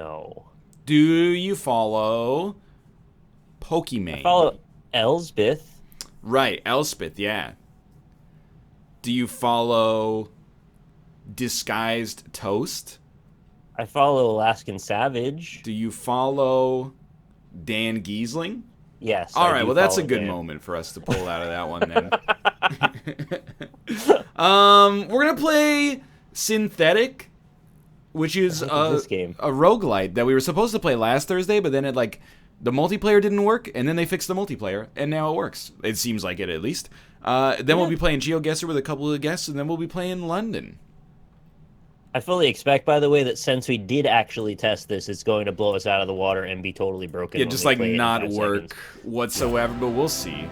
No. Do you follow Pokimane? I follow Elsbeth. Right, Elspeth, yeah. Do you follow Disguised Toast? I follow Alaskan Savage. Do you follow Dan Giesling? Yes, All I right, do well, that's a follow good Dan. moment for us to pull out of that one then. We're going to play Synthetik, which is This game. a roguelite that we were supposed to play last Thursday, but then the multiplayer didn't work, and then they fixed the multiplayer, and now it works. It seems like it, at least. Then we'll be playing GeoGuessr with a couple of guests, and then we'll be playing London. I fully expect, by the way, that since we did actually test this, it's going to blow us out of the water and be totally broken. Yeah, when just we like play it in not 5 work seconds. whatsoever, but we'll see.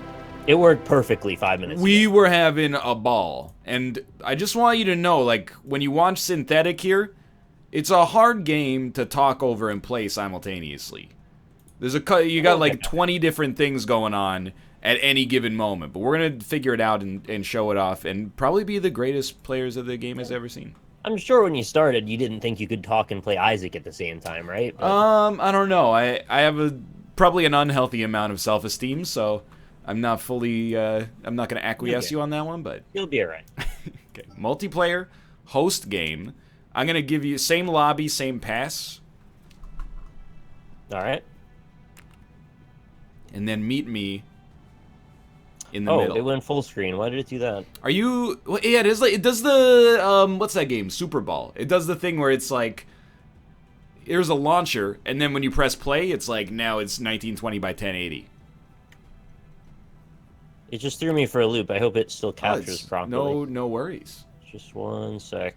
It worked perfectly 5 minutes We ago. were having a ball, and I just want you to know, like, when you watch Synthetik here, it's a hard game to talk over and play simultaneously. You got like 20 different things going on at any given moment, but we're gonna figure it out and show it off, and probably be the greatest players that the game has ever seen. I'm sure when you started, you didn't think you could talk and play Isaac at the same time, right? But I don't know. I have probably an unhealthy amount of self-esteem, so I'm not fully. I'm not gonna acquiesce you on that one, but you'll be alright. okay. Multiplayer host game. I'm gonna give you same lobby, same pass, Alright. and then meet me in the Oh, middle. it went full screen. Why did it do that? Are you? Well, yeah, it is. Like, it does the what's that game? Super Ball. It does the thing where it's like there's a launcher, and then when you press play, it's like now it's 1920 by 1080. It just threw me for a loop. I hope it still captures properly. No worries. Just one sec.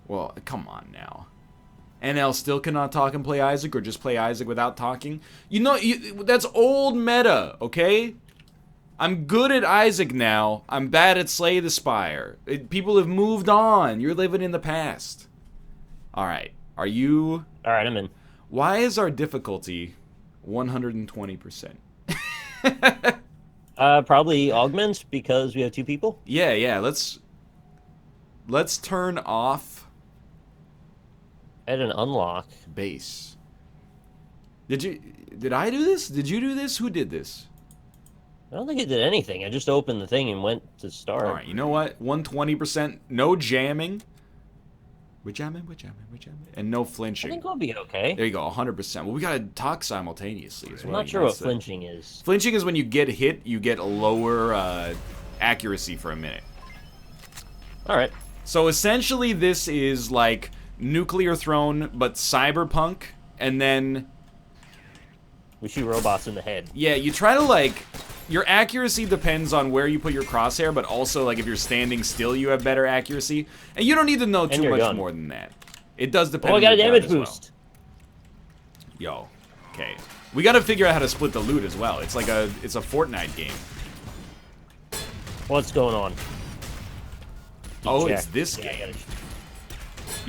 Well, come on now. NL still cannot talk and play Isaac, or just play Isaac without talking. You know, that's old meta, okay? I'm good at Isaac now. I'm bad at Slay the Spire. People have moved on. You're living in the past. All right. Are you... All right, I'm in. Why is our difficulty 120%? Probably augment because we have 2 people. Yeah. Let's turn off Add an unlock. base. Did I do this? Did you do this? Who did this? I don't think it did anything. I just opened the thing and went to start. All right, you know what? 120%, no jamming. We're jamming, and no I flinching. think we'll be okay. There you go, 100%. Well, we gotta talk simultaneously as I'm well. not sure what flinching is. Flinching is when you get hit, you get a lower accuracy for a minute. All right. So essentially, this is like Nuclear Throne, but cyberpunk, and then We shoot robots in the head. yeah, you try to like. Your accuracy depends on where you put your crosshair, but also, like, if you're standing still, you have better accuracy. And you don't need to know too much more than that. It does depend Oh, I got a on your damage gun as boost. well. Yo. Okay. We gotta figure out how to split the loot as well. It's like it's a Fortnite game. What's going on? Oh, Check. it's this Yeah, I game. gotta-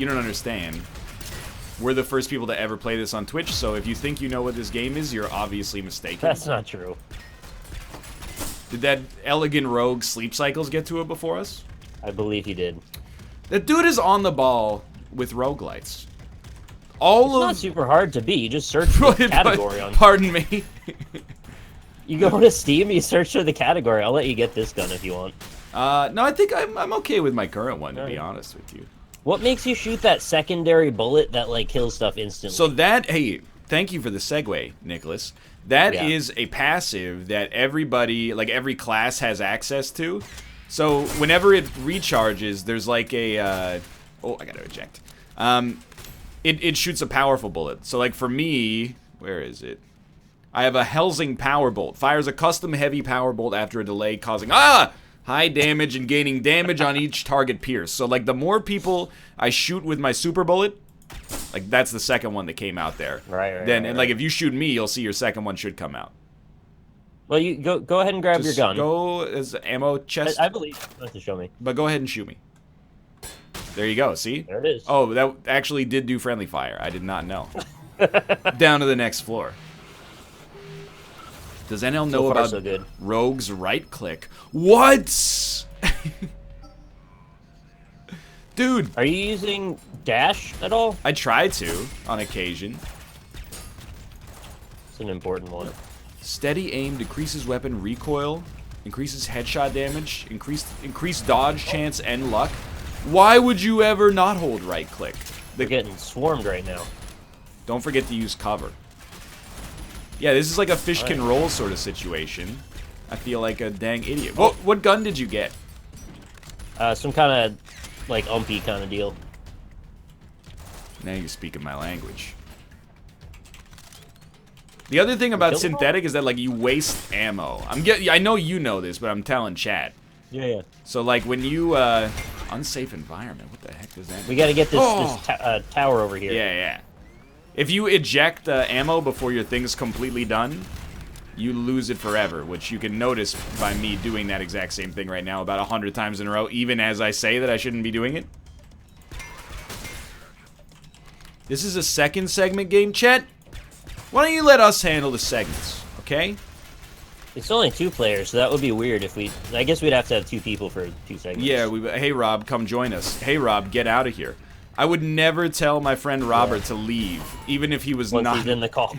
You don't understand. We're the first people to ever play this on Twitch, so if you think you know what this game is, you're obviously mistaken. That's not true. Did that elegant rogue Sleep Cycles get to it before us? I believe he did. That dude is on the ball with roguelites. It's All not of... super hard to beat. You just search for the category on. Pardon me. You go to Steam, you search for the category. I'll let you get this gun if you want. No, I think I'm okay with my current one, to be honest with you. What makes you shoot that secondary bullet that like kills stuff instantly? So that, hey, thank you for the segue, Nicholas. That is a passive that everybody, like every class has access to. So whenever it recharges, there's like a, oh, I gotta eject. It shoots a powerful bullet. So like for me, where is it? I have a Helsing Power Bolt. Fires a custom heavy power bolt after a delay, causing high damage and gaining damage on each target pierce. So like the more people I shoot with my super bullet, like that's the second one that came out there. Right. Then and like if you shoot me, you'll see your second one should come out. Well, you go ahead and grab your gun. Go as ammo chest. I believe you want to show me. But go ahead and shoot me. There you go. See? There it is. Oh, that actually did do friendly fire. I did not know. Down to the next floor. Does NL know about so good. Rogue's right click? What? Dude! Are you using dash at all? I try to, on occasion. It's an important one. Steady aim decreases weapon recoil, increases headshot damage, increased dodge chance and luck. Why would you ever not hold right click? They're getting swarmed right now. Don't forget to use cover. Yeah, this is like a fish can roll sort of situation. I feel like a dang idiot. What gun did you get? Some kind of, like, umpy kind of deal. Now you're speaking my language. The other thing about Synthetik is that, like, you waste ammo. I know you know this, but I'm telling chat. Yeah. So, like, when you, unsafe environment, what the heck does that mean? We gotta get this tower over here. Yeah. If you eject ammo before your thing's completely done, you lose it forever, which you can notice by me doing that exact same thing right now about 100 times in a row, even as I say that I shouldn't be doing it. This is a second segment game, chat. Why don't you let us handle the segments, okay? It's only 2 players, so that would be weird if we... I guess we'd have to have 2 people for 2 segments. Yeah, hey Rob, come join us. Hey Rob, get out of here. I would never tell my friend Robert to leave, even if he was not... Once he's in the call.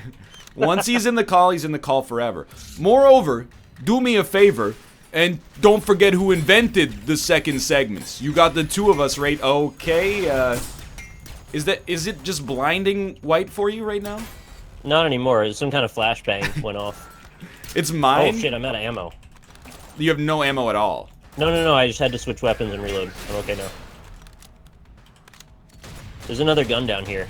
Once he's in the call forever. Moreover, do me a favor, and don't forget who invented the second segments. You got the 2 of us right, okay? Is it just blinding white for you right now? Not anymore. Some kind of flashbang went off. It's mine? Oh shit, I'm out of ammo. You have no ammo at all. No, I just had to switch weapons and reload. I'm okay now. There's another gun down here.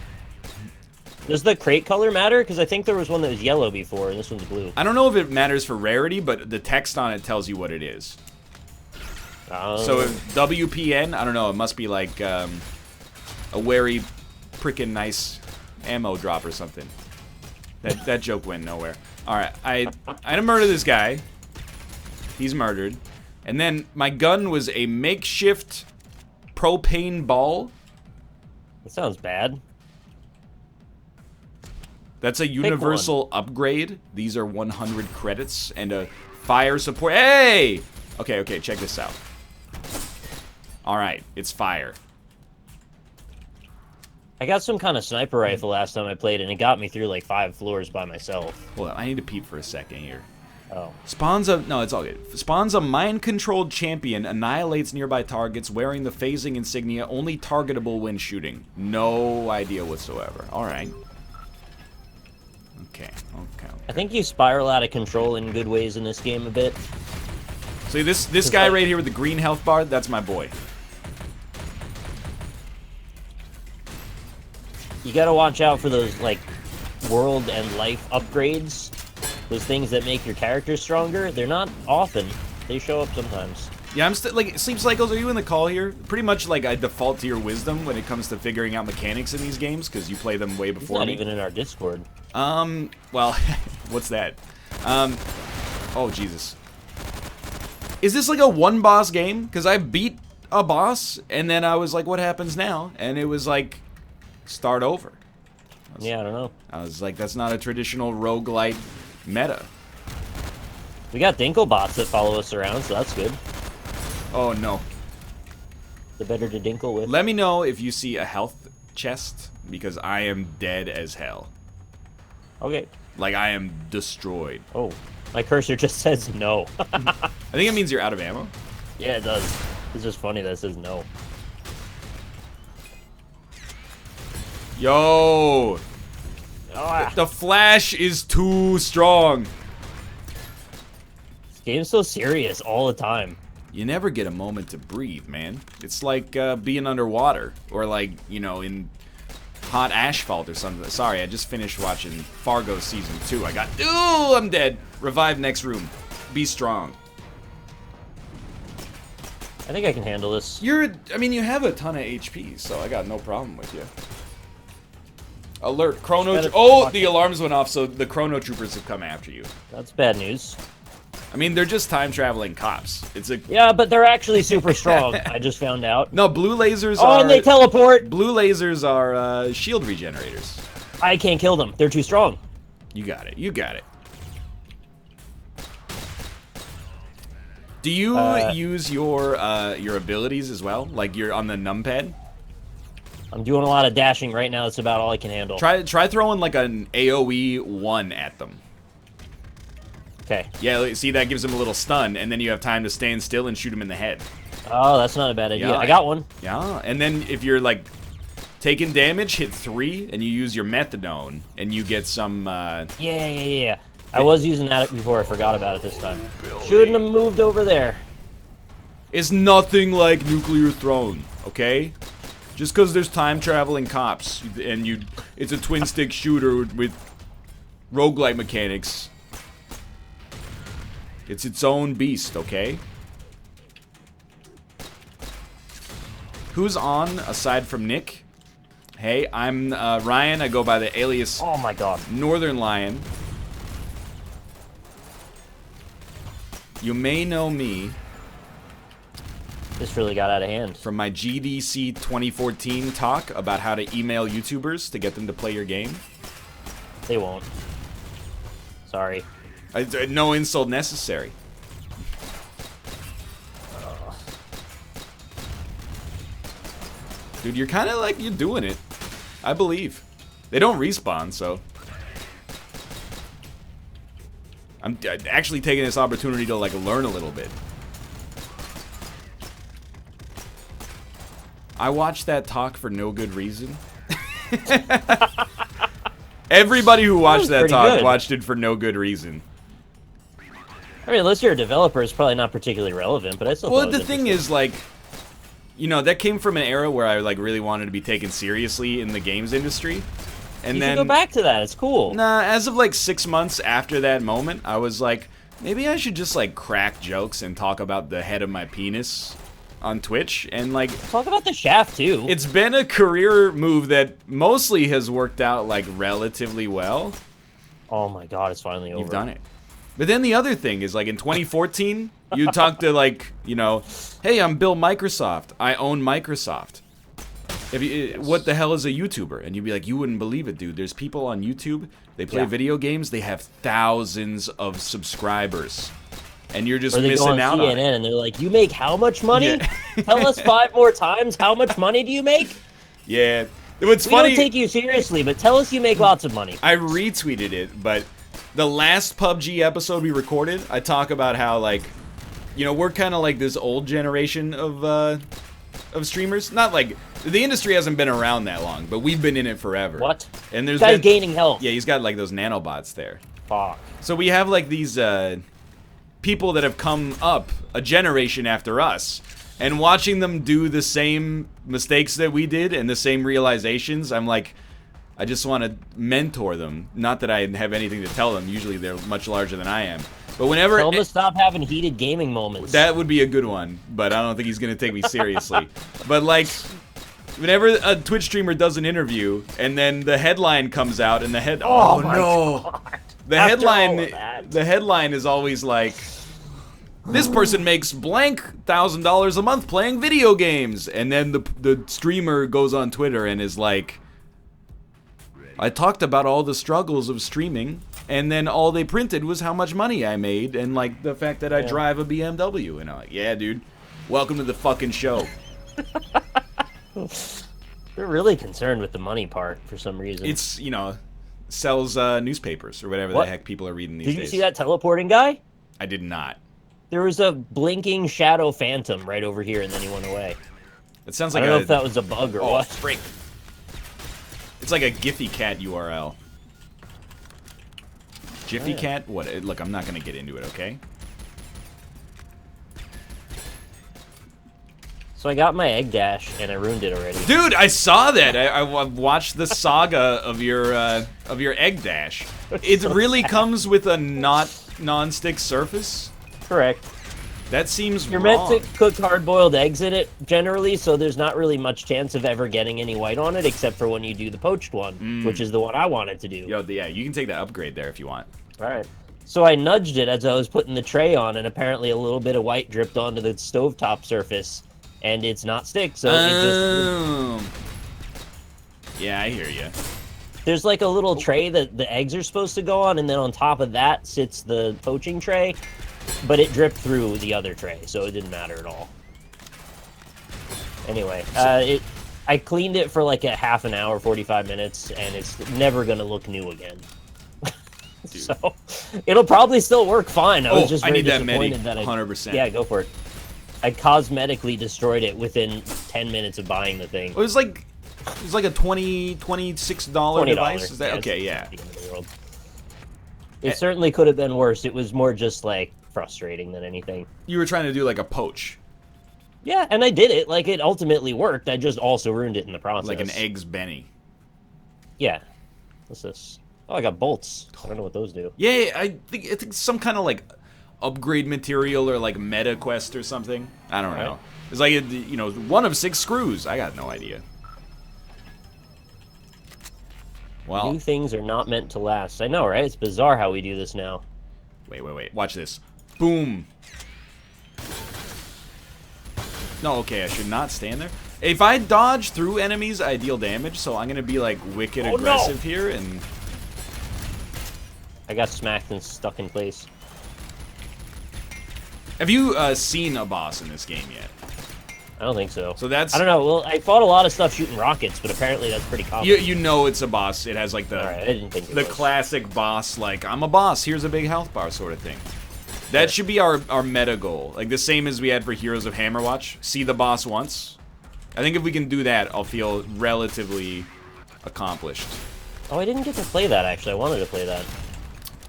Does the crate color matter? Because I think there was one that was yellow before, and this one's blue. I don't know if it matters for rarity, but the text on it tells you what it is. So if WPN, I don't know, it must be like a very frickin' nice ammo drop or something. That joke went nowhere. Alright, I had to murder this guy. He's murdered. And then my gun was a makeshift propane ball. That sounds bad. That's a universal upgrade. These are 100 credits and a fire support. Hey! Okay, check this out. Alright, it's fire. I got some kind of sniper rifle last time I played, and it got me through like 5 floors by myself. Hold on, I need to peep for a second here. Oh. No, it's all good. Spawns a mind-controlled champion, annihilates nearby targets, wearing the phasing insignia, only targetable when shooting. No idea whatsoever. Alright. Okay. I think you spiral out of control in good ways in this game a bit. See, this guy right here with the green health bar, that's my boy. You gotta watch out for those, like, world and life upgrades. Those things that make your character stronger. They're not often. They show up sometimes. Yeah, I'm still, like, Sleep Cycles, are you in the call here? Pretty much, like, I default to your wisdom when it comes to figuring out mechanics in these games, because you play them way before me. Not even in our Discord. Well, what's that? Oh, Jesus. Is this like a one-boss game? Because I beat a boss, and then I was like, what happens now? And it was like, start over. Yeah, I don't know. I was like, that's not a traditional roguelite meta. We got Dinkle bots that follow us around, so that's good. Oh, no. The better to Dinkle with. Let me know if you see a health chest, because I am dead as hell. Okay. Like, I am destroyed. Oh, my cursor just says no. I think it means you're out of ammo. Yeah, it does. It's just funny that it says no. Yo! The flash is too strong. This game's so serious all the time. You never get a moment to breathe, man. It's like being underwater, or like, you know, in hot asphalt or something. Sorry, I just finished watching Fargo Season 2. Ooh, I'm dead. Revive next room. Be strong. I think I can handle this. I mean, you have a ton of HP, so I got no problem with you. Alert, Oh, the alarms went off, so the Chrono Troopers have come after you. That's bad news. I mean, they're just time-traveling cops. Yeah, but they're actually super strong. I just found out. No, blue lasers are... Oh, and they teleport! Blue lasers are shield regenerators. I can't kill them. They're too strong. You got it. You got it. Do you use your abilities as well? Like you're on the numpad? I'm doing a lot of dashing right now. That's about all I can handle. Try throwing like an AoE 1 at them. Okay. Yeah, see, that gives them a little stun, and then you have time to stand still and shoot them in the head. Oh, that's not a bad idea. Yeah. I got one. Yeah, and then if you're like taking damage, hit 3, and you use your methadone, and you get some. Yeah. I was using that before. I forgot about it this time. Shouldn't have moved over there. It's nothing like Nuclear Throne, okay? Just because there's time-traveling cops, and it's a twin-stick shooter with roguelike mechanics. It's its own beast, okay? Who's on, aside from Nick? Hey, I'm Ryan. I go by the alias... Oh my god. Northernlion. You may know me... This really got out of hand. From my GDC 2014 talk about how to email YouTubers to get them to play your game. They won't. Sorry. No insult necessary. Dude, you're kind of like, you're doing it. I believe. They don't respawn, so. I'm actually taking this opportunity to, like, learn a little bit. I watched that talk for no good reason. Everybody who watched that talk watched it for no good reason. I mean, unless you're a developer, it's probably not particularly relevant, but I still. Well, the thing is, like, you know, that came from an era where I like really wanted to be taken seriously in the games industry, and you then should go back to that. It's cool. Nah, as of like 6 months after that moment, I was like, maybe I should just like crack jokes and talk about the head of my penis on Twitch, and like talk about the shaft too. It's been a career move that mostly has worked out like relatively well. Oh my god, it's finally over. You've done it. But then the other thing is, like, in 2014, you talk to, like, you know, hey, I'm Bill Microsoft. I own Microsoft. What the hell is a YouTuber? And you'd be like, you wouldn't believe it, dude. There's people on YouTube, they play video games, they have thousands of subscribers. And you're just missing out on it. And they're like, you make how much money? Yeah. Tell us 5 more times, how much money do you make? Yeah. What's we funny, don't take you seriously, but tell us you make lots of money. I retweeted it, but... The last PUBG episode we recorded, I talk about how, like, you know, we're kind of like this old generation of streamers. Not like, the industry hasn't been around that long, but we've been in it forever. What? And there's guy's gaining health. Yeah, he's got, like, those nanobots there. Fuck. So we have, like, these people that have come up a generation after us. And watching them do the same mistakes that we did and the same realizations, I'm like... I just want to mentor them. Not that I have anything to tell them. Usually they're much larger than I am. But whenever... Tell them to stop having heated gaming moments. That would be a good one, but I don't think he's going to take me seriously. But, like, whenever a Twitch streamer does an interview, and then the headline comes out, and the head... Oh, no! God. The headline is always like... This person makes blank $1,000 a month playing video games. And then the streamer goes on Twitter and is like... I talked about all the struggles of streaming, and then all they printed was how much money I made, and, like, the fact that I drive a BMW. And I'm like, yeah, dude, welcome to the fucking show. They're really concerned with the money part for some reason. It's, you know, sells newspapers or whatever the heck people are reading these days. Did you see that teleporting guy? I did not. There was a blinking shadow phantom right over here, and then he went away. It sounds like I don't know if that was a bug or what. Freak. It's like a Giphy Cat URL. Jiffy Cat? What? Look, I'm not going to get into it, okay? So I got my egg dash, and I ruined it already. Dude, I saw that. I watched the saga of your egg dash. It really comes with a non-stick surface? Correct. That seems You're wrong. meant to cook hard-boiled eggs in it, generally, so there's not really much chance of ever getting any white on it, except for when you do the poached one, which is the one I wanted to do. Yo, yeah, you can take that upgrade there if you want. Alright. So I nudged it as I was putting the tray on, and apparently a little bit of white dripped onto the stovetop surface, and it's not stick, so it just... Yeah, I hear you. There's like a little tray that the eggs are supposed to go on, and then on top of that sits the poaching tray. but it dripped through the other tray, so it didn't matter at all. Anyway, I cleaned it for like a half an hour, 45 minutes, and it's never gonna look new again. So it'll probably still work fine. I was just very disappointed that 100%. Yeah, go for it. I cosmetically destroyed it within 10 minutes of buying the thing. It was like a $26 device. Is that okay? Yeah. The end of the world. It certainly could have been worse. It was more just like frustrating than anything. You were trying to do like a poach. Yeah, and I did it. Like, it ultimately worked. I just also ruined it in the process. Like an Eggs Benny. Yeah. What's this? Oh, I got bolts. I don't know what those do. Yeah, I think it's some kind of like upgrade material or like meta quest or something. I don't know. It's like, you know, 1 of 6 screws. I got no idea. Well, new things are not meant to last. I know, right? It's bizarre how we do this now. Wait. Watch this. Boom. No, okay, I should not stand there. If I dodge through enemies, I deal damage, so I'm gonna be like wicked aggressive here, and I got smacked and stuck in place. Have you seen a boss in this game yet? I don't think so. So that's... I don't know. Well, I fought a lot of stuff shooting rockets, but apparently that's pretty common. You know it's a boss. It has like the I didn't think the classic boss, like, I'm a boss, here's a big health bar sort of thing. That should be our meta goal. Like the same as we had for Heroes of Hammerwatch. See the boss once. I think if we can do that, I'll feel relatively accomplished. Oh, I didn't get to play that, actually. I wanted to play that.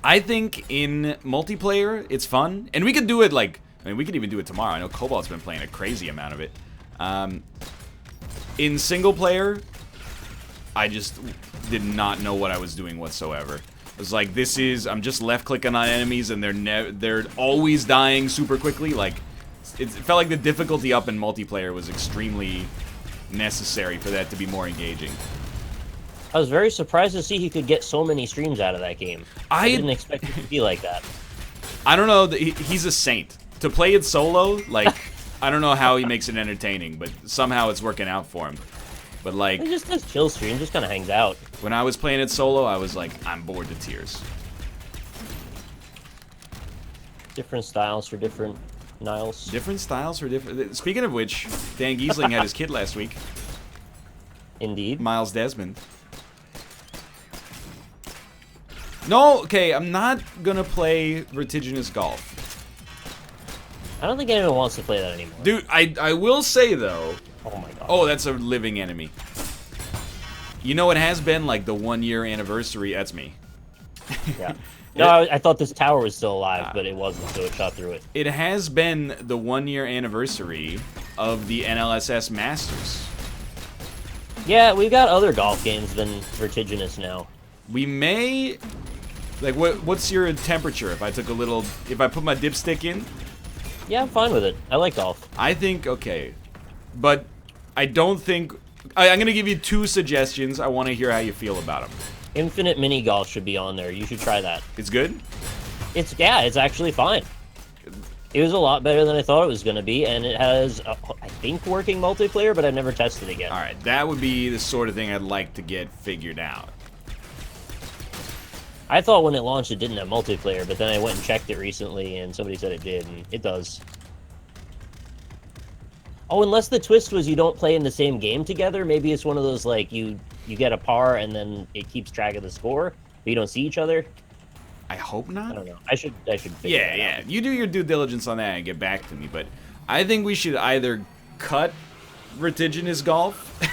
I think in multiplayer, it's fun. And we could do it, like... I mean, we could even do it tomorrow. I know Cobalt's been playing a crazy amount of it. In single player, I just did not know what I was doing whatsoever. It was like, this is... I'm just left-clicking on enemies, and they're always dying super quickly. Like, it felt like the difficulty up in multiplayer was extremely necessary for that to be more engaging. I was very surprised to see he could get so many streams out of that game. I didn't expect it to be like that. I don't know. He's a saint. To play it solo, like, I don't know how he makes it entertaining, but somehow it's working out for him. But, like... He just does chill stream, just kind of hangs out. When I was playing it solo, I was like, I'm bored to tears. Different styles for different Niles. Different styles for different... Speaking of which, Dan Giesling had his kid last week. Indeed. Miles Desmond. No, okay, I'm not gonna play Vertiginous Golf. I don't think anyone wants to play that anymore. Dude, I will say, though... Oh my god. Oh, that's a living enemy. You know, it has been, like, the 1-year anniversary. That's me. Yeah. No, I thought this tower was still alive, but it wasn't, so it shot through it. It has been the 1-year anniversary of the NLSS Masters. Yeah, we've got other golf games than Vertiginous now. We may... Like, what's your temperature if I took a little... If I put my dipstick in? Yeah, I'm fine with it. I like golf. I think, okay. But I don't think... I'm going to give you 2 suggestions. I want to hear how you feel about them. Infinite Mini Golf should be on there. You should try that. It's good? It's actually fine. It was a lot better than I thought it was going to be, and it has, I think, working multiplayer, but I've never tested it yet. Alright, that would be the sort of thing I'd like to get figured out. I thought when it launched it didn't have multiplayer, but then I went and checked it recently, and somebody said it did, and it does. Oh, unless the twist was you don't play in the same game together, maybe it's one of those, like, you get a par, and then it keeps track of the score, but you don't see each other. I hope not. I don't know. I should figure that out. Yeah. You do your due diligence on that and get back to me, but I think we should either cut Vertiginous Golf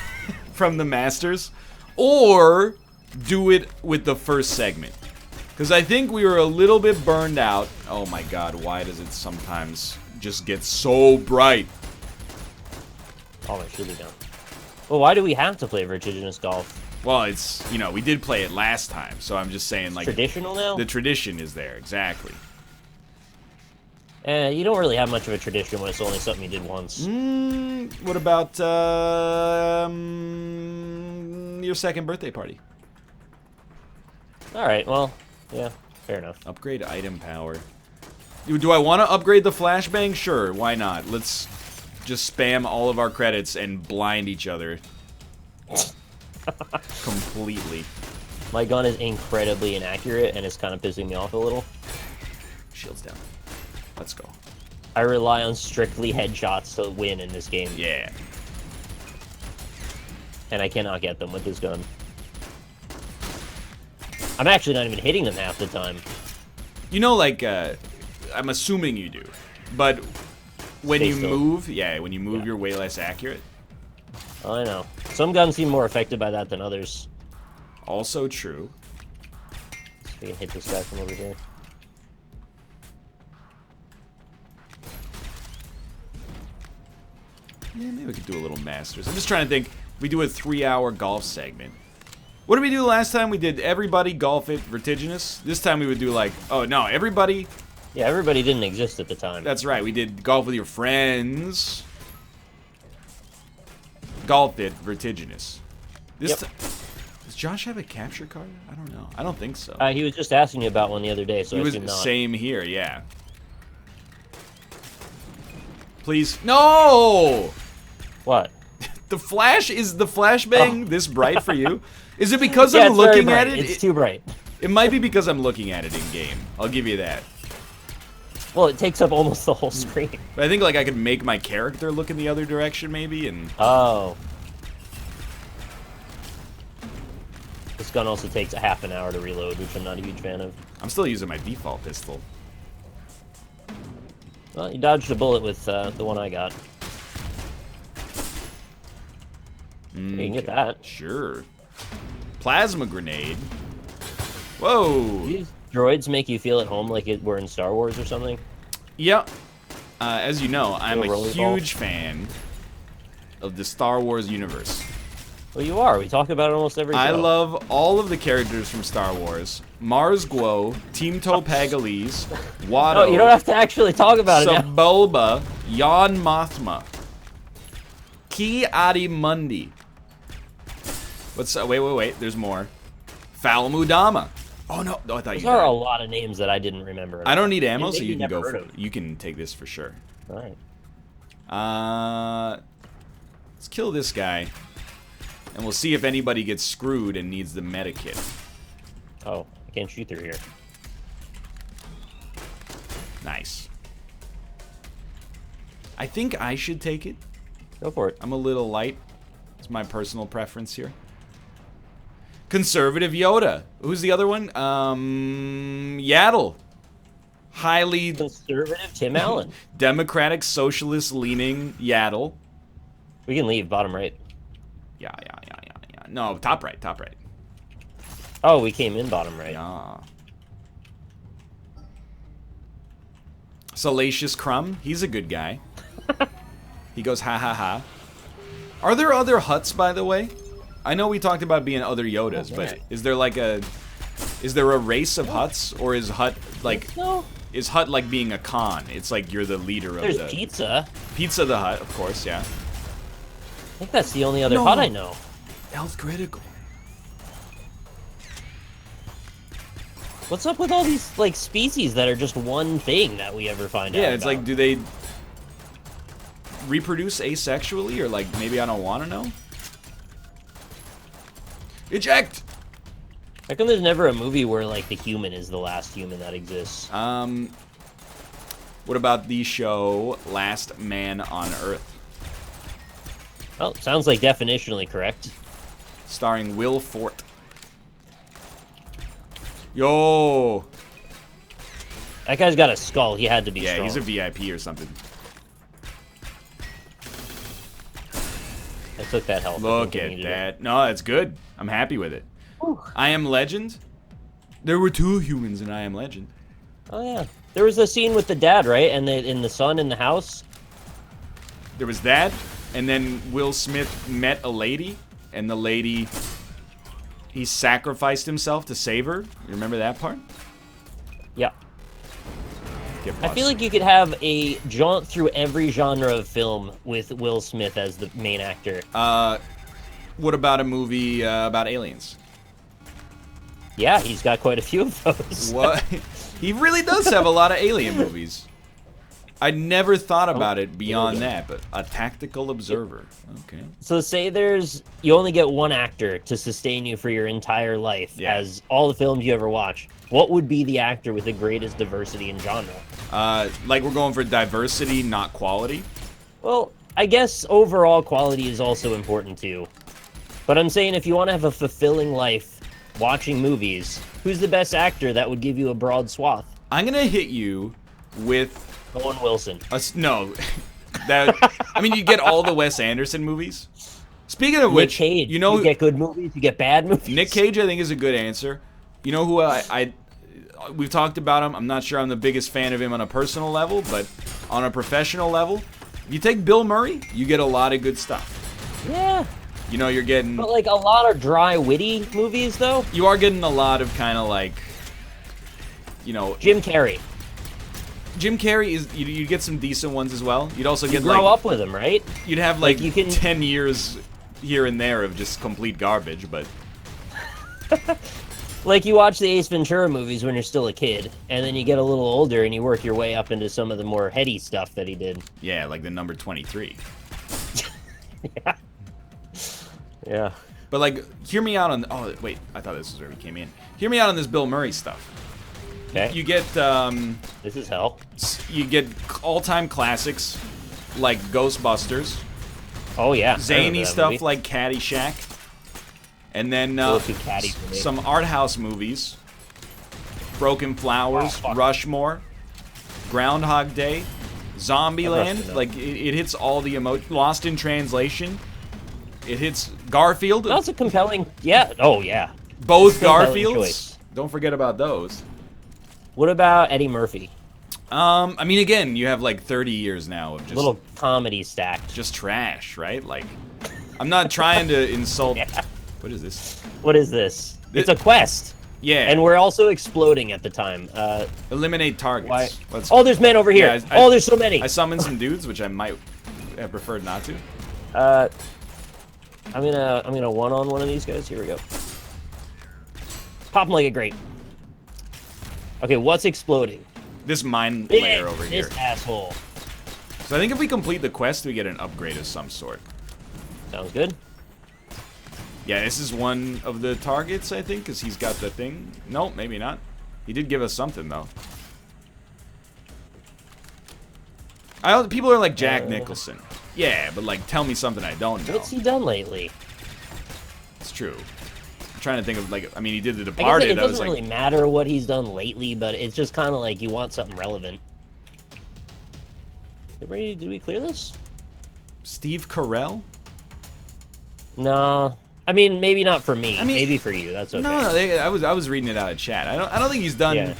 from the Masters, or do it with the first segment. Because I think we were a little bit burned out. Oh my god, why does it sometimes just get so bright? Oh, it should be done. Well, why do we have to play Vertiginous Golf? Well, it's, you know, we did play it last time, so I'm just saying, like... Traditional now? The tradition is there, exactly. You don't really have much of a tradition when it's only something you did once. What about, your second birthday party? Alright, well, yeah, fair enough. Upgrade item power. Do I want to upgrade the flashbang? Sure, why not? Let's just spam all of our credits and blind each other. Completely. My gun is incredibly inaccurate, and it's kind of pissing me off a little. Shields down. Let's go. I rely on strictly headshots to win in this game. Yeah. And I cannot get them with this gun. I'm actually not even hitting them half the time. You know, like, I'm assuming you do. But when you move, when you move, you're way less accurate. I know. Some guns seem more affected by that than others. Also true. So we can hit this guy from over here. Yeah, maybe we could do a little Masters. I'm just trying to think. We do a 3-hour golf segment. What did we do last time? We did everybody, golf it, vertiginous. This time we would do like, oh no, everybody. Yeah, everybody didn't exist at the time. That's right. We did golf with your friends. Golf it, vertiginous. Does Josh have a capture card? I don't know. I don't think so. He was just asking you about one the other day, so he I was assume not. Same here, yeah. Please, no! What? The flashbang this bright for you? Is it because Yeah, I'm it's very looking bright. at it? It's too bright. It might be because I'm looking at it in game. I'll give you that. Well, it takes up almost the whole screen. But I think like I could make my character look in the other direction maybe and Oh. This gun also takes a half an hour to reload, which I'm not a huge fan of. I'm still using my default pistol. Well, you dodged a bullet with the one I got. You can get that. Sure. Plasma grenade. Whoa. These droids make you feel at home like we're in Star Wars or something? Yeah. As you know, I'm a rolly huge fan of the Star Wars universe. Well, you are. We talk about it almost every show. I love all of the characters from Star Wars. Mars Guo, Team Topagalis, Watto. Oh, you don't have to actually talk about it now. Sebulba, Yon Mothma, Ki-Adi-Mundi. What's wait, there's more. Falmudama. Oh no, I thought Those you are died. a lot of names that I didn't remember. I don't need ammo, so Maybe you can go never for heard of. You can take this for sure. Alright. Let's kill this guy. And we'll see if anybody gets screwed and needs the meta kit. Oh, I can't shoot through here. Nice. I think I should take it. Go for it. I'm a little light. It's my personal preference here. Conservative Yoda. Who's the other one? Yaddle. Highly Conservative Tim Allen. democratic, socialist leaning Yaddle. We can leave, bottom right. Yeah. No, top right. Oh, we came in bottom right. Yeah. Salacious Crumb. He's a good guy. He goes ha ha ha. Are there other Hutts, by the way? I know we talked about being other Yodas, but is there like a race of Hutts, or is Hutt like is Hutt like being a Khan? It's like you're the leader of There's the Pizza. Pizza the Hutt, of course, yeah. I think that's the only other Hutt I know. Health critical. What's up with all these like species that are just one thing that we ever find out? Yeah, it's about? like, do they reproduce asexually, or like maybe I don't want to know? Eject. How come there's never a movie where like the human is the last human that exists? What about the show Last Man on Earth? Oh, sounds like definitionally correct. Starring Will Forte. Yo! That guy's got a skull. He had to be strong. Yeah, he's a VIP or something. I took that health. Look at that. No, that's good. I'm happy with it. Whew. I Am Legend. There were 2 humans in I Am Legend. Oh, yeah. There was a scene with the dad, right? And the son in the house. There was that, and then Will Smith met a lady, and the lady, he sacrificed himself to save her. You remember that part? Yeah. I feel like you could have a jaunt through every genre of film with Will Smith as the main actor. What about a movie about aliens? Yeah, he's got quite a few of those. What? He really does have a lot of alien movies. I never thought about it beyond that, but a tactical observer. Okay. So say you only get one actor to sustain you for your entire life as all the films you ever watch. What would be the actor with the greatest diversity in genre? Like we're going for diversity, not quality? Well, I guess overall quality is also important too. But I'm saying if you want to have a fulfilling life watching movies, who's the best actor that would give you a broad swath? I'm going to hit you with... Owen Wilson. No. I mean, you get all the Wes Anderson movies. Speaking of which, Nick Cage. You know, you get good movies, you get bad movies. Nick Cage, I think, is a good answer. You know who we've talked about him. I'm not sure I'm the biggest fan of him on a personal level, but on a professional level, if you take Bill Murray, you get a lot of good stuff. Yeah. You know, you're getting... But, like, a lot of dry, witty movies, though. You are getting a lot of kind of, like, you know... Jim Carrey. Jim Carrey is... You get some decent ones as well. You'd also get, grow up with him, right? You'd have, like you can... 10 years here and there of just complete garbage, but... Like, you watch the Ace Ventura movies when you're still a kid, and then you get a little older and you work your way up into some of the more heady stuff that he did. Yeah, like the number 23. Yeah. Yeah. But, like, hear me out on... Oh, wait. I thought this was where we came in. Hear me out on this Bill Murray stuff. Okay. You get... This is hell. You get all-time classics like Ghostbusters. Oh, yeah. Zany stuff like Caddyshack. And then some art house movies. Broken Flowers, Rushmore, Groundhog Day, Zombieland. Like, it hits all the Lost in Translation. It hits Garfield. That's a compelling... Yeah. Oh, yeah. Both Garfields. Don't forget about those. What about Eddie Murphy? I mean, again, you have like 30 years now of just... Little comedy stacked. Just trash, right? Like, I'm not trying to insult... Yeah. What is this? What is this? It's a quest. Yeah. And we're also exploding at the time. Eliminate targets. Oh, there's men over here. Yeah, there's so many. I summoned some dudes, which I might have preferred not to. I'm gonna one-on one of these guys. Here we go. Pop them like a grape. Okay, what's exploding? This mine layer over here. This asshole. So I think if we complete the quest, we get an upgrade of some sort. Sounds good. Yeah, this is one of the targets, I think, because he's got the thing. No, maybe not. He did give us something, though. People are like Jack Nicholson. Yeah, but, like, tell me something I don't know. What's he done lately? It's true. I'm trying to think of, like, I mean, he did The Departed. It doesn't really matter what he's done lately, but it's just kind of like you want something relevant. Did we clear this? Steve Carell? No. I mean, maybe not for me. Maybe for you. That's okay. No, I was reading it out of chat. I don't think he's done. Yeah.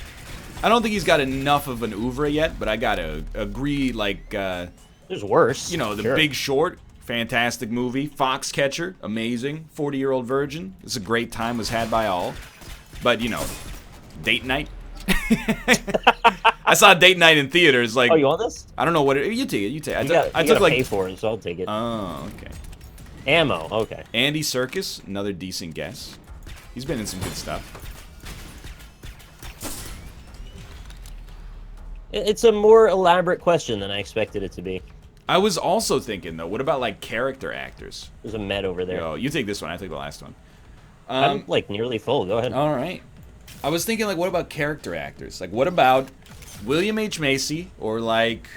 I don't think he's got enough of an oeuvre yet. But I gotta agree. Like, there's worse. You know, The Big Short, fantastic movie. Foxcatcher, amazing. 40-Year-Old Virgin, it's a great time, was had by all. But you know, Date Night. I saw Date Night in theaters. Like, oh, you want this? I don't know what you take it. You take it. I took like pay for it, so I'll take it. Oh, okay. Ammo, okay. Andy Serkis, another decent guess. He's been in some good stuff. It's a more elaborate question than I expected it to be. I was also thinking, though, what about, like, character actors? There's a med over there. Yo, you take this one, I take the last one. I'm, like, nearly full. Go ahead. All right. I was thinking, like, what about character actors? Like, what about William H. Macy or, like...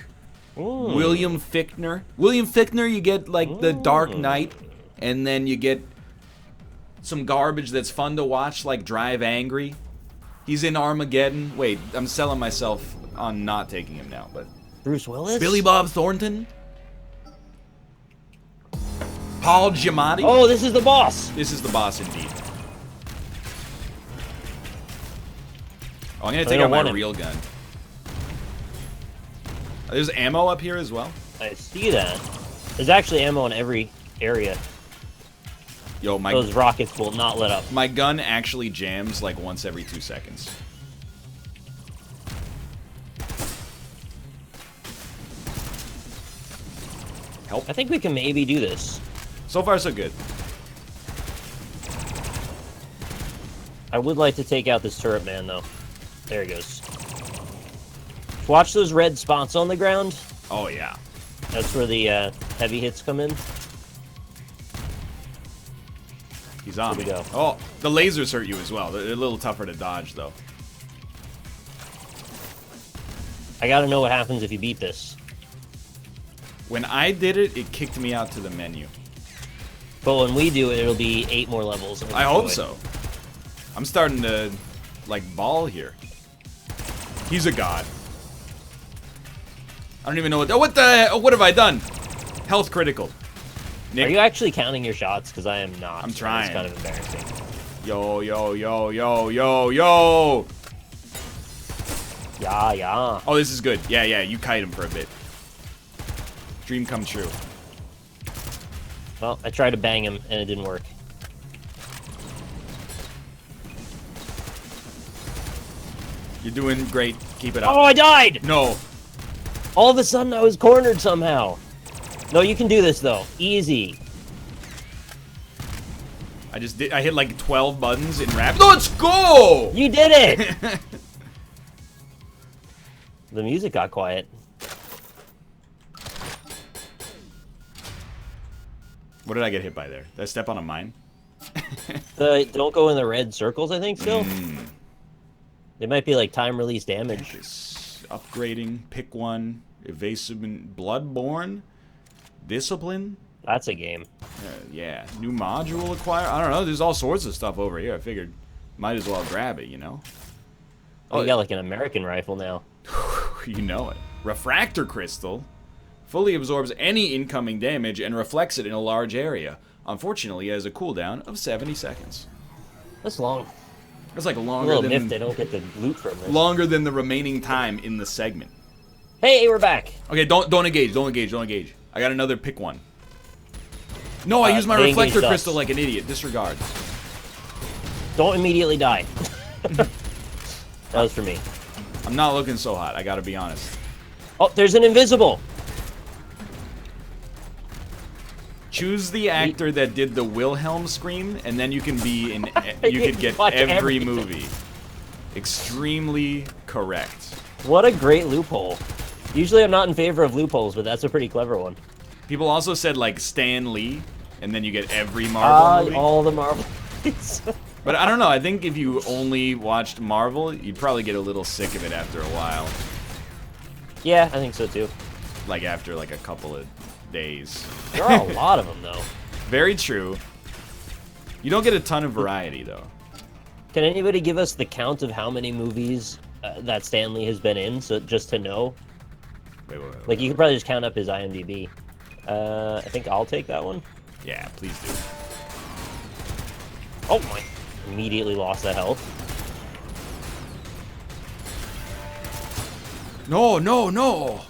William Fichtner. William Fichtner, you get, like, The Dark Knight, and then you get some garbage that's fun to watch, like Drive Angry. He's in Armageddon. Wait, I'm selling myself on not taking him now, but... Bruce Willis? Billy Bob Thornton? Paul Giamatti? Oh, this is the boss! This is the boss, indeed. Oh, I'm gonna take out my real gun. There's ammo up here as well. I see that. There's actually ammo in every area. Yo, those rockets will not let up. My gun actually jams like once every 2 seconds. Help. I think we can maybe do this. So far, so good. I would like to take out this turret man, though. There he goes. Watch those red spots on the ground. Oh, yeah. That's where the heavy hits come in. He's on me. Go. Oh, the lasers hurt you as well. They're a little tougher to dodge, though. I gotta know what happens if you beat this. When I did it, it kicked me out to the menu. But when we do it, it'll be 8 more levels. I hope so. I'm starting to, like, ball here. He's a god. I don't even know what what have I done? Health critical. Nick. Are you actually counting your shots? Because I am not. I'm trying. It's kind of embarrassing. Yo, yo, yo, yo, yo, yo. Yeah, yeah. Oh, this is good. Yeah, yeah, you kite him for a bit. Dream come true. Well, I tried to bang him, and it didn't work. You're doing great. Keep it up. Oh, I died! No. All of a sudden, I was cornered somehow. No, you can do this, though. Easy. I hit like 12 buttons in rap. Let's go! You did it! The music got quiet. What did I get hit by there? Did I step on a mine? Don't go in the red circles, I think, still. They might be like time release damage. Upgrading, pick one, evasive, bloodborne, discipline. That's a game. Yeah, new module acquire. I don't know. There's all sorts of stuff over here. I figured might as well grab it, you know. Oh, you got like an American rifle now. You know it. Refractor crystal fully absorbs any incoming damage and reflects it in a large area. Unfortunately, it has a cooldown of 70 seconds. That's long. That's like A longer little than miffed they don't get the loot from this. longer than the remaining time in the segment. Hey, we're back. Okay, don't engage, don't engage, don't engage. I got another pick one. No, I used my they reflector engaged us. crystal like an idiot. Disregard. Don't immediately die. That was for me. I'm not looking so hot, I gotta be honest. Oh, there's an invisible. Choose the actor that did the Wilhelm scream, and then you can be in. You could get Watch every everything. movie. Extremely correct. What a great loophole. Usually I'm not in favor of loopholes, but that's a pretty clever one. People also said like Stan Lee, and then you get every Marvel movie. All the Marvel movies. But I don't know. I think if you only watched Marvel, you'd probably get a little sick of it after a while. Yeah, I think so too. Like after like a couple of days. There are a lot of them though. Very true. You don't get a ton of variety though. Can anybody give us the count of how many movies that Stan Lee has been in, so just to know? Wait. Like, you could probably just count up his IMDb. I think I'll take that one. Yeah, please do. Oh my! Immediately lost that health. No, no, no!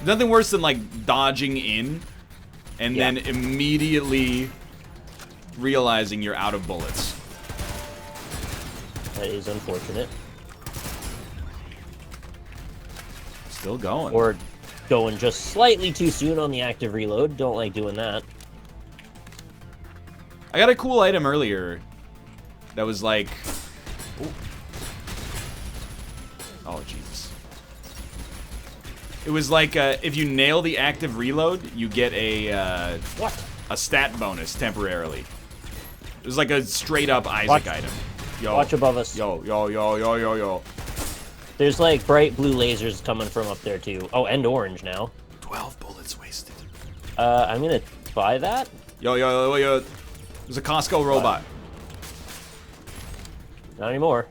Nothing worse than like dodging in and then immediately realizing you're out of bullets. That is unfortunate. Still going. Or going just slightly too soon on the active reload. Don't like doing that. I got a cool item earlier that was like... Oh, Jesus. It was like, if you nail the active reload, you get a, a stat bonus temporarily. It was like a straight-up Isaac item. Yo. Watch above us. Yo, yo, yo, yo, yo, yo. There's like bright blue lasers coming from up there too. Oh, and orange now. 12 bullets wasted. I'm gonna buy that. Yo, yo, yo, yo. There's a Costco robot. Not anymore.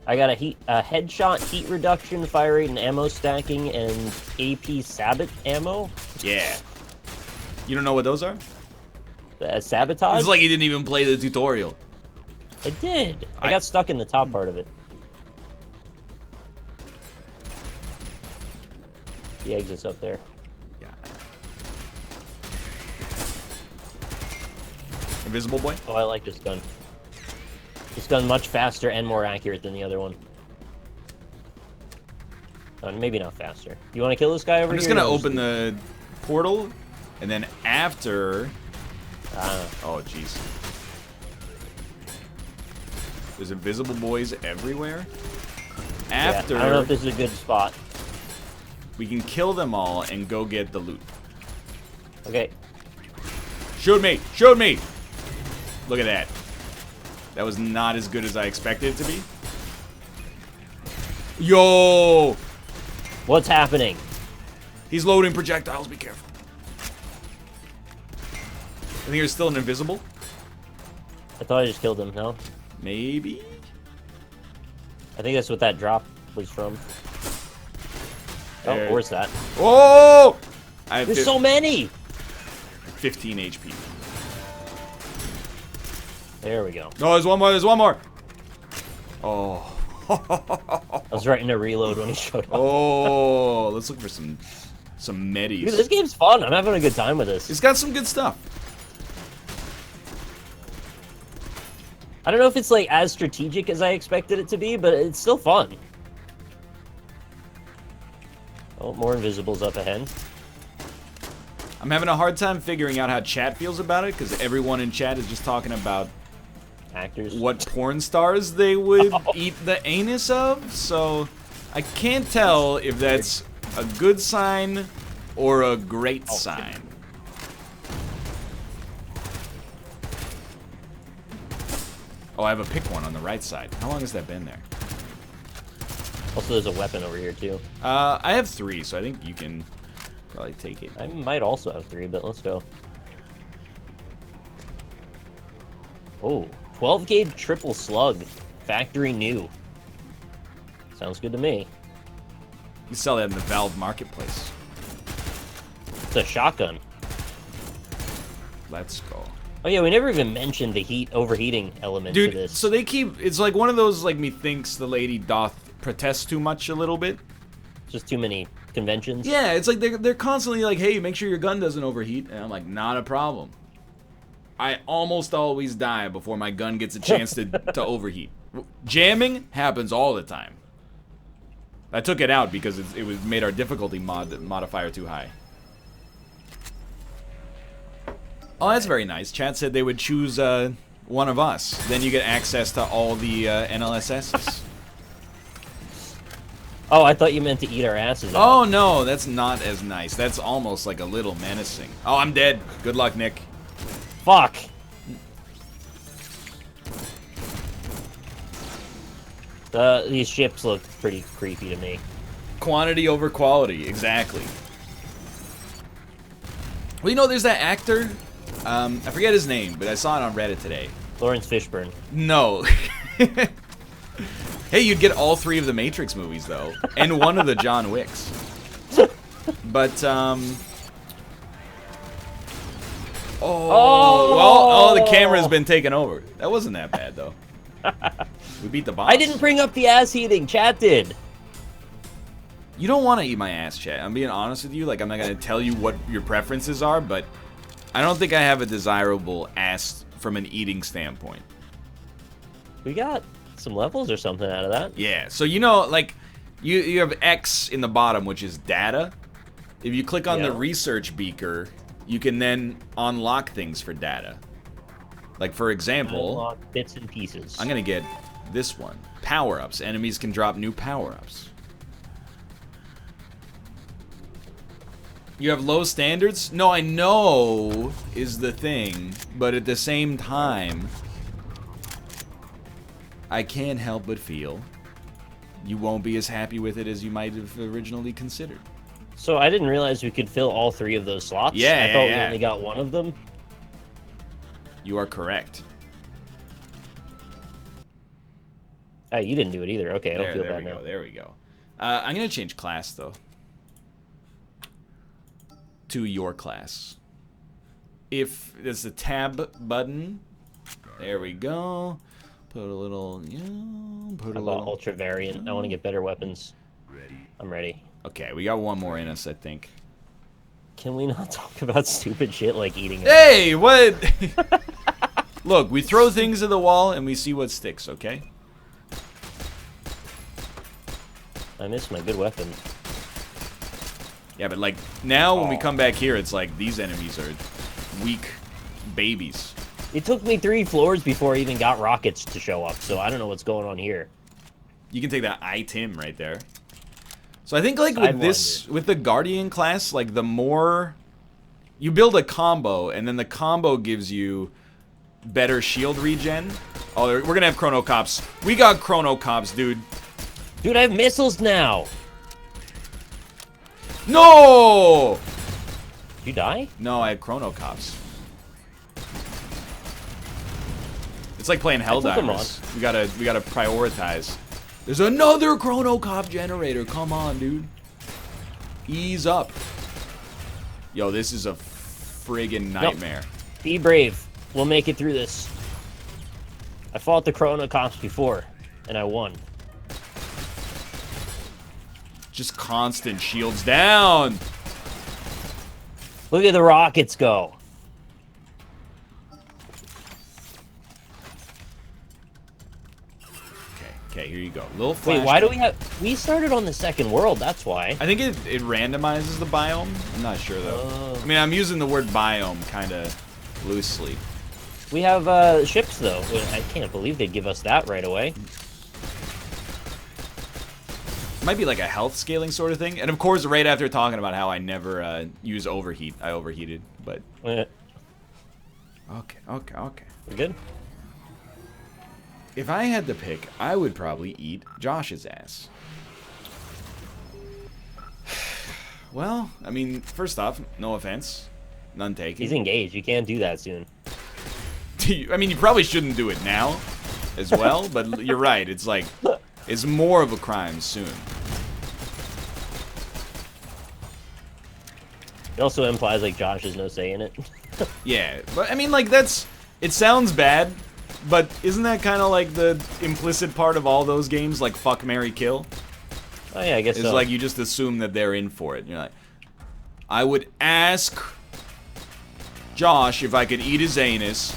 I got a headshot, heat reduction, fire rate, and ammo stacking, and AP sabot ammo. Yeah. You don't know what those are? Sabotage? It's like you didn't even play the tutorial. I did. I got stuck in the top part of it. The exit's up there. Yeah. Invisible boy? Oh, I like this gun. This gun much faster and more accurate than the other one. Maybe not faster. You want to kill this guy over here? I'm just gonna open the portal, and then after... Oh, jeez. There's invisible boys everywhere? After I don't know if this is a good spot. we can kill them all and go get the loot. Okay. Shoot me! Shoot me! Look at that. That was not as good as I expected it to be. Yo! What's happening? He's loading projectiles, be careful. I think there's still an invisible. I thought I just killed him, no? Maybe? I think that's what that drop was from. Oh, where's that? Oh! I have There's so many! 15 HP. There we go. No, there's one more, there's one more! Oh. I was right in a reload when he showed up. Oh, let's look for some medis. Dude, this game's fun. I'm having a good time with this. It's got some good stuff. I don't know if it's like as strategic as I expected it to be, but it's still fun. Oh, more invisibles up ahead. I'm having a hard time figuring out how chat feels about it, because everyone in chat is just talking about actors. What porn stars they would eat the anus of, so I can't tell if that's a good sign or a great sign. Oh, I have a pick one on the right side. How long has that been there? Also, there's a weapon over here, too. I have 3, so I think you can probably take it. I might also have 3, but let's go. Oh, 12 gauge triple slug. Factory new. Sounds good to me. You sell that in the Valve Marketplace. It's a shotgun. Let's go. Oh yeah, we never even mentioned the overheating element to this. Dude, so they keep, it's like one of those, like, methinks the lady doth protest too much a little bit. Just too many conventions. Yeah, it's like they're constantly like, hey, make sure your gun doesn't overheat. And I'm like, not a problem. I almost always die before my gun gets a chance to overheat. Jamming happens all the time. I took it out because it was made our difficulty modifier too high. Oh, that's very nice. Chat said they would choose one of us. Then you get access to all the NLSSs. Oh, I thought you meant to eat our asses out. Oh, no, that's not as nice. That's almost like a little menacing. Oh, I'm dead. Good luck, Nick. Fuck. These ships look pretty creepy to me. Quantity over quality, exactly. Well, you know, there's that actor. I forget his name, but I saw it on Reddit today. Lawrence Fishburne. No. Hey, you'd get all 3 of the Matrix movies, though. And one of the John Wicks. But, well, the camera's been taken over. That wasn't that bad, though. We beat the boss. I didn't bring up the ass heating. Chat did. You don't want to eat my ass, chat. I'm being honest with you. Like, I'm not going to tell you what your preferences are, but I don't think I have a desirable ass from an eating standpoint. We got some levels or something out of that. Yeah, so you know, like, you have X in the bottom, which is data. If you click on the research beaker, you can then unlock things for data. Like, for example, unlock bits and pieces. I'm going to get this one. Power-ups. Enemies can drop new power-ups. You have low standards? No, I know is the thing, but at the same time, I can't help but feel you won't be as happy with it as you might have originally considered. So I didn't realize we could fill all 3 of those slots. Yeah, I thought we only got one of them. You are correct. Oh, you didn't do it either. Okay, I don't feel bad now. There we go. I'm going to change class, though. To your class. If there's the tab button, there we go. Put a little, put a little. Ultra variant. I want to get better weapons. I'm ready. Okay, we got one more in us, I think. Can we not talk about stupid shit like eating? Hey, what? Look, we throw things at the wall and we see what sticks, okay? I missed my good weapon. Yeah, but like now when we come back here, it's like these enemies are weak babies. It took me 3 floors before I even got rockets to show up, so I don't know what's going on here. You can take that item right there. So I think like with this, with the Guardian class, like the more you build a combo, and then the combo gives you better shield regen. Oh, we're gonna have Chrono Cops. We got Chrono Cops, dude. Dude, I have missiles now. No! Did you die? No, I had Chrono Cops. It's like playing Helldivers. We gotta prioritize. There's another Chrono Cop generator. Come on, dude. Ease up. Yo, this is a friggin' nightmare. Nope. Be brave. We'll make it through this. I fought the Chrono Cops before, and I won. Just constant shields down. Look at the rockets go. Okay, here you go. Little flash. Wait, why do we have... We started on the second world, that's why. I think it randomizes the biome. I'm not sure, though. I mean, I'm using the word biome kind of loosely. We have ships, though. I can't believe they'd give us that right away. Might be like a health scaling sort of thing. And of course, right after talking about how I never use overheat, I overheated, but... Okay. We're good? If I had to pick, I would probably eat Josh's ass. Well, I mean, first off, no offense. None taken. He's engaged. You can't do that soon. I mean, you probably shouldn't do it now as well, but you're right. It's like, it's more of a crime soon. It also implies, like, Josh has no say in it. Yeah, but I mean, like, that's... It sounds bad, but isn't that kind of like the implicit part of all those games, like fuck, marry, kill? Oh yeah, I guess so. It's like you just assume that they're in for it. You're like, I would ask Josh if I could eat his anus.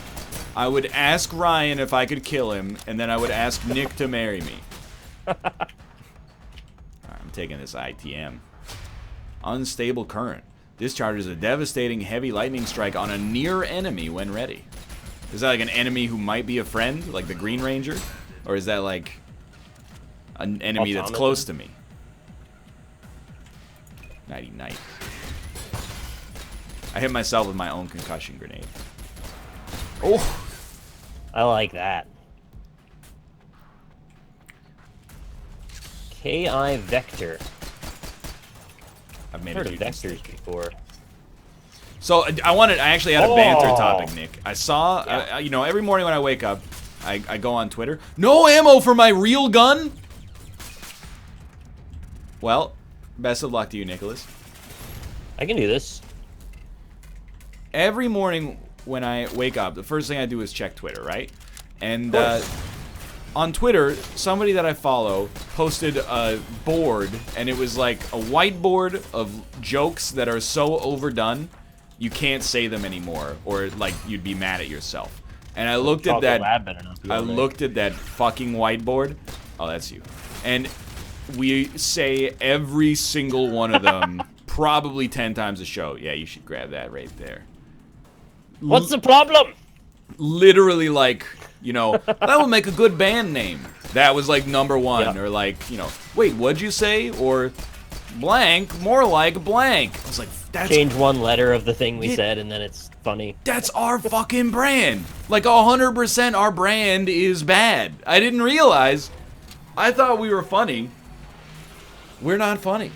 I would ask Ryan if I could kill him, and then I would ask Nick to marry me. Alright, I'm taking this ITM. Unstable current. Discharges a devastating heavy lightning strike on a near enemy when ready. Is that like an enemy who might be a friend, like the Green Ranger? Or is that like an enemy that's close to me? Nighty night. I hit myself with my own concussion grenade. Oh! I like that. KI Vector. I've made heard of vectors before. So I actually had a banter topic, Nick. I saw, you know, every morning when I wake up, I go on Twitter. No ammo for my real gun? Well, best of luck to you, Nicholas. I can do this. Every morning when I wake up, the first thing I do is check Twitter, right? And on Twitter, somebody that I follow posted a board, and it was like a whiteboard of jokes that are so overdone, you can't say them anymore, or like you'd be mad at yourself. And I looked at that. I looked at that fucking whiteboard. Oh, that's you. And we say every single one of them, probably 10 times a show. Yeah, you should grab that right there. What's the problem? Literally, like, you know, that would make a good band name. That was like #1, yeah. Or like, you know, wait, what'd you say? Or blank, more like blank. I was like, that's... Change one letter of the thing we said, and then it's funny. That's our fucking brand. Like, 100% our brand is bad. I didn't realize. I thought we were funny. We're not funny.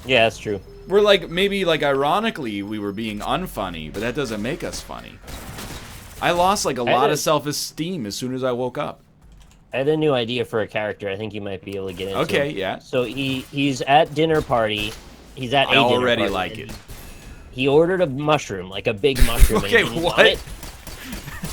Yeah, that's true. We're like, maybe like ironically we were being unfunny, but that doesn't make us funny. I lost like a lot of self-esteem as soon as I woke up. I had a new idea for a character I think you might be able to get into. Okay, yeah. So he's at dinner party. He's at a dinner party. I already like it. He ordered a mushroom, like a big mushroom. Okay, what?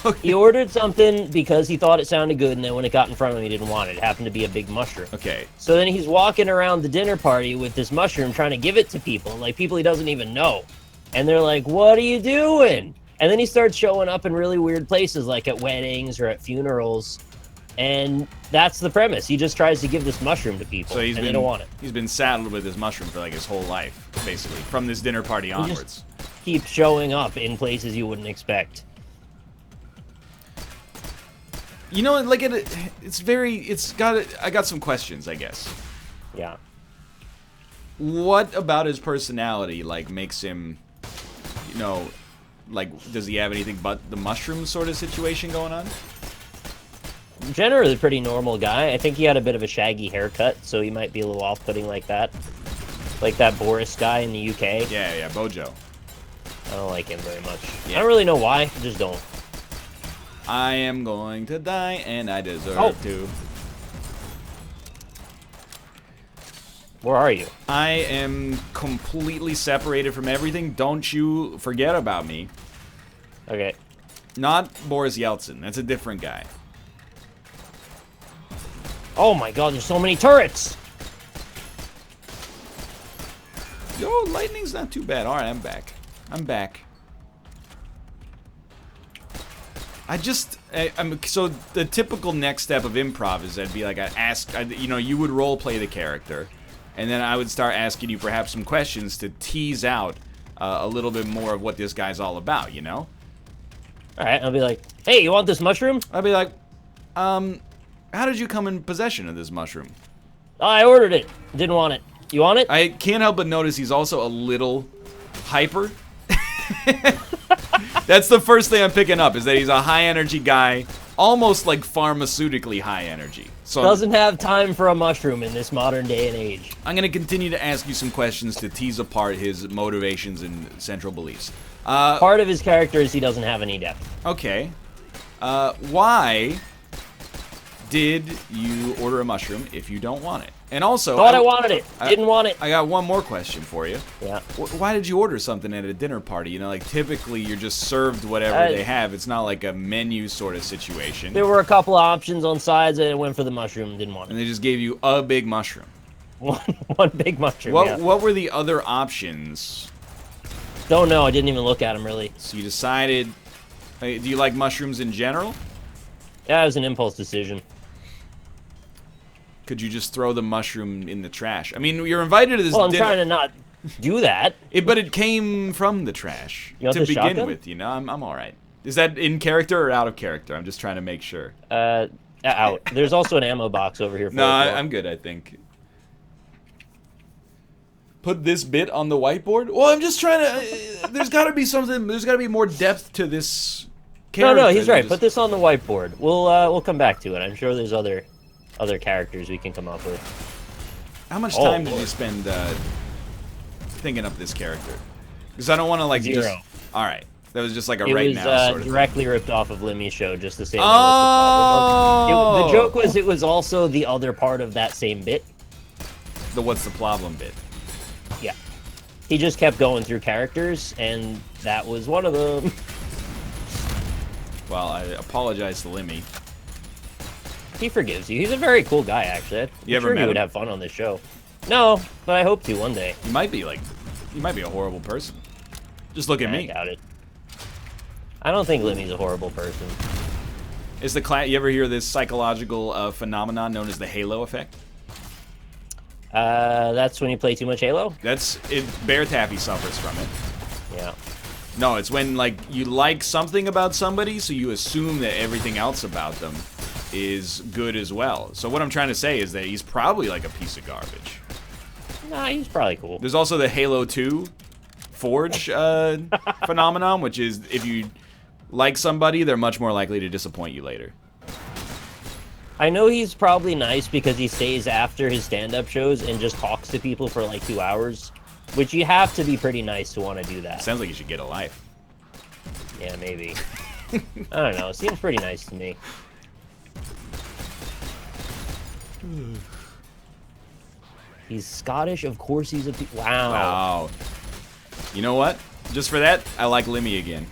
Okay. He ordered something because he thought it sounded good, and then when it got in front of him, he didn't want it. It happened to be a big mushroom. Okay. So then he's walking around the dinner party with this mushroom, trying to give it to people, like people he doesn't even know. And they're like, "What are you doing?" And then he starts showing up in really weird places, like at weddings or at funerals. And that's the premise. He just tries to give this mushroom to people, and they don't want it. He's been saddled with this mushroom for like his whole life, basically, from this dinner party onwards. He keeps showing up in places you wouldn't expect. You know, like I got some questions, I guess. Yeah. What about his personality, like, makes him, you know, like, does he have anything but the mushroom sort of situation going on? Generally pretty normal guy. I think he had a bit of a shaggy haircut, so he might be a little off-putting like that. Like that Boris guy in the UK. Yeah, Bojo. I don't like him very much. Yeah. I don't really know why, I just don't. I am going to die, and I deserve to. Where are you? I am completely separated from everything. Don't you forget about me. Okay. Not Boris Yeltsin. That's a different guy. Oh my god, there's so many turrets! Yo, lightning's not too bad. Alright, I'm back. I'm back. So the typical next step of improv is I'd be like, you know, you would role play the character, and then I would start asking you perhaps some questions to tease out a little bit more of what this guy's all about, you know? Alright, I'll be like, hey, you want this mushroom? I'd be like, how did you come in possession of this mushroom? Oh, I ordered it. Didn't want it. You want it? I can't help but notice he's also a little hyper. That's the first thing I'm picking up, is that he's a high-energy guy, almost like pharmaceutically high energy. So doesn't have time for a mushroom in this modern day and age. I'm going to continue to ask you some questions to tease apart his motivations and central beliefs. Part of his character is he doesn't have any depth. Okay. Why did you order a mushroom if you don't want it? And also, Thought I wanted it. Didn't want it. I got one more question for you. Yeah. Why did you order something at a dinner party? You know, like, typically you're just served whatever they have. It's not like a menu sort of situation. There were a couple of options on sides, and I went for the mushroom. Didn't want it. And they just gave you a big mushroom. One big mushroom. What were the other options? Don't know. I didn't even look at them really. So you decided. Do you like mushrooms in general? Yeah, it was an impulse decision. Could you just throw the mushroom in the trash? I mean, you're invited to this Well, I'm dinner. trying to not do that. But it came from the trash You want to the begin shotgun? with. You know, I'm all right. Is that in character or out of character? I'm just trying to make sure. Out. There's also an ammo box over here. For No, as well. I'm good, I think. Put this bit on the whiteboard? Well, I'm just trying to... there's got to be something... There's got to be more depth to this character. No, he's right. Put this on the whiteboard. We'll come back to it. I'm sure there's other characters we can come up with. How much time did you spend thinking up this character? Because I don't want to, like, 0. just... All right. That was just like a It right was now sort of directly ripped off of Limmy's show, just the same. Oh! The joke was it was also the other part of that same bit. The what's the problem bit. Yeah. He just kept going through characters, and that was one of them. Well, I apologize to Limmy. He forgives you. He's a very cool guy, actually. I'm You ever sure met he would him? have fun on this show. No, but I hope to one day. You might be a horrible person. Just look at me. I doubt it. I don't think Limmy's a horrible person. Is you ever hear this psychological phenomenon known as the halo effect? That's when you play too much Halo? Bear Taffy suffers from it. Yeah. No, it's when, like, you like something about somebody, so you assume that everything else about them is good as well. So what I'm trying to say is that he's probably like a piece of garbage. Nah, he's probably cool. There's also the Halo 2 Forge phenomenon, which is if you like somebody, they're much more likely to disappoint you later. I know he's probably nice because he stays after his stand-up shows and just talks to people for like 2 hours, which you have to be pretty nice to want to do that. Sounds like you should get a life. Yeah, maybe. I don't know. Seems pretty nice to me. He's Scottish, of course he's a... Wow. Wow. You know what? Just for that, I like Limmy again.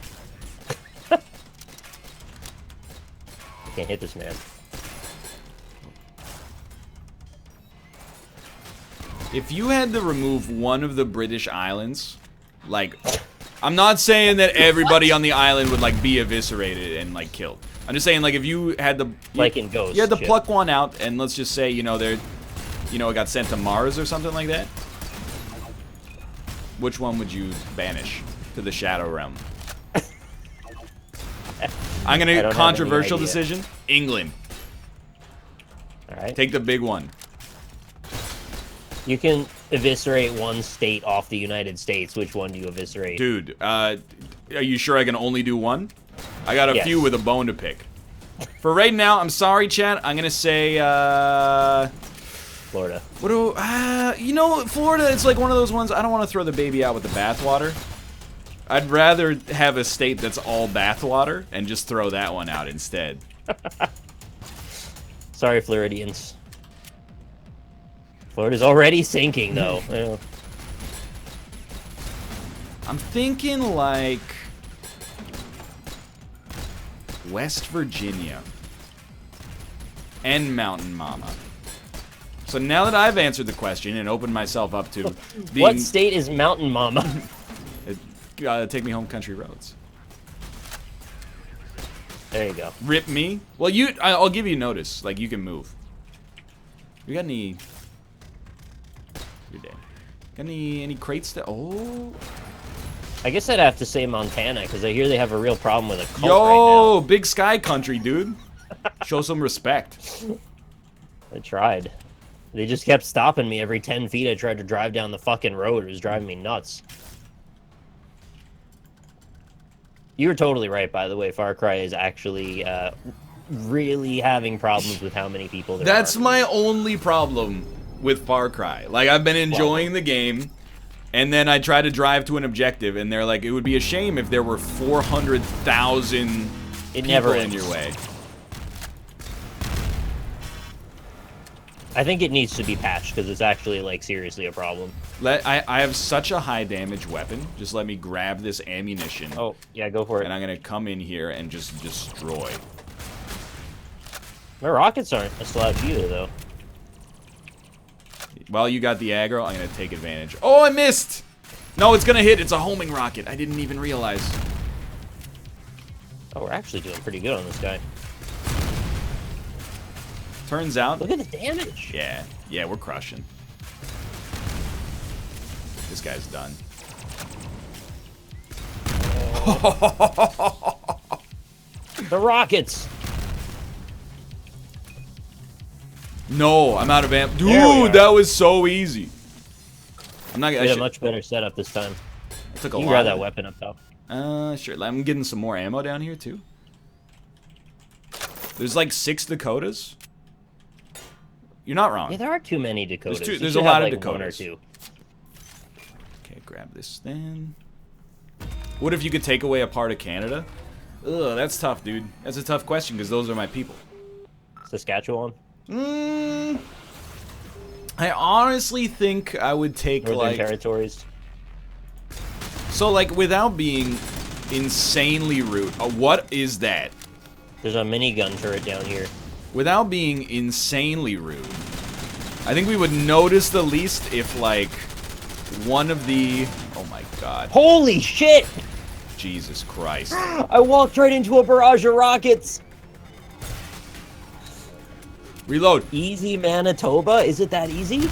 I can't hit this man. If you had to remove one of the British islands, like, I'm not saying that everybody on the island would, like, be eviscerated and, like, killed. I'm just saying, like, if you had the... Like in Ghost. You had to shit. pluck one out, and let's just say, you know, it got sent to Mars or something like that. Which one would you banish to the Shadow Realm? I'm I gonna don't have controversial any idea. decision. England. All right. Take the big one. You can eviscerate one state off the United States. Which one do you eviscerate? Dude, are you sure I can only do one? I got a Yes. few with a bone to pick. For right now, I'm sorry, chat. I'm gonna say, Florida. what do, you know, Florida, it's like one of those ones, I don't want to throw the baby out with the bathwater. I'd rather have a state that's all bathwater and just throw that one out instead. Sorry, Floridians. Florida's already sinking, though. Yeah. I'm thinking like West Virginia and Mountain Mama. So now that I've answered the question and opened myself up to being, What state is Mountain Mama? Take me home, country roads. There you go. Rip me. Well, I'll give you notice. Like, you can move. You got any? You're dead. Got any crates that? Oh. I guess I'd have to say Montana, because I hear they have a real problem with a cult Yo, big sky country, dude. Show some respect. right now. I tried. They just kept stopping me every 10 feet I tried to drive down the fucking road. It was driving me nuts. You were totally right, by the way. Far Cry is actually really having problems with how many people there are. That's my only problem with Far Cry. Like, I've been enjoying the game, and then I try to drive to an objective, and they're like, it would be a shame if there were 400,000 people in your way. I think it needs to be patched, because it's actually, like, seriously a problem. I have such a high damage weapon. Just let me grab this ammunition. Oh, yeah, go for it. And I'm going to come in here and just destroy. My rockets aren't a slouch either, though. While you got the aggro, I'm going to take advantage. Oh, I missed! No, it's going to hit. It's a homing rocket. I didn't even realize. Oh, we're actually doing pretty good on this guy. Turns out... Look at the damage! Yeah, we're crushing. This guy's done. The rockets! No, I'm out of amp. There we are. Dude, that was so easy. I'm not We gonna... had a much better setup this time. I took a You lot can grab of that it. weapon up top. Sure. I'm getting some more ammo down here, too. There's like 6 Dakotas. You're not wrong. Yeah, there are too many Dakotas. There's You a should lot have, of like, one or Dakotas. two. Okay, grab this then. What if you could take away a part of Canada? Ugh, that's tough, dude. That's a tough question, because those are my people. Saskatchewan? I honestly think I would take, Northern like... Territories? So, like, without being insanely rude... what is that? There's a minigun turret down here. Without being insanely rude, I think we would notice the least if, like, one of the... Oh my god. Holy shit! Jesus Christ. I walked right into a barrage of rockets! Reload. Easy Manitoba? Is it that easy?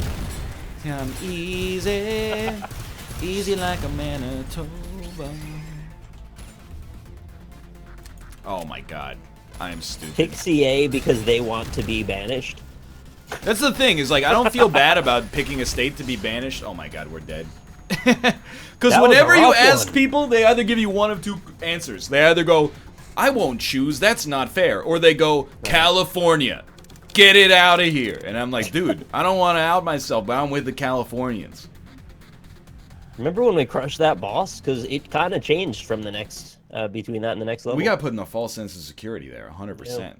Come easy. Easy like a Manitoba. Oh my god. I am stupid. Pick CA because they want to be banished. That's the thing, is like, I don't feel bad about picking a state to be banished. Oh my god, we're dead. Because That was whenever a you rough ask one. people, they either give you one of two answers. They either go, I won't choose, that's not fair. Or they go, California, get it out of here. And I'm like, dude, I don't want to out myself, but I'm with the Californians. Remember when we crushed that boss? Because it kind of changed from the next, between that and the next level. We got put in a false sense of security there, 100%.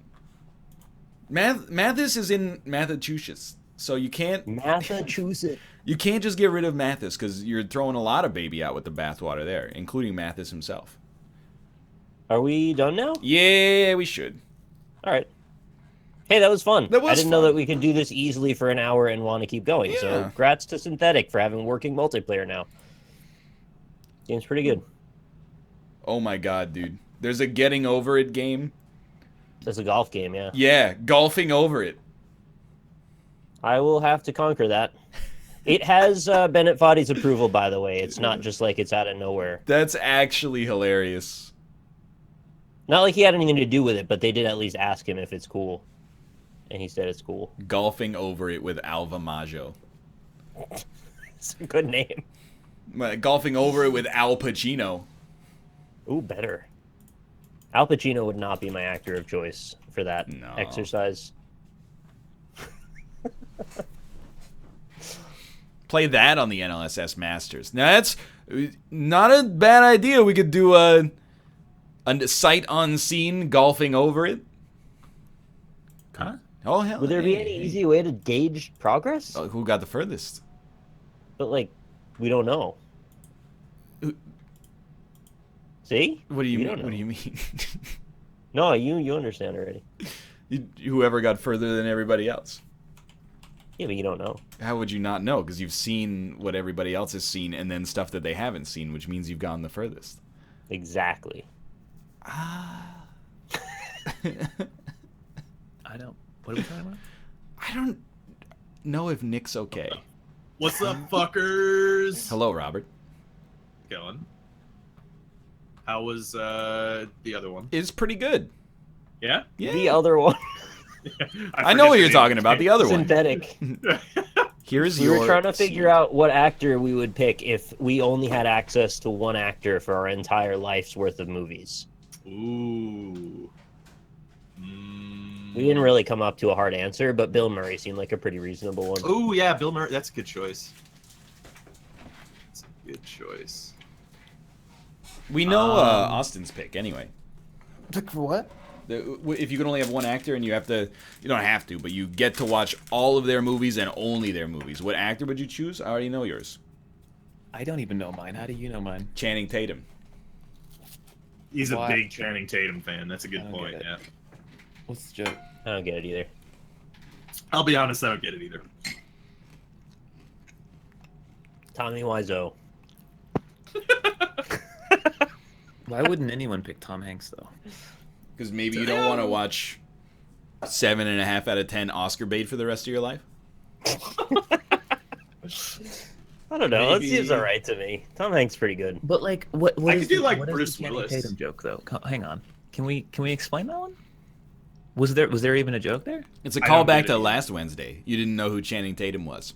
Mathis is in Massachusetts, so you can't... Massachusetts. You can't just get rid of Mathis, because you're throwing a lot of baby out with the bathwater there, including Mathis himself. Are we done now? Yeah, we should. All right. Hey, that was fun. That was I didn't know fun. that we could do this easily for an hour and want to keep going. So, Yeah. congrats to Synthetik for having working multiplayer now. Game's pretty good. Oh my god, dude. There's a getting over it game. That's a golf game, yeah. Yeah, golfing over it. I will have to conquer that. It has Bennett Foddy's approval, by the way. It's not just like it's out of nowhere. That's actually hilarious. Not like he had anything to do with it, but they did at least ask him if it's cool. And he said it's cool. Golfing over it with Alva Maggio. It's a good name. Golfing over it with Al Pacino. Ooh, better. Al Pacino would not be my actor of choice for that exercise. Play that on the NLSS Masters. Now that's not a bad idea. We could do a sight unseen golfing over it. Huh? Oh hell! Would there be any easy way to gauge progress? Who got the furthest? But like, we don't know. See? What do you mean? Don't know. What do you mean? No, you understand already. Whoever got further than everybody else. Yeah, but you don't know. How would you not know? Because you've seen what everybody else has seen, and then stuff that they haven't seen, which means you've gone the furthest. Exactly. I don't. What are we talking about? I don't know if Nick's okay. What's up, fuckers? Hello, Robert. Going. How was the other one? It's pretty good. Yeah? Yeah. The other one. I know what you're talking about. The other one. Synthetic. Here's We were trying to figure out what actor we would pick if we only had access to one actor for our entire life's worth of movies. Ooh. We didn't really come up to a hard answer, but Bill Murray seemed like a pretty reasonable one. Ooh, yeah, Bill Murray. That's a good choice. That's a good choice. We know Austin's pick anyway. Like for what? If you can only have one actor and you don't have to, but you get to watch all of their movies and only their movies, what actor would you choose? I already know yours. I don't even know mine. How do you know mine? Channing Tatum. He's Why? a big Channing Tatum fan. That's a good I don't point, get it. yeah. What's the joke? I don't get it either. I'll be honest, I don't get it either. Tommy Wiseau. Why wouldn't anyone pick Tom Hanks though? Because maybe you don't want to watch 7.5 out of 10 Oscar bait for the rest of your life. I don't know. That Maybe. seems alright to me. Tom Hanks pretty good. But like, what I is could do, like, what is Bruce the Channing Willis. Tatum joke though? Hang on. Can we explain that one? Was there even a joke there? It's a I don't callback get to it. last Wednesday. You didn't know who Channing Tatum was.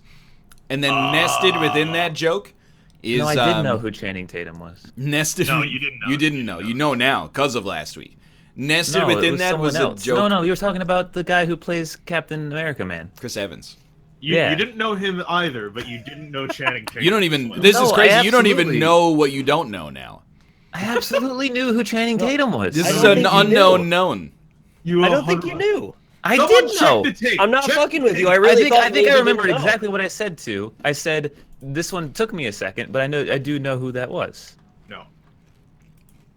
And then nested within that joke is... No, I did know who Channing Tatum was. Nested... No, you didn't know. You didn't know. You know now because of last week. Nested No, it within was that someone was else. a joke. No, you were talking about the guy who plays Captain America, man. Chris Evans. You Yeah. didn't know him either, but you didn't know Channing Tatum. You don't even... as well. This is No, crazy. I You don't even absolutely- know what you don't know now. I absolutely knew who Channing Tatum was. This I is don't an think you unknown knew. known. You I don't think you 100%. knew. I Someone did check know. the tape. I'm not Check fucking the with you. tape. I really thought I think maybe I you remember didn't know. exactly what I said too. I said this one took me a second, but I do know who that was. No.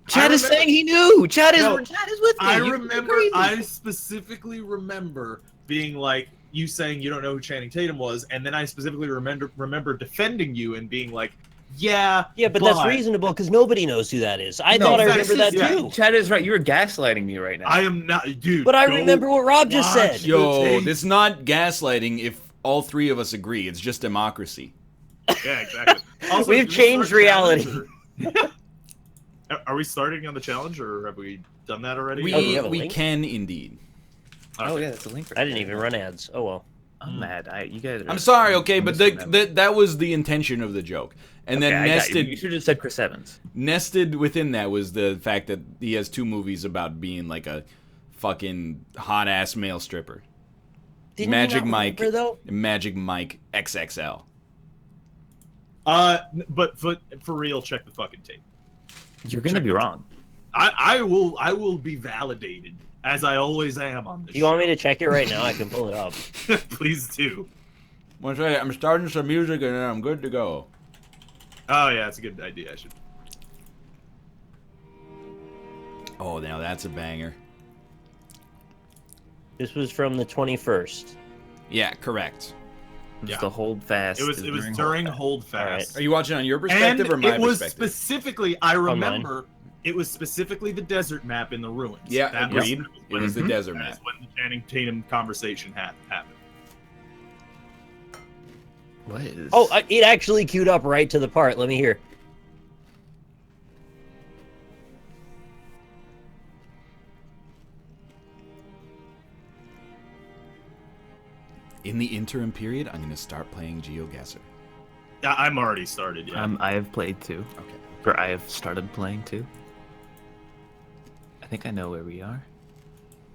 Chad is remember- saying he knew. Chad is No, with me. I You remember, crazy. I specifically remember being like, you saying you don't know who Channing Tatum was, and then I specifically remember defending you and being like, yeah, Yeah, but that's reasonable because nobody knows who that is. I thought I that's remember that just- yeah. too. Chad is right. You're gaslighting me right now. I am not, dude. But I go remember what Rob just watch said. the Yo, tape. this is not gaslighting if all three of us agree. It's just democracy. Yeah, exactly. Also, We've did we changed start reality. challenge, or- Are we starting on the challenge, or have we done that already? Oh, do you have a We link? can indeed. Oh yeah, that's a link. I didn't even run ads. Oh well. I'm mad. You guys. Are, I'm sorry, okay, but misremembering. that was the intention of the joke. And Okay, then I got you. You nested should have said Chris Evans. nested within that was the fact that he has two movies about being like a fucking hot ass male stripper. Didn't Magic you not Mike, remember, though? Magic Mike XXL. But for real, check the fucking tape. You're gonna be wrong. I will be validated as I always am on this. You want me to check it right now? I can pull it up. to? Please do. Once I'm starting some music and then I'm good to go. Oh yeah, it's a good idea. I should. Oh, now that's a banger. This was from the 21st. Yeah, correct. Just Yeah. the hold fast. It was during Hold Fast. Are you watching on your And perspective or my it was perspective? specifically, I remember, it was specifically the desert map in the ruins. Yeah, That agreed. Was, It was the desert that map. is when the Channing Tatum conversation happened. What is? Oh, it actually queued up right to the part. Let me hear. In the interim period, I'm gonna start playing GeoGuessr. I'm already started. Yeah. I have played too. Okay. Or I have started playing too. I think I know where we are.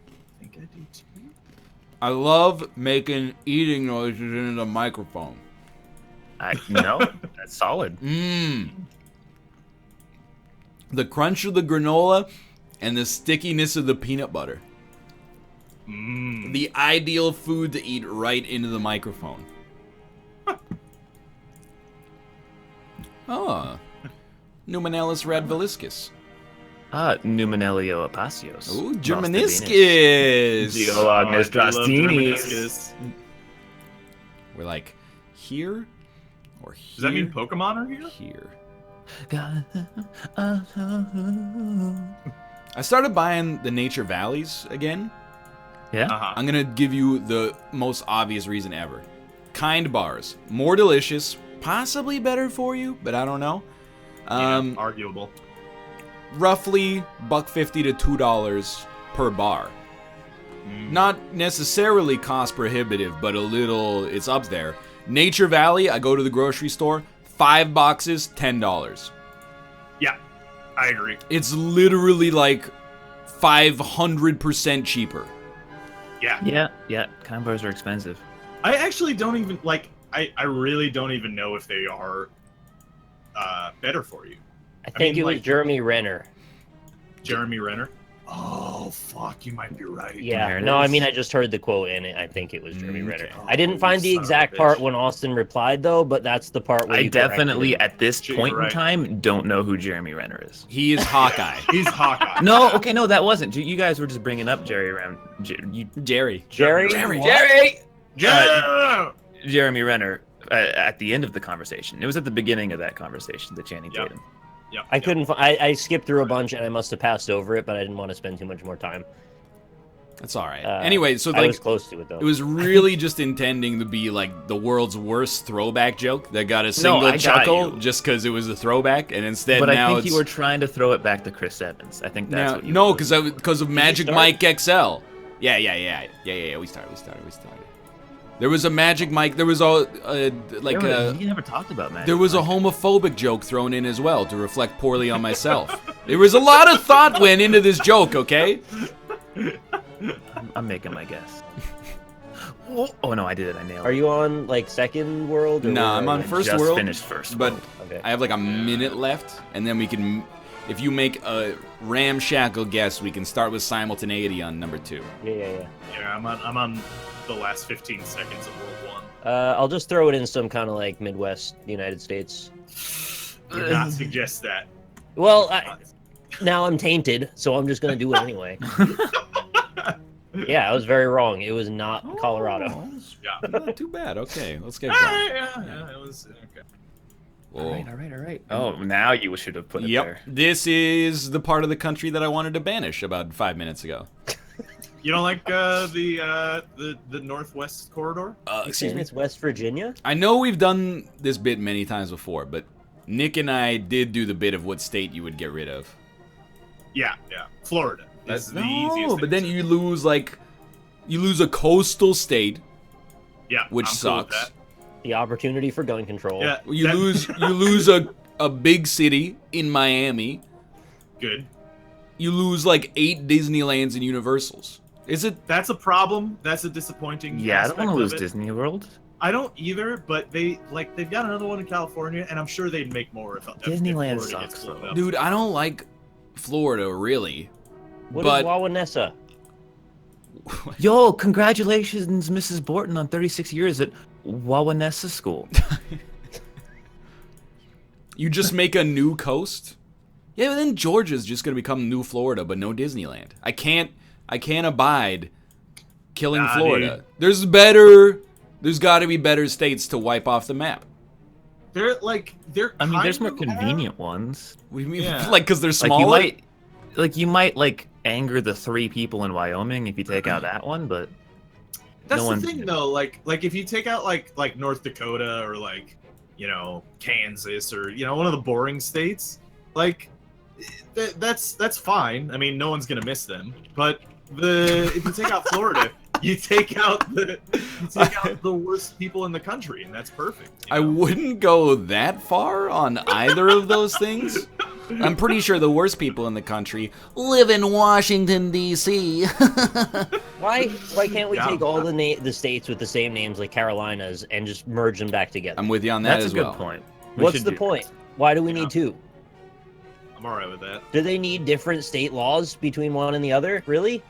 I think I do too. I love making eating noises into the microphone. No, that's solid. Mmm. The crunch of the granola and the stickiness of the peanut butter. Mmm. The ideal food to eat right into the microphone. Oh. Numenellus radviliscus. Numenellio apasios. Ooh, Germaniscus. Geoagnes I love drastinis. Germaniscus. We're like, here or here? Does that mean Pokemon are here? Here. I started buying the Nature Valleys again. Yeah? Uh-huh. I'm gonna give you the most obvious reason ever. Kind bars. More delicious, possibly better for you, but I don't know. Arguable. Roughly $1.50 to $2 per bar. Not necessarily cost prohibitive, but a little, it's up there. Nature Valley, I go to the grocery store, 5 boxes, $10. Yeah, I agree. It's literally like 500% cheaper. Yeah. Yeah. Kind bars are expensive. I actually don't even, like, I really don't even know if they are better for you. I think mean, it was like- Jeremy Renner. Jeremy Renner? Oh, fuck, you might be right. Yeah, There it no, I is. mean, I just heard the quote in it. I think it was Jeremy Renner. Okay. I didn't find the Son of a exact bitch. part when Austin replied, though, but that's the part where I you corrected definitely, him. at this You're point in right. time, don't know who Jeremy Renner is. He is Hawkeye. He's Hawkeye. No, okay, no, that wasn't. You guys were just bringing up Jerry Ram. Jerry. Jerry? Jeremy Renner at the end of the conversation. It was at the beginning of that conversation, the Channing Yeah. Tatum. Yep. I couldn't. I skipped through a bunch and I must have passed over it, but I didn't want to spend too much more time. That's all right. Anyway, so I like was close to it though. it was really just intending to be like the world's worst throwback joke that got a single I got chuckle you. just because it was a throwback, and instead But now I think it's you were trying to throw it back to Chris Evans. I think that's now, what you no, were because of Magic start? Mike XL. Yeah. We started. There was a Magic Mike. There was a like you never talked about Magic there was a Mike. homophobic joke thrown in as well to reflect poorly on myself. There was a lot of thought went into this joke. Okay. I'm making my guess. Oh no, I did it. I nailed it. Are you on like second world? Or Nah, where I'm are on you? first just world, finished first but world. Okay. I have like a minute left, and then we can, if you make a ramshackle guess, we can start with simultaneity on number 2. Yeah. Yeah, I'm on the last 15 seconds of World 1. I'll just throw it in some kind of like Midwest United States. Do not suggest that. Well, now I'm tainted, so I'm just gonna do it anyway. Yeah, I was very wrong. It was not Colorado. Yeah. Not too bad. Okay, let's get All going. right, yeah, it was okay. Whoa. All right. Oh, now you should have put it Yep, there. this is the part of the country that I wanted to banish about 5 minutes ago. You don't like the Northwest corridor? You Excuse saying me. it's West Virginia? I know we've done this bit many times before, but Nick and I did do the bit of what state you would get rid of. Yeah. Florida. That's the easiest No, thing but then to- you lose a coastal state, yeah, which I'm cool with sucks. The opportunity for gun control. that. Yeah, You that- lose a big city in Miami. Good. You lose like 8 Disneylands and Universals. Is it? That's a problem. That's a disappointing. Yeah, I don't aspect want to of lose it. Disney World. I don't either, but they've got another one in California, and I'm sure they'd make more if Disneyland Florida gets sucks, blown though. up. Dude, I don't like Florida really. What but is Wawanesa? Yo, congratulations, Mrs. Borton, on 36 years at Wawanesa School. you just make a new coast? Yeah, but then Georgia's just gonna become new Florida, but no Disneyland. I can't abide killing Nah, Florida. dude. There's gotta be better states to wipe off the map. They're I mean, there's more kind of convenient ones. What do you mean? Yeah. Like, because they're Like smaller? you might anger the 3 people in Wyoming if you take out that one, but That's no the one- thing, though. Like if you take out like North Dakota or Kansas or one of the boring states, that's fine. I mean, no one's gonna miss them. But if you take out Florida, You take out the worst people in the country, and that's perfect. You I know? wouldn't go that far on either of those things. I'm pretty sure the worst people in the country live in Washington, D.C. Why can't we Yeah. take all the states with the same names like Carolinas and just merge them back together? I'm with you on that That's as a good well. point. We What's should the do point? Why do we need two? I'm all right with that. Do they need different state laws between one and the other? Really?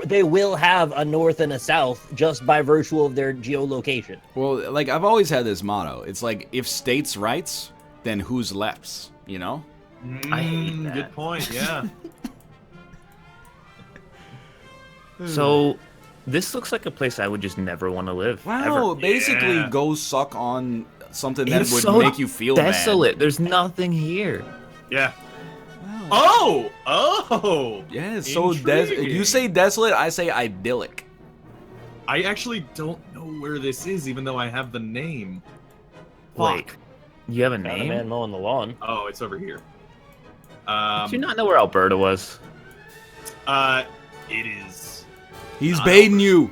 They will have a north and a south just by virtue of their geolocation. Well, like, I've always had this motto. It's like, if states' rights, then who's left's, you know? I hate that. Good point. Yeah. that. So, this looks like a place I would just never want to live. Wow, ever. basically Yeah. go suck on something that It's would so make you feel desolate. There's nothing here. Yeah. mad. Wow. Oh. Yeah, it's so Intriguing. you say desolate, I say idyllic. I actually don't know where this is, even though I have the name. Wait, Fuck. you have a Not a name? man mowing the lawn. Oh, it's over here. Did you not know where Alberta was? It is. He's Not baiting over. you.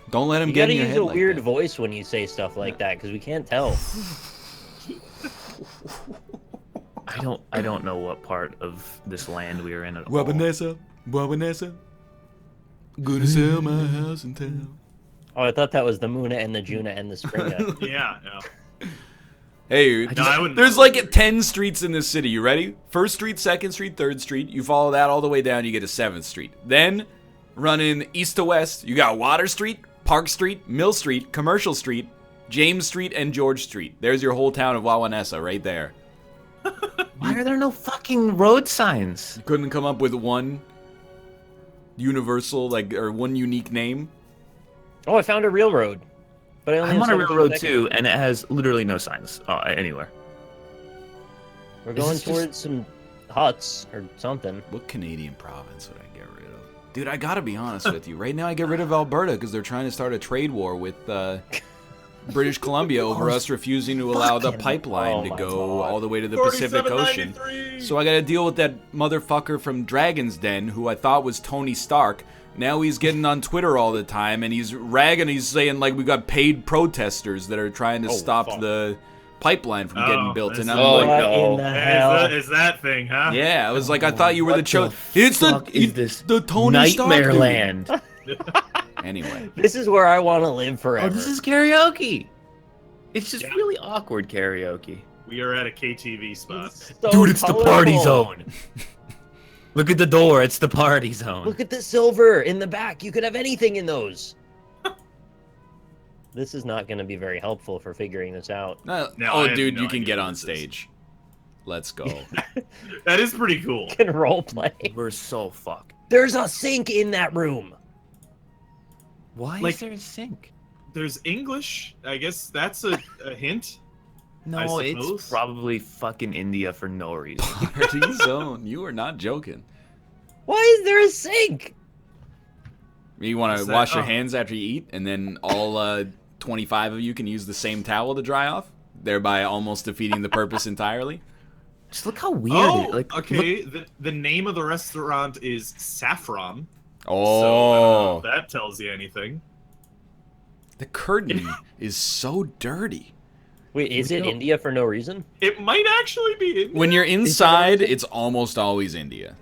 Don't let him You get gotta in your use head a like weird that. voice when you say stuff like that because we can't tell. I don't know what part of this land we are in at all. Well, Vanessa, gonna sell my house in town. Oh, I thought that was the Muna and the Juna and the Springa. Yeah. Hey, No, I wouldn't there's know. like 10 streets in this city. You ready? First Street, Second Street, Third Street. You follow that all the way down, you get to 7th Street. Then, running east to west, you got Water Street, Park Street, Mill Street, Commercial Street, James Street, and George Street. There's your whole town of Wawanesa right there. Why are there no fucking road signs? You couldn't come up with one universal, or one unique name? Oh, I found a real road. But I only I'm have on a real 17 road seconds. too, and it has literally no signs anywhere. We're Is going this just- towards some huts or something. What Canadian province would I get rid of? Dude, I gotta be honest with you. Right now, I get rid of Alberta because they're trying to start a trade war with British Columbia over us refusing to allow the pipeline Oh to my go God. all the way to the Pacific Ocean. 4793. So I gotta deal with that motherfucker from Dragon's Den who I thought was Tony Stark. Now he's getting on Twitter all the time and he's ragging, he's saying like we got paid protesters that are trying to Oh, stop fuck. the pipeline from getting built. And that's- I'm like, What no. in the Hey, hell? is that thing, huh? yeah, I was like, I thought you were the What chosen. the It's fuck the is this the Tony Stark Nightmare dude. land. Anyway, This is where I want to live forever. Oh, this is karaoke. It's just Yeah. really awkward karaoke. We are at a KTV spot. It's so Dude, it's the party colorful. zone. Look at the door. It's the party zone. Look at the silver in the back. You could have anything in those. This is not going to be very helpful for figuring this out. No, I oh, have dude, no you can idea get what on this is. stage. Let's go. That is pretty cool. Can role play. We're so fucked. There's a sink in that room. Why Like- is there a sink? There's English. I guess that's a hint. No, I it's suppose. probably fucking India for no reason. Party zone. You are not joking. Why is there a sink? You want What's to that? wash your Oh. hands after you eat, and then all 25 of you can use the same towel to dry off, thereby almost defeating the purpose entirely. Just look how weird. Oh, Like, okay. The name of the restaurant is Saffron. Oh, So, I don't know if that tells you anything. the curtain is so dirty. Wait, is we it go. India for no reason? It might actually be. When you're inside, it's almost always India.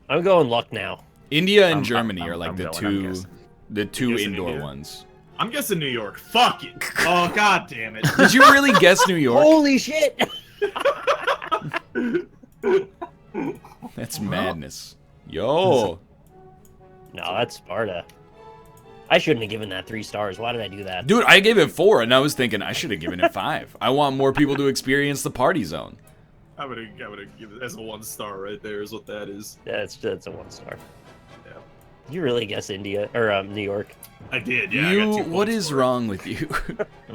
I'm going Lucknow. India and I'm- Germany I'm- are like I'm the going, I'm guessing. two guessing indoor India? ones. I'm guessing New York. Fuck it. Oh god damn it. Did you really guess New York? Holy shit! That's madness. Yo. No, that's Sparta. I shouldn't have given that 3 stars. Why did I do that? Dude, I gave it 4, and I was thinking I should have given it 5. I want more people to experience the party zone. I'm gonna give it as a 1 star right there. Is what that is. That's a 1 star. Yeah. You really guess India or New York? I did. Yeah. I got 2 You, points what is for it. wrong with you?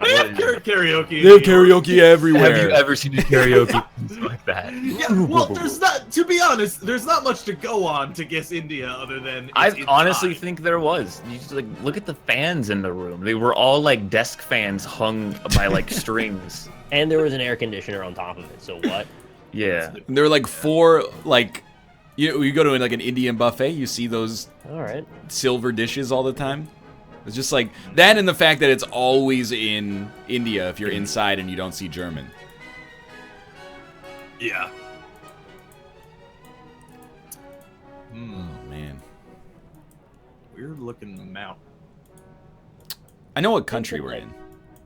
They have karaoke. in They have New York. karaoke everywhere. have you ever seen a karaoke like that? Yeah, well, there's not. To be honest, there's not much to go on to guess India other than. I it's honestly inside. think there was. You just like look at the fans in the room. They were all like desk fans hung by like strings. And there was an air conditioner on top of it. So what? Yeah. And there were like 4 You go to like an Indian buffet, you see those All right. silver dishes all the time. It's just like that, and the fact that it's always in India if you're inside and you don't see German. Yeah. Oh man, Weird looking map. I know what country we're in.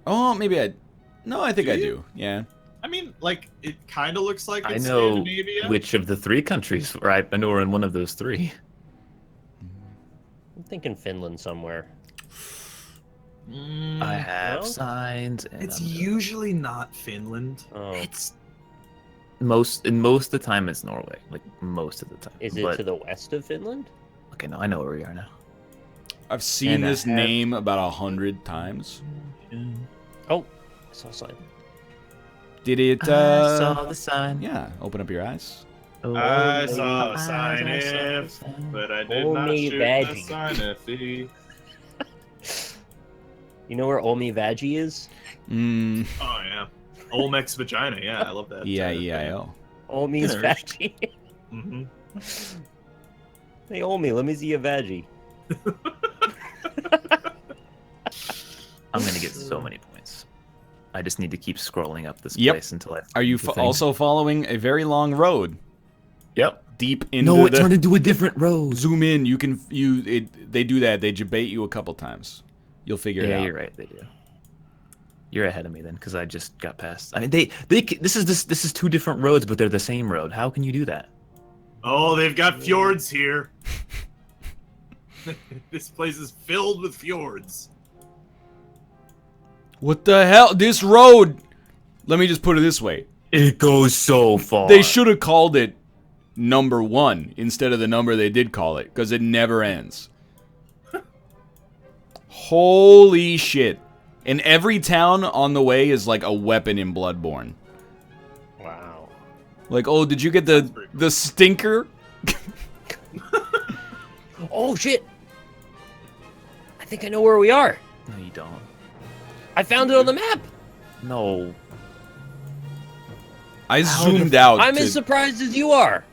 Oh, maybe I. No, I think Do I you? do. Yeah. I mean, like, it kind of looks like I it's know Scandinavia. which of the 3 countries, right? I know we're in one of those 3. I'm thinking Finland somewhere. I have no? signs. And It's I'm- usually not Finland. Oh, It's most of the time it's Norway, like most of the time. is it But, to the west of Finland? okay, no, I know where we are now. I've seen And I this have- name about 100 times. Oh, I saw a sign. Did it? I saw the sign. Yeah. Open up your eyes. Oh, I my saw a eyes, sign I saw the if, sign. but I did Oh, not me shoot the veggie. sign if he. You know where Olmi Vaggie is? Mm. Oh yeah, Olmec's vagina. Yeah, I love that. E-I-E-I-O. Olmi's Yes. Vaggie. Mm-hmm. Hey, Olmi, let me see your Vaggie. I'm gonna get so many points. I just need to keep scrolling up this Yep. place until I. Are you find the thing. also following a very long road Yep. deep into No, it the? turned into a different road. Zoom in. You can. They do that. They debate you a couple times. You'll figure it Yeah, out. you're right. They do. You're ahead of me then, because I just got past. I mean, this is 2 different roads, but they're the same road. How can you do that? Oh, they've got fjords here. This place is filled with fjords. What the hell? This road. Let me just put it this way. It goes so far. They should have called it number 1 instead of the number they did call it, because it never ends. Holy shit. And every town on the way is like a weapon in Bloodborne. Wow. Like, oh, did you get the stinker? Oh, shit. I think I know where we are. No, you don't. I found it on the map. No. I zoomed out. I'm to- as surprised as you are.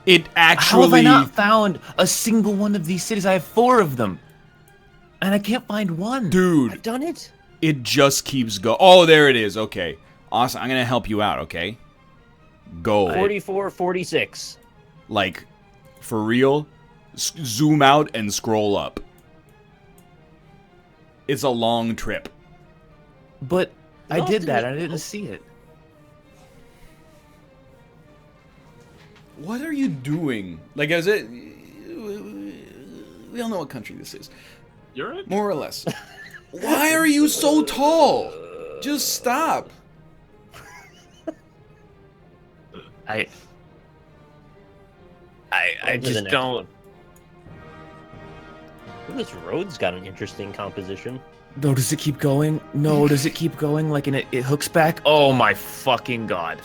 It How have I actually. not found a single one of these cities? I have 4 of them, and I can't find one. Dude, I've done it. it just keeps going. Oh, there it is. Okay. Awesome. I'm going to help you out, okay? Go. 44, 46. Like, for real, zoom out and scroll up. It's a long trip. But I Not did to that. me. And I didn't see it. What are you doing? Like, is it... We all know what country this is. You're right. More or less. Why are you so tall? Just stop. I On to the just next don't. one. Ooh, this road's got an interesting composition. No, does it keep going? No, does it keep going? Like, and it hooks back? Oh my fucking god.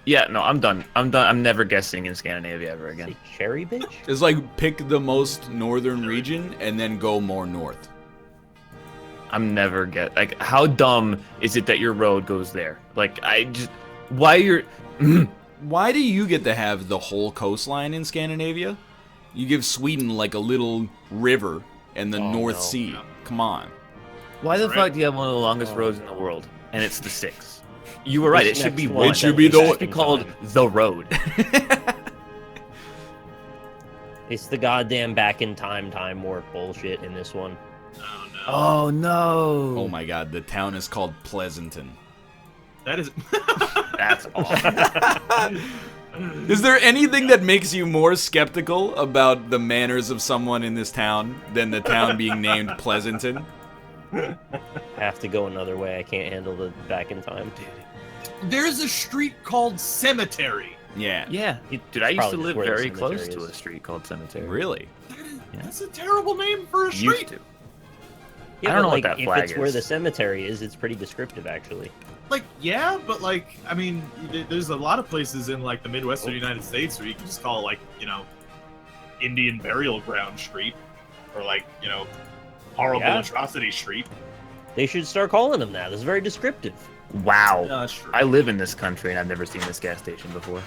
Yeah, no, I'm done. I'm done. I'm never guessing in Scandinavia ever again. Say cherry bitch? It's like pick the most northern region and then go more north. I'm never get like how dumb is it that your road goes there? Like I just why you're Why do you get to have the whole coastline in Scandinavia? You give Sweden like a little river and the Oh, North no. Sea. Come on. why the Right. fuck do you have one of the longest roads in the world and it's the 6? You were right. It This should be next one. one It should be It the should one- be called the road. It's the goddamn back in time warp bullshit in this one. Oh no. Oh no. Oh my god, the town is called Pleasanton. That is. That's awful. Is there anything that makes you more skeptical about the manners of someone in this town than the town being named Pleasanton? I have to go another way. I can't handle the back in time. There's a street called Cemetery. Yeah. Yeah. It's Dude, I used to probably live where the very cemetery close to is. a street called Cemetery. Really? Yeah. That's a terrible name for a Used street. to. Yeah, I don't but, know what like, that flag if it's where is. the cemetery is, it's pretty descriptive, actually. Like, yeah, but like, I mean, there's a lot of places in like the Midwestern United States where you can just call it, like, you know, Indian Burial Ground Street, or like, you know, Horrible Yeah. Atrocity Street. They should start calling them that. It's very descriptive. Wow. No, that's true. I live in this country and I've never seen this gas station before.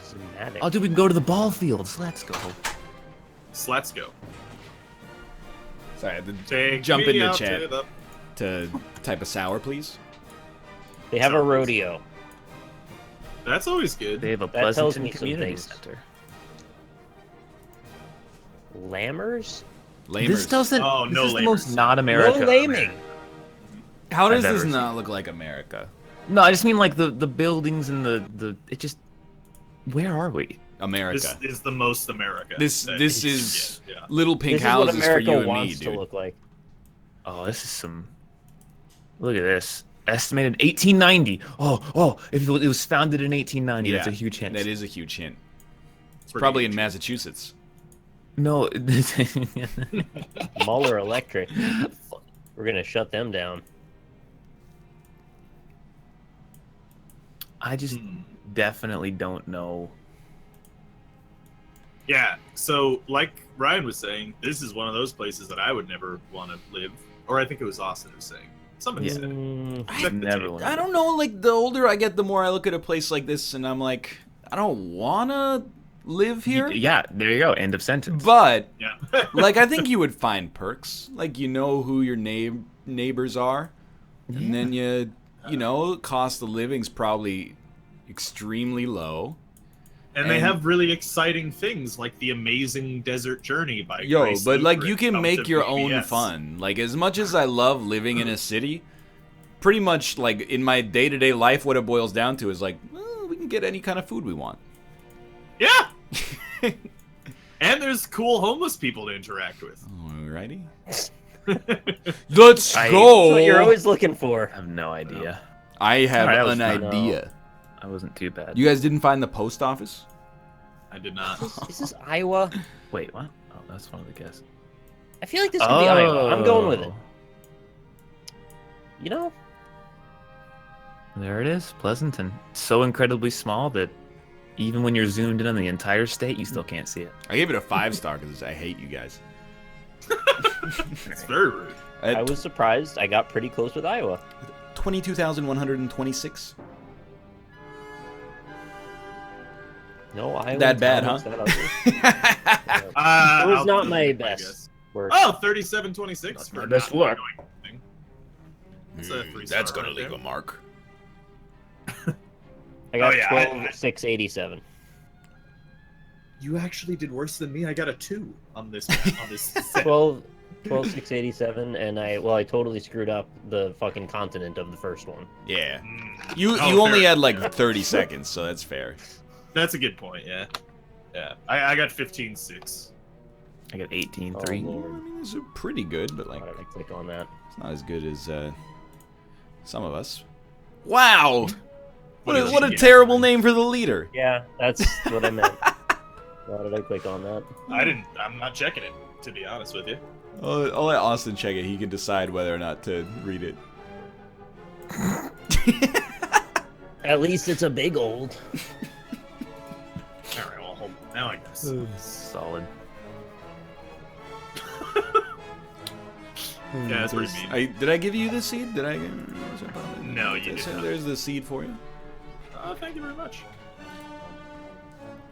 Synthetik. Oh, dude, we can go to the ball fields. Let's go. So let's go. Sorry, I had to Take jump me into out chat to the- to type a sour, please. They have a rodeo. That's always good. They have a That tells Pleasanton me some Community things. Center. Lammers? Lamers. This doesn't. Oh, this no is the most lamers. not America. No laming. How does I've this ever not look like America? No, I just mean like the buildings and the it just. Where are we? America. This is the most America. This that this you can is get, yeah. little pink This is what houses for America you and me, wants to dude. look like. Oh, this is some. Look at this. Estimated 1890. Oh, if it was founded in 1890, that's a huge hint. That is a huge hint. It's Pretty probably huge in hint. Massachusetts. No. Muller Electric. We're gonna shut them down. I just definitely don't know. Yeah, so like Ryan was saying, this is one of those places that I would never want to live. Or I think it was Austin who was saying. Somebody Yeah. said it. Mm, Check the never tape. went. I don't know, like, the older I get, the more I look at a place like this and I'm like, I don't wanna live here. Yeah, there you go. End of sentence. But, Yeah. like, I think you would find perks. Like, you know who your neighbors are. And then you know, cost of living's probably extremely low. And they And- have really exciting things like the Amazing Desert Journey by Yo, Grace but like Luker you can out make to your own VBS. fun. Like as much as I love living in a city, pretty much like in my day-to-day life what it boils down to is like, well, we can get any kind of food we want. Yeah. And there's cool homeless people to interact with. Alrighty. Let's I- go. that's what you're always looking for. I have no idea. I have Alright, that was an fun. idea. I wasn't too bad. You guys didn't find the post office? I did not. Is this Iowa? Wait, what? Oh, that's one of the guesses. I feel like this could be Iowa. I'm going with it. Oh, You know? There it is, Pleasanton. So incredibly small that even when you're zoomed in on the entire state, you still can't see it. I gave it a 5-star because I hate you guys. It's very rude. I was surprised. I got pretty close with Iowa. 22,126. No, Iowa. That bad, huh? That ugly. It was I'll not put my it, best guess. work. Oh, 3726 for my best not work. knowing anything. That's a 3-star That's gonna right leave there. a mark. I got Oh, yeah, 12,687. You actually did worse than me. I got a 2 on this set. 12,687, and I totally screwed up the fucking continent of the first one. Yeah. Mm. You Oh, you only fair. had like 30 seconds, so that's fair. That's a good point, yeah. Yeah. I got 15.6. I got 18.3. Oh, I Lord. mean, it's pretty good, but like Why did I click on that? it's not as good as some of us. Wow. What a, What what a did you get? terrible name for the leader. Yeah, that's what I meant. Why did I click on that? I'm not checking it, to be honest with you. I'll let Austin check it. He can decide whether or not to read it. At least it's a big old. Alright, well, hold now I guess. Solid. Yeah, that's pretty mean. Did I give you the seed? Did I? No, you did So not. there's the seed for you. Thank you very much.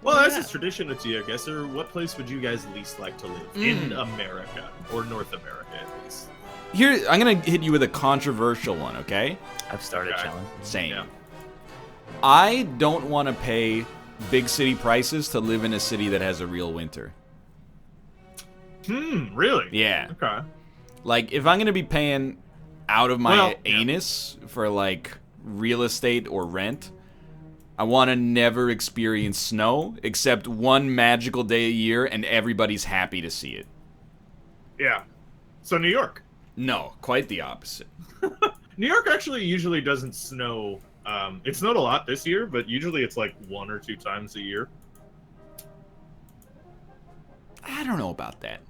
Well, as is tradition at GeoGuessr, what place would you guys least like to live? In America. Or North America, at least. Here, I'm gonna hit you with a controversial one, okay? I've started Okay. challenge. Same. Yeah. I don't want to pay big city prices to live in a city that has a real winter. Really? Yeah. Okay. Like, if I'm gonna be paying out of my Well, yeah. anus for, like, real estate or rent, I want to never experience snow except one magical day a year and everybody's happy to see it. Yeah. So New York. No, quite the opposite. New York actually usually doesn't snow. It snowed a lot this year, but usually it's like 1 or 2 times a year. I don't know about that.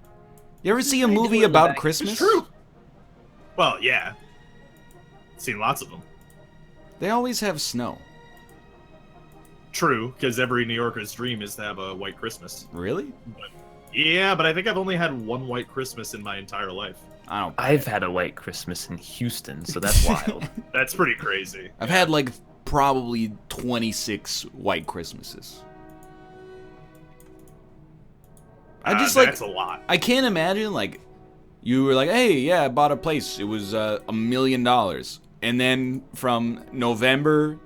You ever see a they do movie in the about back. Christmas? It's true. Well, yeah. Seen lots of them. They always have snow. True, because every New Yorker's dream is to have a white Christmas. Really? Yeah, but I think I've only had one white Christmas in my entire life. I've had a white Christmas in Houston, so that's wild. That's pretty crazy. I've had like probably 26 white Christmases. I just like that's a lot. I can't imagine like you were like, hey, yeah, I bought a place. It was $1 million, and then from November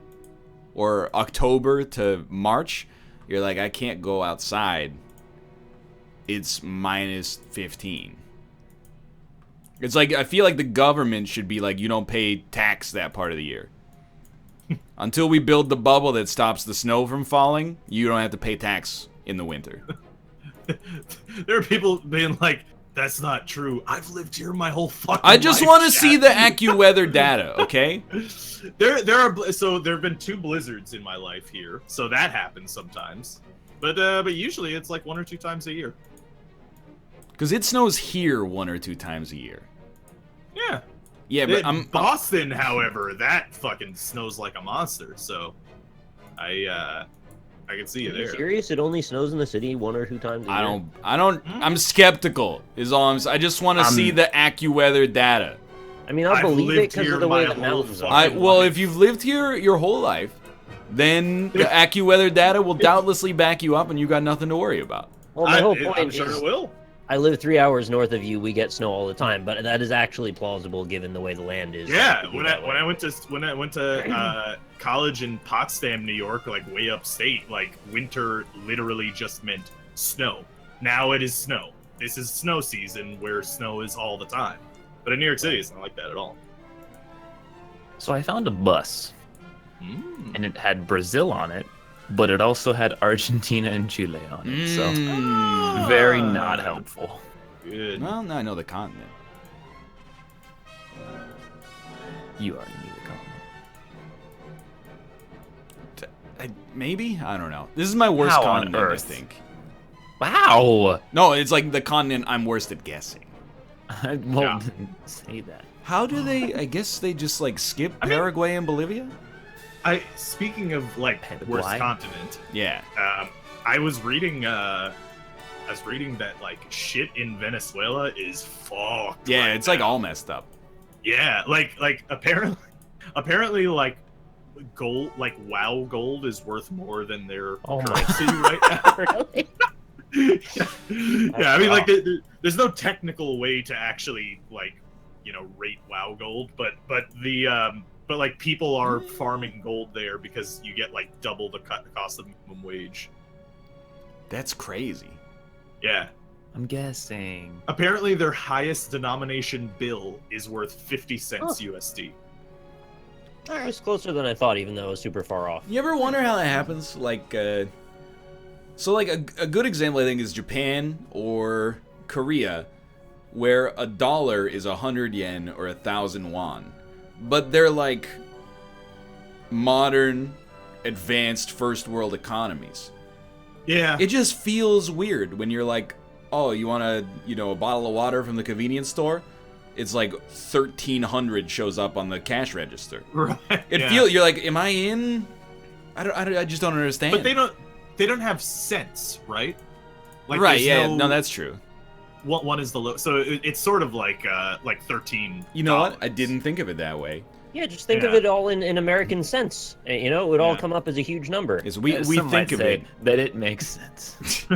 or October to March, you're like, I can't go outside. It's minus 15. It's like I feel like the government should be like, you don't pay tax that part of the year. Until we build the bubble that stops the snow from falling, you don't have to pay tax in the winter. There are people being like, that's not true. I've lived here my whole fucking I just life, want to Chad." see the AccuWeather data, okay? There have been 2 blizzards in my life here, so that happens sometimes. But usually it's like 1 or 2 times a year. Because it snows here 1 or 2 times a year. Yeah. Yeah, but In Boston, however, that fucking snows like a monster. So I can see you Are you there. serious? It only snows in the city 1 or 2 times a year? I'm skeptical, is all I'm saying. I just want to see the AccuWeather data. I mean, I'll I've believe it lived because here of the way my the whole mountains are. fucking Well, life. if you've lived here your whole life, then the AccuWeather data will doubtlessly back you up and you got nothing to worry about. Well, my whole I'm point sure is, it will. I live 3 hours north of you. We get snow all the time, but that is actually plausible given the way the land is. Yeah, when I went to college in Potsdam, New York, like way upstate, like winter literally just meant snow. Now it is snow. This is snow season where snow is all the time. But in New York City, it's not like that at all. So I found a bus, and it had Brazil on it, but it also had Argentina and Chile on it. So very not helpful. Good. Well, now I know the continent. You already knew the continent. Maybe? I don't know. This is my worst How on continent, earth? I think. Wow. No, it's like the continent I'm worst at guessing. I won't say that. How do they... I guess they just, like, skip Paraguay and Bolivia? Speaking of like worst Why? continent, Yeah. I was reading that like shit in Venezuela is fucked. Yeah, right it's, like, now. all messed up. Yeah, like apparently like gold, like WoW gold is worth more than their Oh my currency right now. Really? Yeah, I mean like there's no technical way to actually like, rate WoW gold, but like people are farming gold there because you get like double the cost of minimum wage. That's crazy. Yeah. I'm guessing. Apparently their highest denomination bill is worth 50 cents USD. All right, it's closer than I thought, even though it was super far off. You ever wonder how that happens? Like, so like a good example I think is Japan or Korea, where $1 is 100 yen or 1,000 won, but they're like modern, advanced first world economies. Yeah. It just feels weird when you're like, oh, you want a bottle of water from the convenience store? It's like 1,300 shows up on the cash register. Right. You're like, am I in? I just don't understand. But they don't have cents, right? Like, right? there's Yeah. No, that's true. One is the low, so it's sort of like 13. You know what? I didn't think of it that way. Yeah, just think of it all in American cents. It would all come up as a huge number. Is we Some think might of say it. that it makes sense.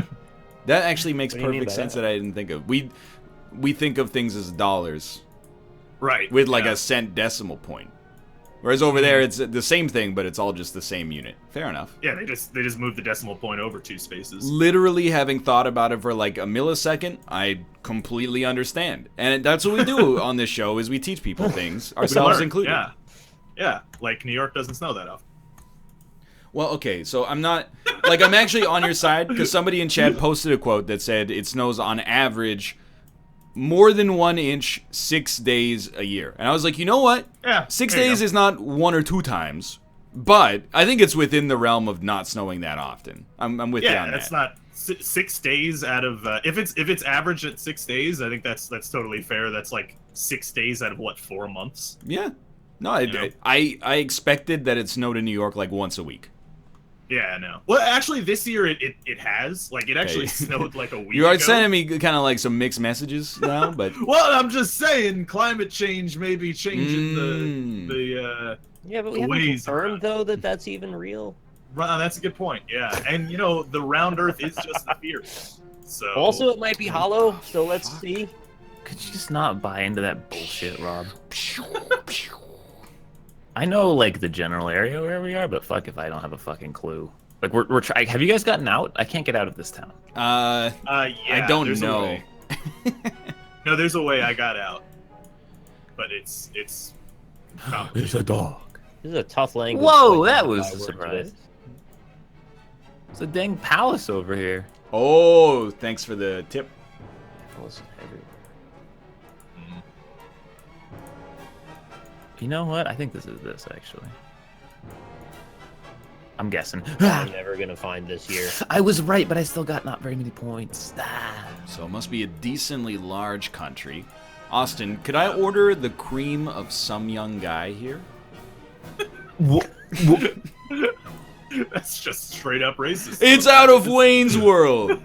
That actually makes What do you mean perfect by sense that? that I didn't think of. We think of things as dollars Right. with like yeah. a cent decimal point, whereas over there it's the same thing, but it's all just the same unit. Fair enough. Yeah, they just moved the decimal point over 2 spaces. Literally having thought about it for like a millisecond, I completely understand, and that's what we do on this show: is we teach people things, We ourselves learn, included. Yeah. Yeah, like New York doesn't snow that often. Well, okay, so I'm not like I'm actually on your side because somebody in chat posted a quote that said it snows on average more than 1 inch 6 days a year, and I was like, you know what? Yeah. 6 there you days go. is not 1 or 2 times, but I think it's within the realm of not snowing that often. I'm with you Yeah, on that's that. not 6 days out of if it's average at 6 days. I think that's totally fair. That's like 6 days out of what, 4 months. Yeah. No, You know? I expected that it snowed in New York like once a week. Yeah, no. Well, actually, this year it has. Like, it actually snowed like a week You are ago. sending me kind of like some mixed messages now, but Well, I'm just saying, climate change may be changing the Yeah, but we the haven't ways confirmed, around. though, that that's even real. That's a good point. Yeah, and you know, the round Earth is just a theory. So Also, it might be hollow, so let's see. Could you just not buy into that bullshit, Rob? I know, like, the general area where we are, but fuck if I don't have a fucking clue. Like, we're trying. Have you guys gotten out? I can't get out of this town. yeah, I don't there's a know. way. No, there's a way I got out, but it's It's a dog. This is a tough language. Whoa, to that identify was a words surprise. with. It's a dang palace over here. Oh, thanks for the tip. Palace everywhere. You know what? I think this is this, actually. I'm guessing. I'm never gonna find this year. I was right, but I still got not very many points. So it must be a decently large country. Austin, could I order the cream of some young guy here? That's just straight up racist. It's out of Wayne's World.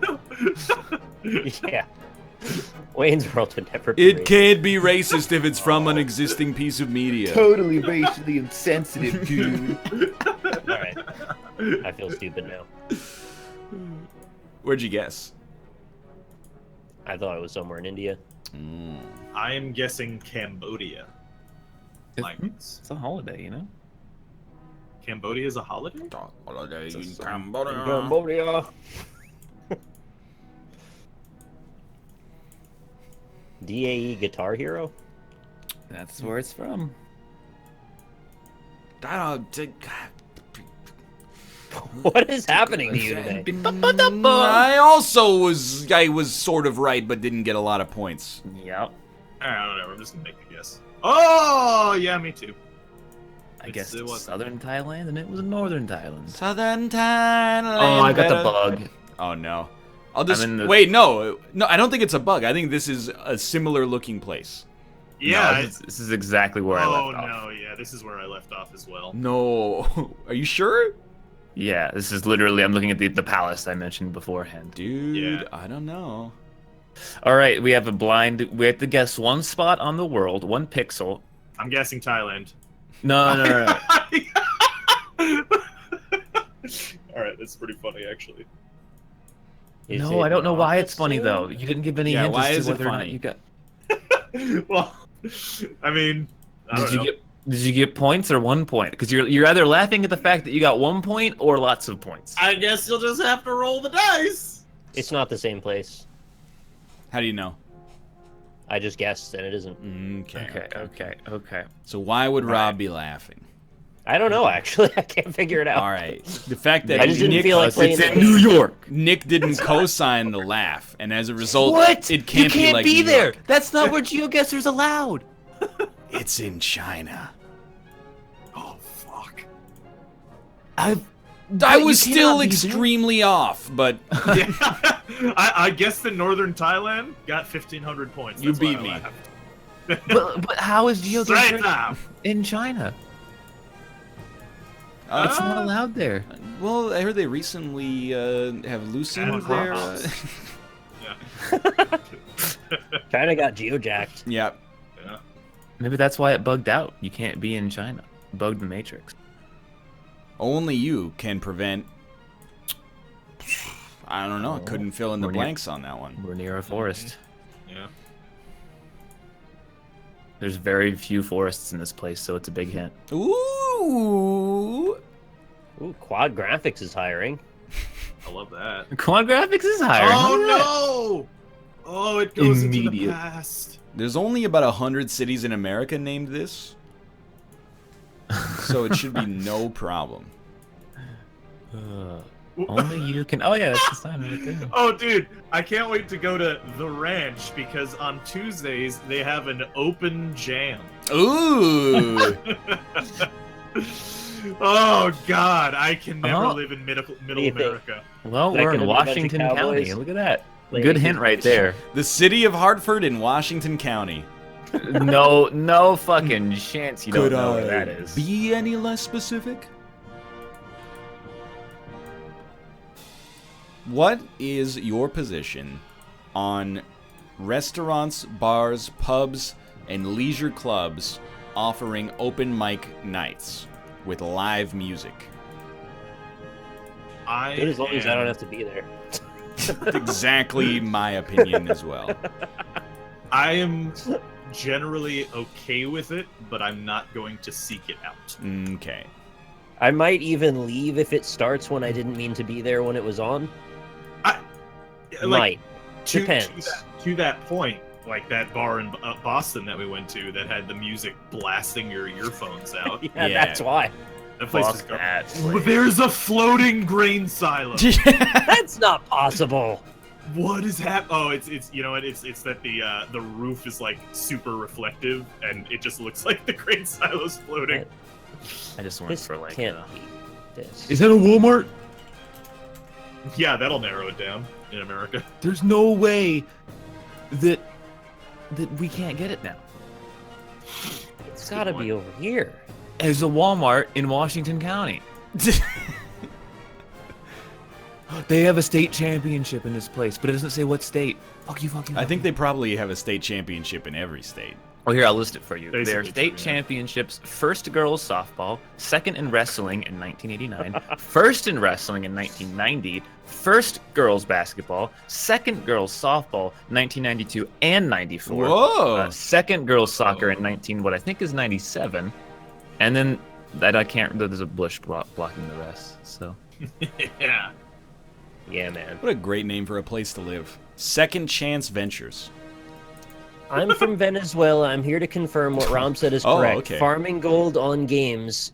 Yeah. Wayne's World would never be It racist. can't be racist if it's from an existing piece of media. Totally racially insensitive, dude. Alright. I feel stupid now. Where'd you guess? I thought it was somewhere in India. I am guessing Cambodia. Like, It's a holiday, you know? Cambodia is a holiday? Holiday in Cambodia. DAE Guitar Hero? That's where it's from. What is happening to you today? I was sort of right, but didn't get a lot of points. Yep. I don't know. I'm just gonna make a guess. Oh, yeah, me too. I guess it it's was- southern Thailand, and it was northern Thailand. Southern Thailand. Oh, I got the bug. Oh no. I'll just I'm in the- wait. No, I don't think it's a bug. I think this is a similar looking place. Yeah. No, this is exactly where I Oh left off. no, yeah, this is where I left off as well. No, are you sure, Yeah, this is literally. I'm looking at the palace I mentioned beforehand. dude? Yeah. I don't know. All right, we have a blind. We have to guess one spot on the world, one pixel. I'm guessing Thailand. No. All right, that's pretty funny actually. Is No, it I don't know why it's funny Austin? though. You didn't give any Yeah, hint why as is to it whether or not funny? you got. Well, I mean, I don't know. Did you get points or 1 point? Because you're either laughing at the fact that you got 1 point or lots of points. I guess you'll just have to roll the dice. It's not the same place. How do you know? I just guessed, and it isn't. Okay. So why would Rob be laughing? I don't know, actually. I can't figure it out. All right. The fact that I just didn't Nick, feel like playing It's in it. New York. Nick didn't co-sign the laugh, and as a result, What? it can't you can't like be New there. York. That's not where GeoGuessr's allowed. It's in China. Oh fuck. I But was you still cannot be there. extremely off, but Yeah. I guessed that Northern Thailand got 1,500 points. You That's why beat I me. laughed. but how is Straight GeoGuessr up. in China? It's not allowed there. well, I heard they recently have loosened And their. crops. China got geojacked. Yeah. Yeah. Maybe that's why it bugged out. You can't be in China. Bugged the Matrix. Only you can prevent. I don't know. I couldn't fill in the We're near- blanks on that one. We're near a forest. Yeah. There's very few forests in this place, so it's a big hint. Ooh. Ooh, Quad Graphics is hiring. I love that. Quad Graphics is higher. Oh no! Oh, it goes into the Immediate. past. There's only about 100 cities in America named this, so it should be no problem. Only you can. Oh yeah, that's the sign right there. Oh, dude, I can't wait to go to the ranch because on Tuesdays they have an open jam. Ooh. Oh God, I can never Oh. live in middle you think? America. Well, That we're could in have been a bunch of Washington cowboys. County. Look at that. Like, Good hint right there. The city of Hartford in Washington County. No fucking chance you don't Could know I where that is. be any less specific? What is your position on restaurants, bars, pubs, and leisure clubs offering open mic nights with live music? Good, as long as I don't have to be there. Exactly my opinion as well. I am generally okay with it, but I'm not going to seek it out. Okay. I might even leave if it starts when I didn't mean to be there when it was on. Might. Depends. To that point, like that bar in Boston that we went to that had the music blasting your earphones out. Yeah, that's why. That place Fuck was that going. place. There's a floating grain silo. That's not possible. What is happening? Oh, it's you know what? It's that the roof is like super reflective and it just looks like the grain silo's floating. I just went This for like. can't be this. Is that a Walmart? Yeah, that'll narrow it down in America. There's no way that we can't get it now. It's gotta be over here. There's a Walmart in Washington County. They have a state championship in this place, but it doesn't say what state. Fuck you. I think they probably have a state championship in every state. Oh, here, I'll list it for you. There are Basically state true, yeah. championships, first girls softball, second in wrestling in 1989, first in wrestling in 1990, first girls basketball, second girls softball 1992 and 94. Whoa! Second girls soccer in what I think is 97. And then that I can't, there's a bush blocking the rest, so. Yeah. Yeah, man. What a great name for a place to live. Second Chance Ventures. I'm from Venezuela. I'm here to confirm what Rom said is Oh, correct. okay. Farming gold on games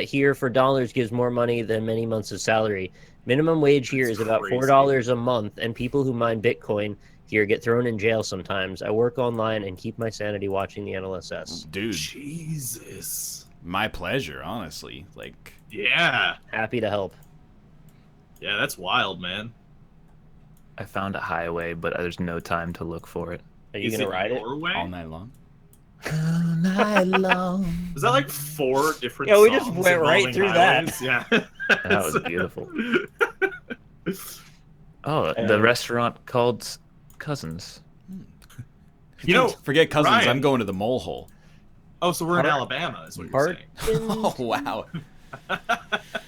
here for dollars gives more money than many months of salary. Minimum wage here is about crazy. $4 a month, and people who mine Bitcoin here get thrown in jail sometimes. I work online and keep my sanity watching the NLSS. Dude, Jesus. my pleasure, honestly. Like, Yeah. Happy to help. Yeah, that's wild, man. I found a highway, but there's no time to look for it. Are you Is gonna ride it? Norway? all night long. All night long. Was that like 4 different Yeah, we just songs went right involving through that. highways? Yeah. That was beautiful. Oh, the restaurant called Cousins. You know, Forget Cousins, Ryan. I'm going to the mole hole. oh, so we're in Hart- Alabama, is what you're Hart- saying. Oh, wow.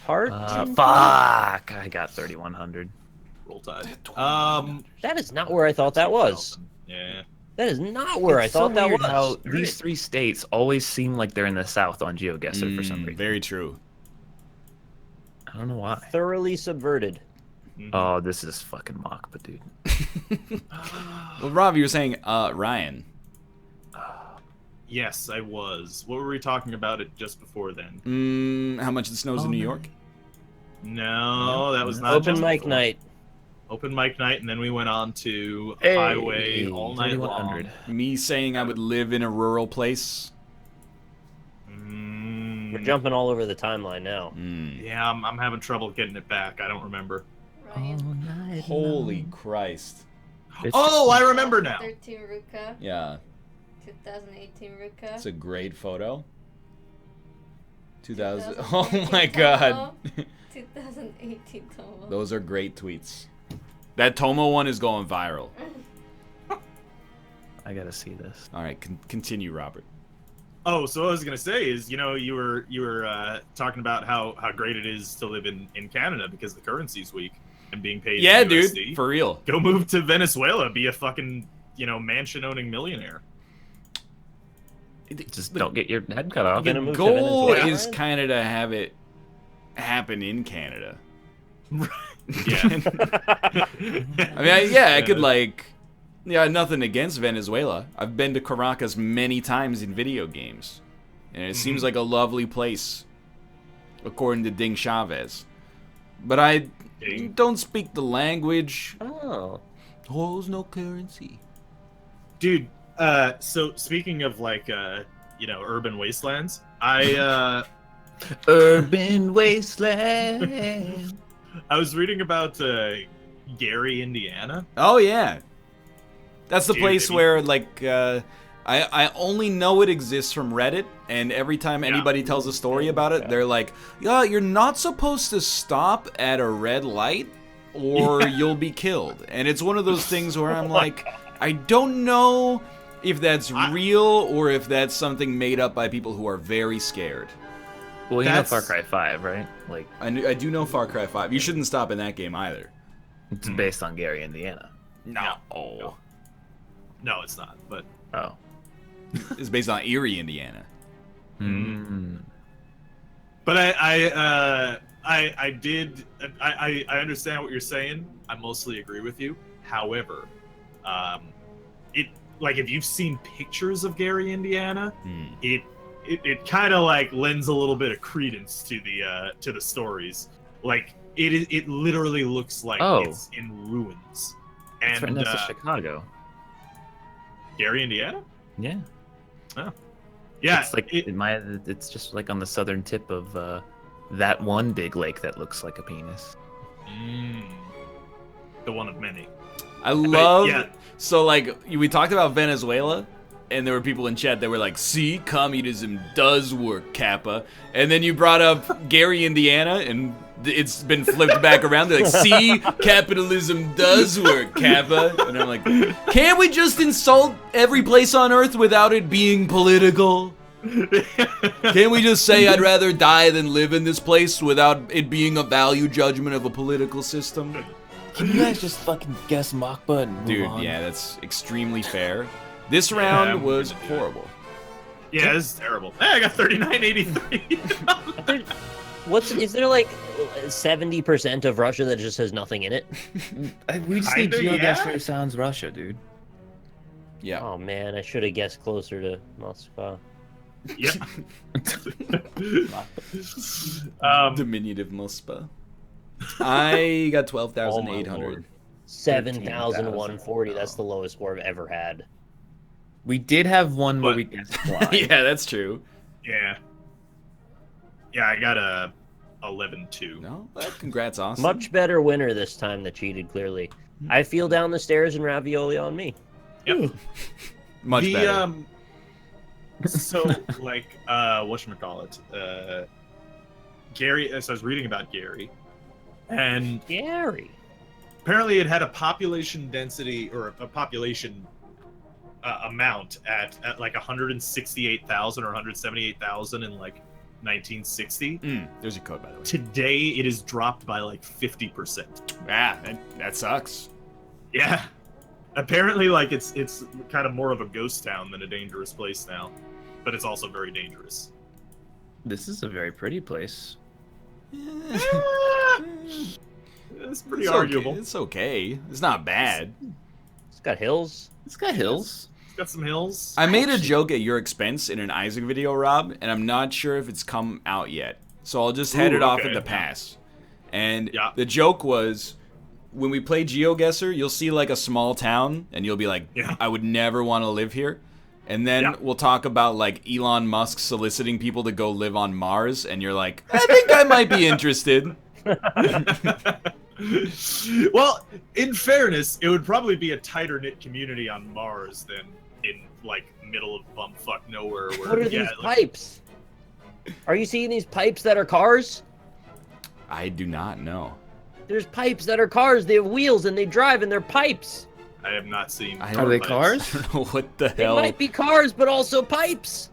Heart? Fuck! I got 3,100. Roll Tide. That is not where I thought that was. Yeah. That is not where It's I thought so that weird was. how these 3 states always seem like they're in the South on GeoGuessr for some reason. Very true. I don't know why. Thoroughly subverted. Oh, this is fucking Machba, dude. Well, Rob, you were saying Ryan. Yes, I was. What were we talking about it just before then? How much it snows in New York? No, that was not Open just mic before. night. Open mic night, and then we went on to Hey, highway all night long. 3,100. Me saying I would live in a rural place? We're jumping all over the timeline now. Yeah, I'm having trouble getting it back. I don't remember. Ryan. Holy Christ. Oh, I remember now. 13 Ruka. Yeah, 2018 Ruka. it's a great photo. 2000. 2018 Oh my god. 2018 Tomo. Those are great tweets. That Tomo one is going viral. I gotta see this. All right, continue, Robert. Oh, so what I was gonna say is, you know, you were talking about how great it is to live in Canada because the currency's weak and being paid. Yeah, in USD. dude, for real. Go move to Venezuela, be a fucking mansion-owning millionaire. Just don't get your head cut off. Gonna The move to goal Venezuela? is kind of to have it happen in Canada. Yeah. I mean, I could nothing against Venezuela. I've been to Caracas many times in video games, and it seems like a lovely place, according to Ding Chavez. But I don't speak the language. Oh. Holds no currency. Dude, so speaking of urban wastelands, Urban wasteland. I was reading about Gary, Indiana. Oh yeah, that's the Dude, place have you- where I only know it exists from Reddit, and every time anybody tells a story about it, they're like, "Yeah, you're not supposed to stop at a red light or you'll be killed. And it's one of those things where I'm like, I don't know if that's real or if that's something made up by people who are very scared. Well, you know Far Cry 5, right? Like, I do know Far Cry 5. You shouldn't stop in that game either. it's based on Gary, Indiana. No. No, it's not. But Oh. It's based on Erie, Indiana. But I understand what you're saying. I mostly agree with you. However, if you've seen pictures of Gary, Indiana, it kind of like lends a little bit of credence to the stories. Like it literally looks like it's in ruins. And It's right next to Chicago. Gary, Indiana? Yeah. Oh. Yeah. It's like it's just like on the southern tip of that one big lake that looks like a penis. The one of many. I love so like we talked about Venezuela and there were people in chat that were like, see, communism does work, Kappa. And then you brought up Gary, Indiana, and it's been flipped back around. They're like, see, capitalism does work, Kappa. And I'm like, can't we just insult every place on Earth without it being political? Can't we just say I'd rather die than live in this place without it being a value judgment of a political system? Can you guys just fucking guess Machba and move Dude, on? yeah, that's extremely fair. This round was horrible. Yeah, this is terrible. Hey, I got 3983. Is there like 70% of Russia that just has nothing in it? We just need Kinda, GeoGuessr sounds Russia, dude. Yeah. Oh man, I should have guessed closer to Moscow. Yeah. Diminutive Mospa. I got 12,800. 7,140. That's the lowest score I've ever had. We did have one where we guessed blind. Yeah, that's true. Yeah. Yeah, I got a 11-2. No, well, congrats, Austin. Much better winner this time that cheated, clearly. I feel down the stairs and ravioli on me. Yep. Much better. So, like, whatchamacallit? Gary, so I was reading about Gary, and Gary. apparently it had a population density, or a population amount at like 168,000 or 178,000 in, like, 1960. There's a code, by the way. Today, it is dropped by, like, 50%. Ah, that sucks. Yeah. Apparently, like, it's kind of more of a ghost town than a dangerous place now. But it's also very dangerous. This is a very pretty place. It's pretty arguable. Okay. It's okay. It's not bad. It's got hills. It's got hills. It's got some hills. I made a joke at your expense in an Isaac video, Rob, and I'm not sure if it's come out yet. So I'll just head it off at the pass. And the joke was, when we play GeoGuessr, you'll see like a small town, and you'll be like, I would never want to live here. And then we'll talk about like Elon Musk soliciting people to go live on Mars, and you're like, I think I might be interested. Well, in fairness, it would probably be a tighter knit community on Mars than in like middle of bumfuck nowhere. Where, What are these pipes? Are you seeing these pipes that are cars? I do not know. There's pipes that are cars. They have wheels and they drive and they're pipes. I have not seen. Are they cars? I don't know what the They hell. might be cars, but also pipes.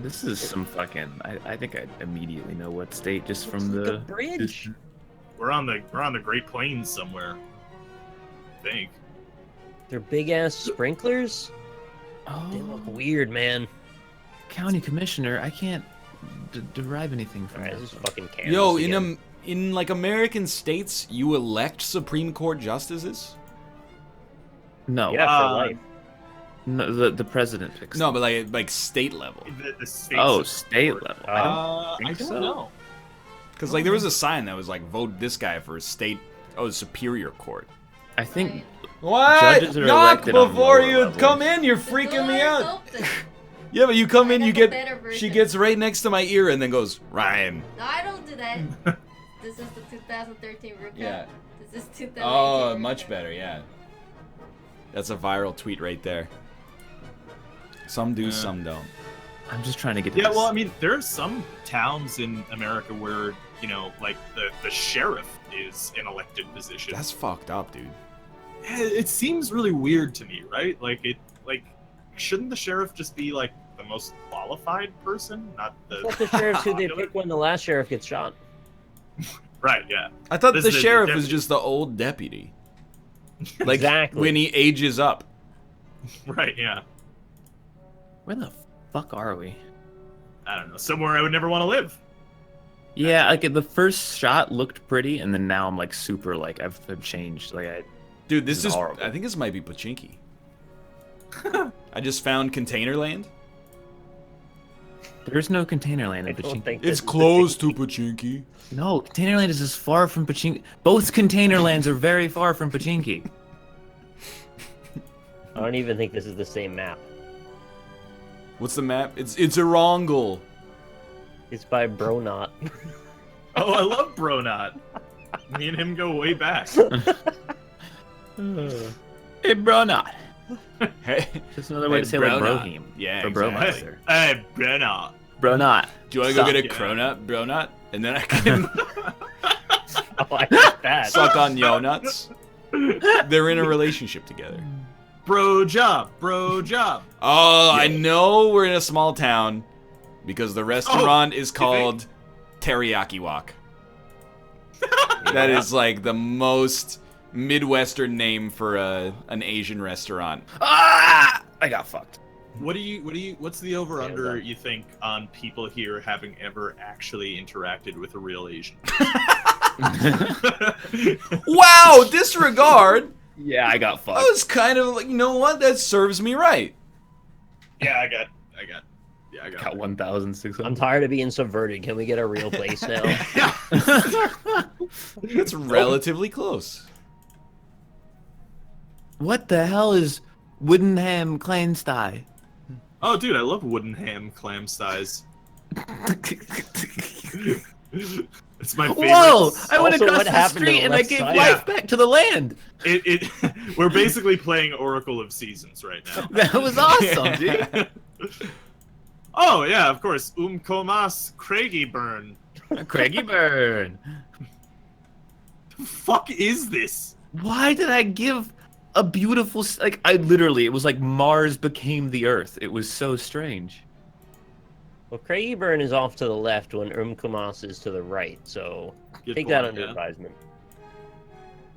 This is some fucking. I think I immediately know what state just from Like the a bridge. We're on the Great Plains somewhere. I think. They're big ass sprinklers. Oh, They look weird, man. county commissioner. I can't derive anything from Alright, this. this is fucking Kansas Yo, again. in like American states, you elect Supreme Court justices? No, Yeah, for life. no, the president picks. No, but like state level. The states Oh, of- state level. I think don't so. know. Because like there was a sign that was like, vote this guy for state. Oh, Superior Court. I think What? Judges are Knock elected on before lower you levels. come in. You're The freaking me door is out. open. Yeah, but you come in, I you have a get. better She version. gets right next to my ear and then goes, Ryan. No, I don't do that. This is the 2013 Ruka. Yeah. This is 2018 Oh, Ruka. much better. Yeah. That's a viral tweet right there. Some do, some don't. I'm just trying to get. To Yeah, this. well, I mean, there are some towns in America where you know, like the sheriff is an elected position. That's fucked up, dude. It seems really weird to me, right? Like shouldn't the sheriff just be like the most qualified person, not the? What the sheriff's who they pick when the last sheriff gets shot? Right. Yeah. I thought This the is the sheriff was deputy. just the old deputy. Like Exactly. when he ages up. Right. Yeah. Where the fuck are we? I don't know. Somewhere I would never want to live. Yeah, like the first shot looked pretty, and then now I'm like super like I've changed. Like Dude, this This is is horrible. I think this might be Pachinki. I just found Containerland. there's no Containerland I in don't Pachinko. think It's this is close to Pachinki. No, Containerland is as far from Pachinko. Both Containerlands are very far from Pachinki. I don't even think this is the same map. What's the map? It's Irangle. It's by Bronot. Oh, I love Bronot. Me and him go way back. Hey, bro, not. Hey, Just another way to say like Bronot. Brohim. Yeah, For exactly. Bromeister. Hey, Bronot. Bro, not. Do you want to go Suck. get a cronut, Bronut? And then I can Oh, I like that. suck on yo nuts. They're in a relationship together. Bro job. Bro job. Oh, I know we're in a small town because the restaurant is called Teriyaki Wok. That is like the most Midwestern name for an Asian restaurant. Ah! I got fucked. What's the over under Yeah, you think on people here having ever actually interacted with a real Asian? Wow, disregard. Yeah, I got I fucked. was kind of like, you know what? That serves me right. Yeah, I got Got 1,600. I'm tired of being subverted. Can we get a real place now? It's relatively close. What the hell is Woodenham Clanstye? Oh, dude, I love wooden ham clam size. It's my favorite. Whoa! I went Also, across what the happened to street the and I left gave side? life back to the land. We're basically playing Oracle of Seasons right now. That was awesome, dude. Oh yeah, of course. Comas Craigie Burn. Craigie Burn. The fuck is this? Why did I give a beautiful like I literally it was like Mars became the Earth. It was so strange. Well, Craigieburn is off to the left when Kumas is to the right, so Good take point, that under yeah. advisement.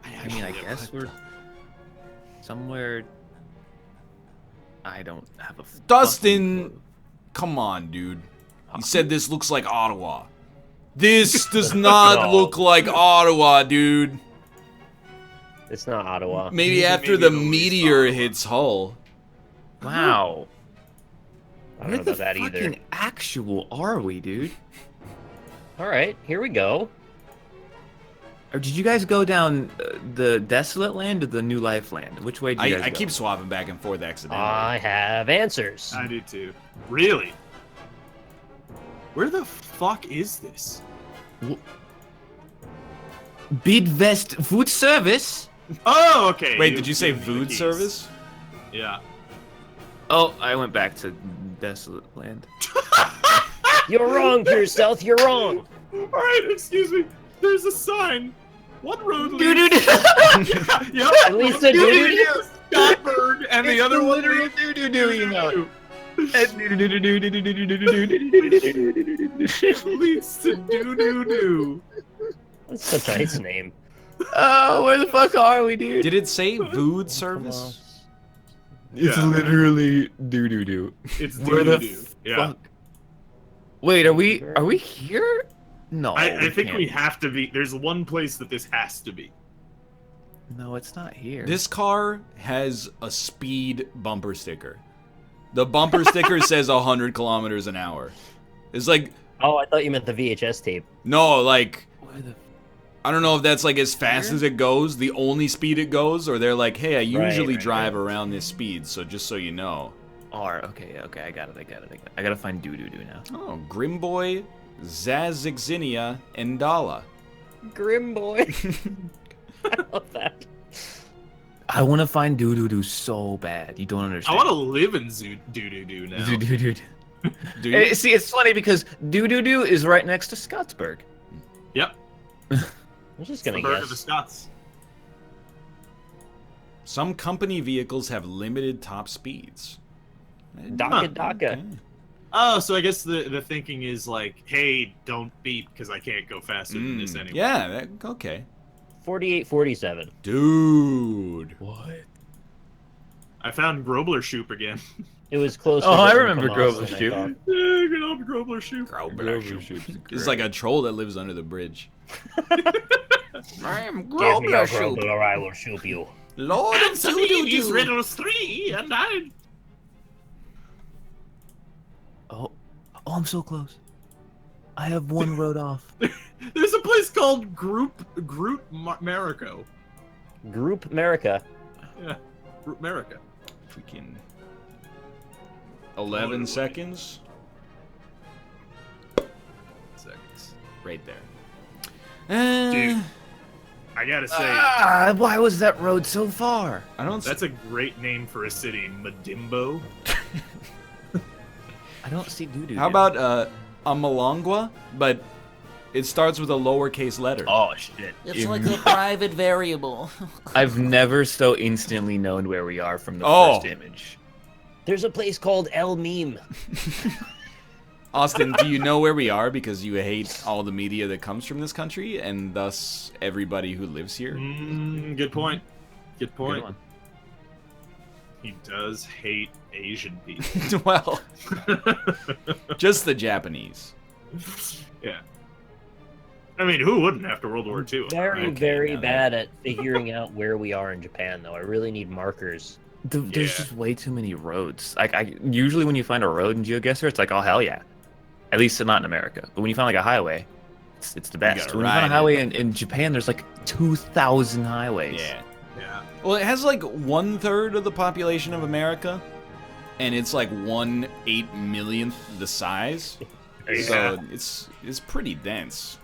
I mean, I guess we're somewhere. I don't have a. Dustin, fucking clue. come on, dude. You said this looks like Ottawa. This does not No. look like Ottawa, dude. It's not Ottawa. Maybe after Maybe the the least meteor Ottawa. hits Hull. Wow. I don't Where know the about that either. fucking actual are we, dude? All right, here we go. Or did you guys go down the Desolate Land or the New Life Land? Which way did you guys I go? keep swapping back and forth accidentally. I have answers. I do too. Really? Where the fuck is this? Bidvest Food Service. Oh, okay. Wait, did you say gave me the food keys. service? Yeah. Oh, I went back to Desolate Land. You're wrong, Pure Stealth. You're wrong. All right, excuse me. There's a sign. One road Dude, leads. dude. Yep. At least a doo-doo-doo. Skyberg, and the other one literally leads do you know. leads to doo doo doo. That's such a nice name. Oh, where the fuck are we, dude? Did it say food service? It's Yeah. literally doo. It's Where doo the doo doo. Yeah. fuck? Wait, are we here? No. I think can't we be. have to be. There's one place that this has to be. No, it's not here. This car has a speed bumper sticker. The bumper sticker says 100 kilometers an hour. It's like, Oh, I thought you meant the VHS tape. no, like, Where the I don't know if that's like as fast as it goes, the only speed it goes, or they're like, hey, I usually right, drive around this speed, so just so you know. R? Okay, I got it. I gotta find doo now. Oh, Grimboy, Zazixinia, and Dala. Grim boy. I love that. I want to find doo so bad. You don't I understand. want to live in doo doo doo now. Doo. Dude, See, it's funny because doo is right next to Scottsburg. Yep. I'm just gonna the bird of the guess. Scots. Some company vehicles have limited top speeds. Docket. Okay. Oh, so I guess the thinking is like, hey, don't beep because I can't go faster than this anyway. Yeah, okay. 4847. Dude. What? I found Grobler Shoop again. It was closer. Oh, I than remember Kamas Grobler than I Shoop. thought. Yeah, good old Grobler Shoop. It's like a troll that lives under the bridge. I am Give me your Grobler or I will shoot you. Lord of These riddles 3, and I. Oh, I'm so close. I have one road off. There's a place called Groot Marico. Group America. Yeah, Groot America. Freaking 11 seconds. Seconds. Right there. Dude, I gotta say, Why was that road so far? I don't. that's a great name for a city, Madimbo. I don't see doo-doo. How about a Malongua, but it starts with a lowercase letter. Oh shit! It's like a private variable. I've never so instantly known where we are from the Oh. first image. There's a place called El Meme. Austin, do you know where we are because you hate all the media that comes from this country and thus everybody who lives here? Good point. Good point. Good one. He does hate Asian people. Well, just the Japanese. Yeah. I mean, who wouldn't after World War II? Very, Okay, very now bad at figuring out where we are in Japan, though. I really need markers. There's Yeah. just way too many roads. I usually when you find a road in GeoGuessr, it's like, oh hell yeah. At least not in America. But when you find like a highway, it's the best. gotta When you find a ride highway in Japan, there's like 2,000 highways. Yeah. Yeah. Well, it has like 1/3 of the population of America, and it's like 1/8 millionth the size. So it's pretty dense.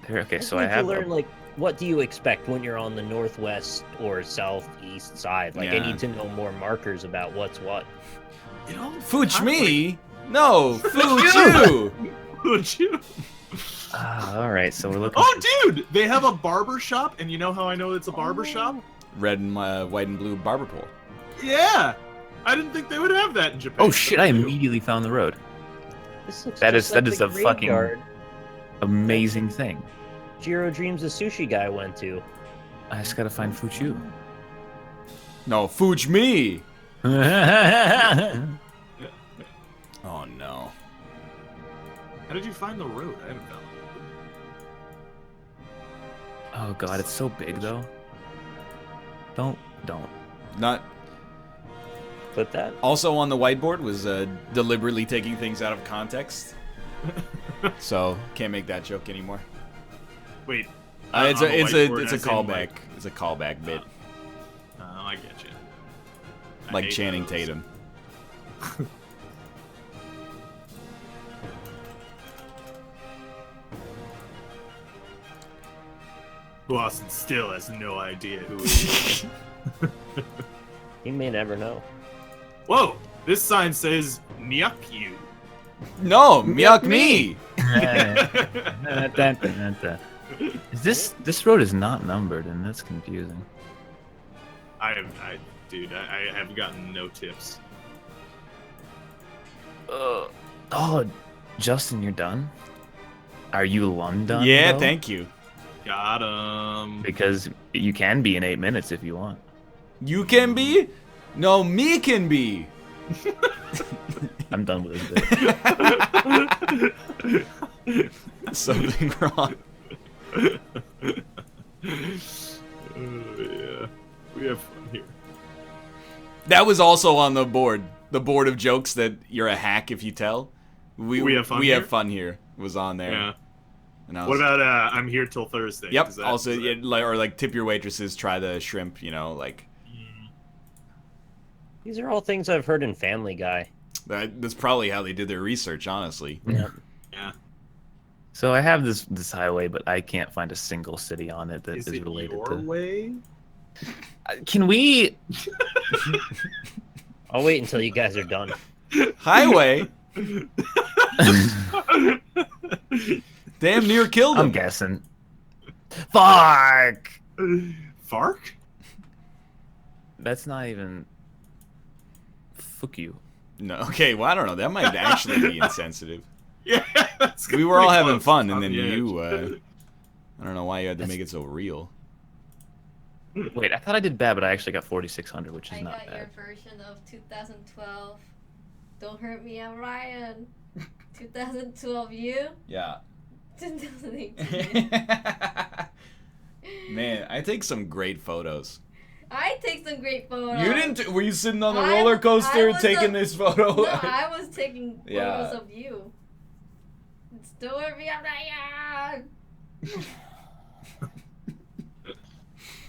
Okay, so I I need to have. learn, like, what do you expect when you're on the northwest or southeast side? Like, I Yeah. need to know more markers about what's what. You know, Fuch me? No, fuch you! Would you? All right, so we're looking. Oh, dude! They have a barber shop, and you know how I know it's a barber shop? Red and white and blue barber pole. Yeah! I didn't think they would have that in Japan. Oh shit! I immediately found the road. This looks That just is- that like is the a fucking- graveyard Amazing thing. Jiro Dreams, the sushi guy, went to. I just gotta find Fuchu. No, fuch me! oh Oh no. How did you find the road? I haven't found it. god, it's so big though. Don't. Not. Clip that. Also on the whiteboard was deliberately taking things out of context. So can't make that joke anymore. Wait. It's on the a whiteboard, it's a as in, callback. like- It's a callback bit, Oh, I get you. I like hate Channing those. Tatum. Who Austin still has no idea who he is. You may never know. Whoa! This sign says Nyuk you. No, Miyuk me. This road is not numbered, and that's confusing. Dude, I have gotten no tips. Oh, Justin, you're done? Are you London? Yeah, though? thank you. Got him. Because you can be in 8 minutes if you want. You can be? No, me can be. I'm done with this bit. Something wrong. Yeah. We have fun here. That was also on the board. The board of jokes that you're a hack if you tell. We have fun We here? have fun here was on there. Yeah. And I What was, about I'm here till Thursday? Yep. Is that- Also, is that- yeah, like, or like tip your waitresses, try the shrimp. You know, like These are all things I've heard in Family Guy. that's probably how they did their research. Honestly. Yeah. Yeah. So I have this highway, but I can't find a single city on it that Is is it related your to. way? Can we? I'll wait until you guys are done. Highway. Damn near killed him. I'm guessing. Fuck! Fark? That's not even... Fuck you. No, okay, well, I don't know. That might actually be insensitive. Yeah, that's We were all pretty having close. fun, and On then the you, edge. I don't know why you had to make it so real. Wait, I thought I did bad, but I actually got 4,600, which is I not got your bad. version of 2012. Don't hurt me, I'm Ryan. 2012, you? Yeah. 2018. Man, I take some great photos. I take some great photos. You didn't? Were you sitting on the I- roller I coaster was taking the- this photo? No, I was taking photos Yeah. of you. It's don't hurt me, I'm Ryan.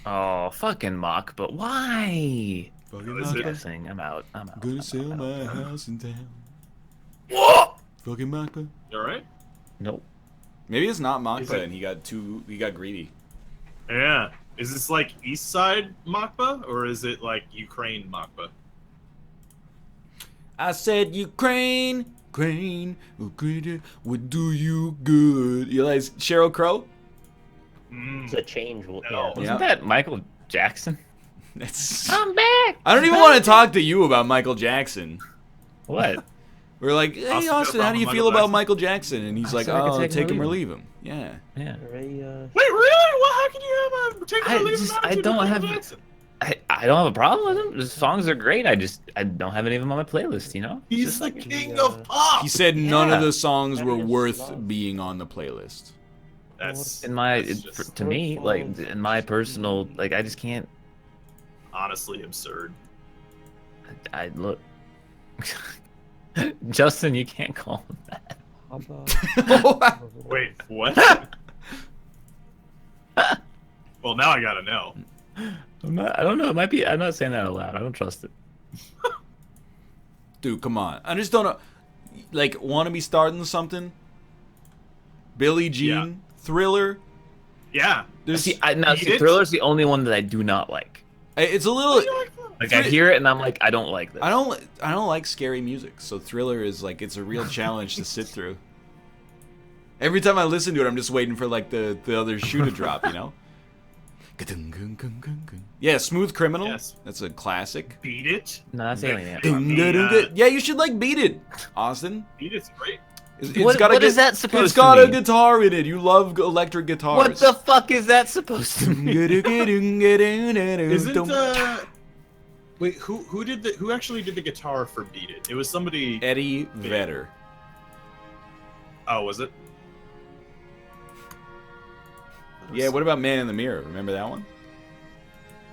Oh, fucking mock, but why? Fucking Is I'm it- guessing. I'm out. Gonna sell my house in town. Whoa! Fucking Makba. You alright? Nope. Maybe it's not Is Makba it- and he got greedy. Yeah. Is this like East Side Makba or is it like Ukraine Makba? I said Ukraine, would do you good. You like Sheryl Crow? It's a change. No. Yeah. Wasn't Yeah. that Michael Jackson? That's... I'm back! I don't even want to talk to you about Michael Jackson. What? We're like, hey Austin, Austin, how do you Michael feel about Jackson? Michael Jackson? And he's I like, said I could oh, take him or take him or leave leave him. Yeah. Yeah. Wait, really? Well, how can you have a take I or leave just- an I attitude don't with have- Michael Jackson? I don't have a problem with them. The songs are great. I don't have any of them on my playlist, you know? He's Just the like, king of pop. He said none of Yeah. the songs were That is worth love. being on the playlist. That's in my, that's just to me, like, in my personal, like, I just can't, honestly absurd. I look. Justin, you can't call him that. Wait, what? Well, now I gotta know. I don't know. It might be. I'm not saying that out loud. I don't trust it. Dude, come on. I just don't know. Like, want to be starting something? Billie Jean, Yeah. Thriller. Yeah. There's, See, Beat It? Thriller's the only one that I do not like. it's a little. Like, I hear it and I'm like, I don't like this. I don't like scary music, so Thriller is like it's a real challenge to sit through. Every time I listen to it, I'm just waiting for like the other shoe to drop, you know? Yeah, Smooth Criminal. Yes. That's a classic. Beat It. No, that's Alien. Yeah, you should like Beat It, Austin. Beat It's great. It's What- got a what is gu- that supposed It's to got a mean? guitar in it. You love electric guitars. What the fuck is that supposed to mean? Isn't wait, who actually did the guitar for Beat It? It was somebody. Eddie Vedder? Oh, was it? Yeah. What about Man in the Mirror? Remember that one?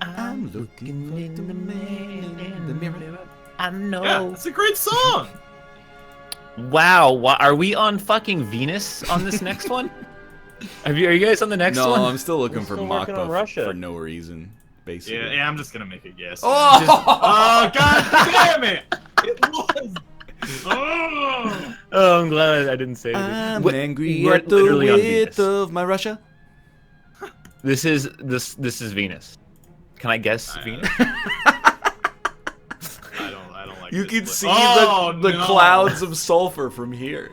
I'm looking in the man in the mirror. I know. Yeah, it's a great song. Wow, are we on fucking Venus on this next one? Are you guys on the next No, one? I'm still looking for still working on Makba Russia. for no reason, basically. Yeah, I'm just gonna make a guess. Oh! Oh god damn it! It was. Oh. Oh, I'm glad I didn't say anything. I'm What- angry we're at the literally on width Venus. of my Russia. This is Venus. Can I guess Venus? I don't like You this can list. see Oh, the no. clouds of sulfur from here.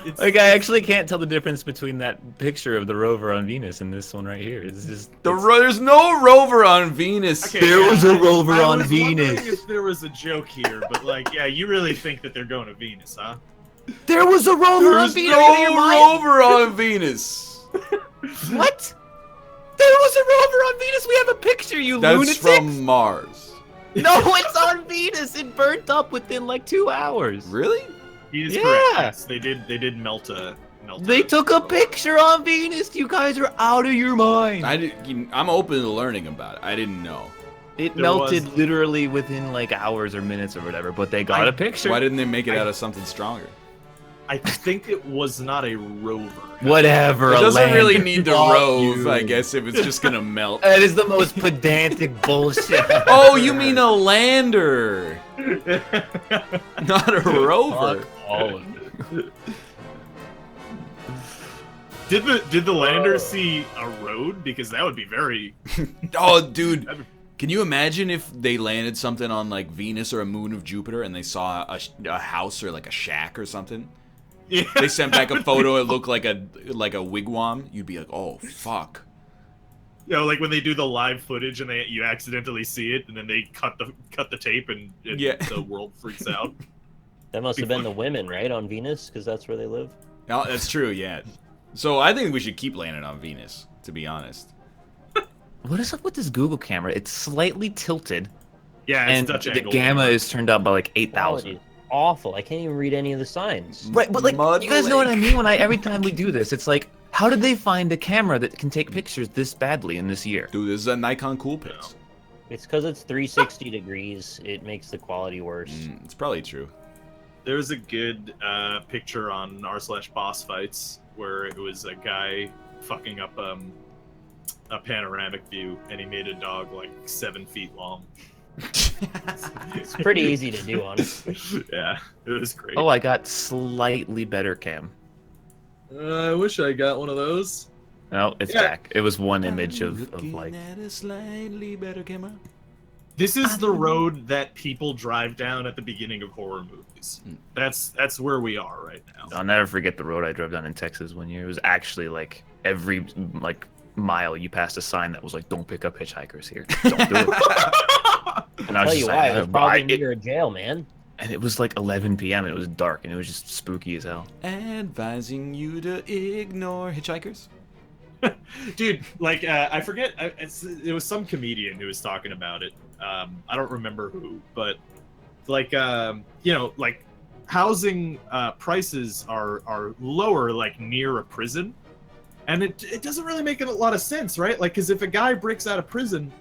It's, Like, I actually can't tell the difference between that picture of the rover on Venus and this one right here. It's just There's no rover on Venus. okay, There yeah, was a rover I on was wondering Venus. If there was a joke here, but like, yeah, you really think that they're going to Venus, huh? there was a rover There's no rover on Venus. What? There was a rover on Venus. We have a picture, you That's lunatic. from Mars. No, it's on Venus. It burnt up within like 2 hours. Really? He is Yeah. correct. Yes, they did melt a. They took a picture on Venus. You guys are out of your mind. I'm open to learning about it. I didn't know. It There melted was- literally within like hours or minutes or whatever, but they got a picture. Why didn't they make it out of something stronger? I think it was not a rover. Whatever. It a doesn't really lander. need to Fuck rove, you. I guess, if it's just gonna melt. That is the most pedantic bullshit. Oh, you mean a lander, not a rover. Fuck all of it. Did the lander see a road? Because that would be very. Oh, dude. Can you imagine if they landed something on like Venus or a moon of Jupiter and they saw a house or like a shack or something? Yeah. They sent back a photo. It looked like a wigwam. You'd be like, oh fuck. You know, like when they do the live footage and you accidentally see it, and then they cut the tape, and Yeah. the world freaks out. That must have been the women, right, on Venus, because that's where they live. Oh, that's true. Yeah. So I think we should keep landing on Venus. To be honest. What is up with this Google camera? It's slightly tilted, Yeah, it's and Dutch the angle gamma camera. is turned up by like Quality 8,000. is awful. I can't even read any of the signs. Right, but like, Mud you guys know what I Lake. mean when every time we do this, it's like, how did they find a camera that can take pictures this badly in this year? Dude, this is a Nikon Coolpix. It's because it's 360 degrees. It makes the quality worse. It's probably true. There's a good picture on r/boss fights where it was a guy fucking up a panoramic view, and he made a dog like 7 feet long. It's pretty easy to do, honestly. Yeah, it was great. Oh, I got slightly better cam. I wish I got one of those. No, it's Yeah. back. It was one image of like. at a slightly better camera. This is the road that people drive down at the beginning of horror movies. That's where we are right now. I'll never forget the road I drove down in Texas one year. It was actually like every like mile you passed a sign that was like, "Don't pick up hitchhikers here. Don't do it." And I I'll was tell just you like, why, it was probably it- near a jail, man. and it was like 11 p.m. and it was dark and it was just spooky as hell. Advising you to ignore hitchhikers. Dude, like I forget, it was some comedian who was talking about it. I don't remember who, but like you know, like housing prices are lower like near a prison, and it doesn't really make a lot of sense, right? Like, because if a guy breaks out of prison,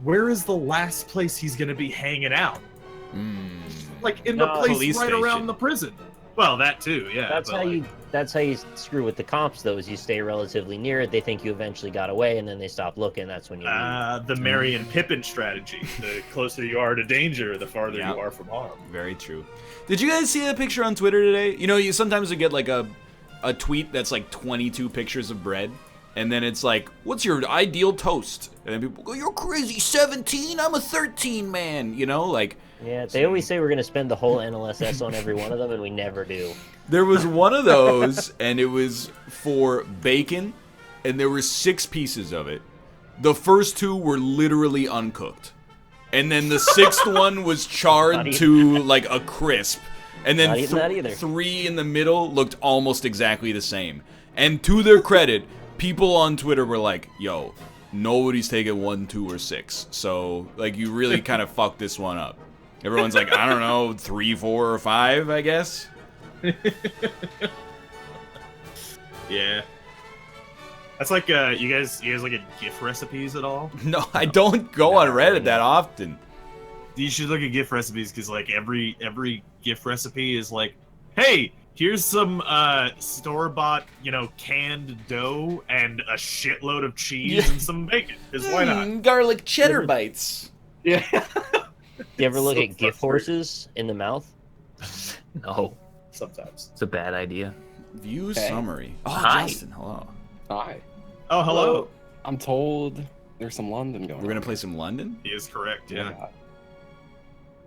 where is the last place he's gonna be hanging out? Like in the No, place police right station. around the prison. Well, that too, yeah. That's but, how like, you. That's how you screw with the cops, though. Is you stay relatively near it. They think you eventually got away, and then they stop looking. That's when you leave. The Merry and Pippin strategy. The closer you are to danger, the farther Yep. you are from harm. Very true. Did you guys see a picture on Twitter today? You know, you sometimes get like a tweet that's like 22 pictures of bread, and then it's like, "What's your ideal toast?" And then people go, "You're crazy, 17. I'm a 13 man." You know, like. Yeah, they always say we're gonna spend the whole NLSS on every one of them, and we never do. There was one of those, and it was for bacon, and there were 6 pieces of it. The first 2 were literally uncooked, and then the 6th one was charred Not to like a crisp, and then Not eating that either. 3 in the middle looked almost exactly the same. And to their credit, people on Twitter were like, "Yo, nobody's taking 1, 2, or 6, so like you really kind of fucked this one up." Everyone's like, I don't know, 3, 4, or 5, I guess. Yeah. That's like you guys look at GIF recipes at all? No, I don't go on Reddit that often. You should look at GIF recipes because like every GIF recipe is like, hey, here's some store-bought, canned dough and a shitload of cheese and some bacon. Because why not? Garlic cheddar bites. Yeah. You ever look So at GIF horses in the mouth? No, Sometimes. it's a bad idea. View Okay. summary. Oh, Hi. Justin, hello. Hi. Oh, hello. I'm told there's some London going We're gonna on. play some London. He is correct. Yeah.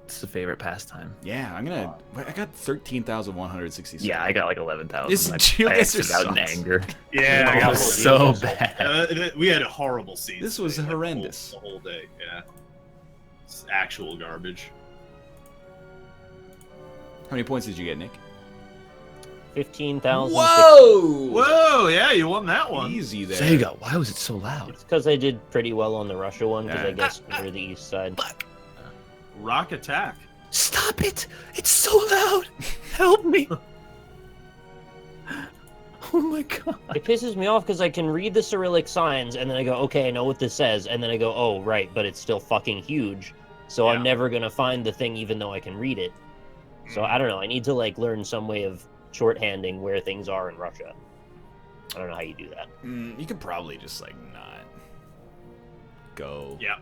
It's the favorite pastime. Yeah, I'm gonna. I got 13,167. Yeah, I got like 11,000. This I GeoGuessr exited out in sucks. anger. Yeah. I It got was Awful, so dude. bad. we had a horrible season. This was today, horrendous. The whole day. Yeah. It's actual garbage. How many points did you get, Nick? 15,000. Whoa! Whoa! Yeah, you won that one. Easy there. Sega, why was it so loud? It's because I did pretty well on the Russia one, because I Yeah. guess we're the east side. Rock attack. Stop it! It's so loud! Help me! Oh my god. It pisses me off because I can read the Cyrillic signs, and then I go, okay, I know what this says, and then I go, oh, right, but it's still fucking huge, so Yeah. I'm never gonna find the thing even though I can read it. So I don't know, I need to, learn some way of shorthanding where things are in Russia. I don't know how you do that. You could probably just not go. Yeah.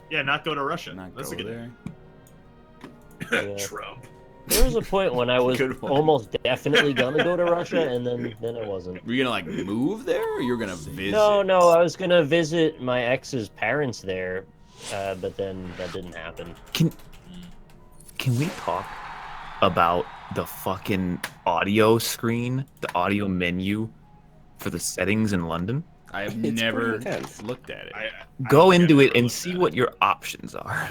Yeah, not go to Russia. Not That's go a good there. Yeah. Trump. There was a point when I was Good one. almost definitely gonna go to Russia, and then I wasn't. Were you gonna move there, or you're gonna visit? No, I was gonna visit my ex's parents there, but then that didn't happen. Can we talk about the fucking audio screen, the audio menu for the settings in London? I have It's never pretty intense. looked at it. I Go don't think into I've it ever and looked see at what it. your options are.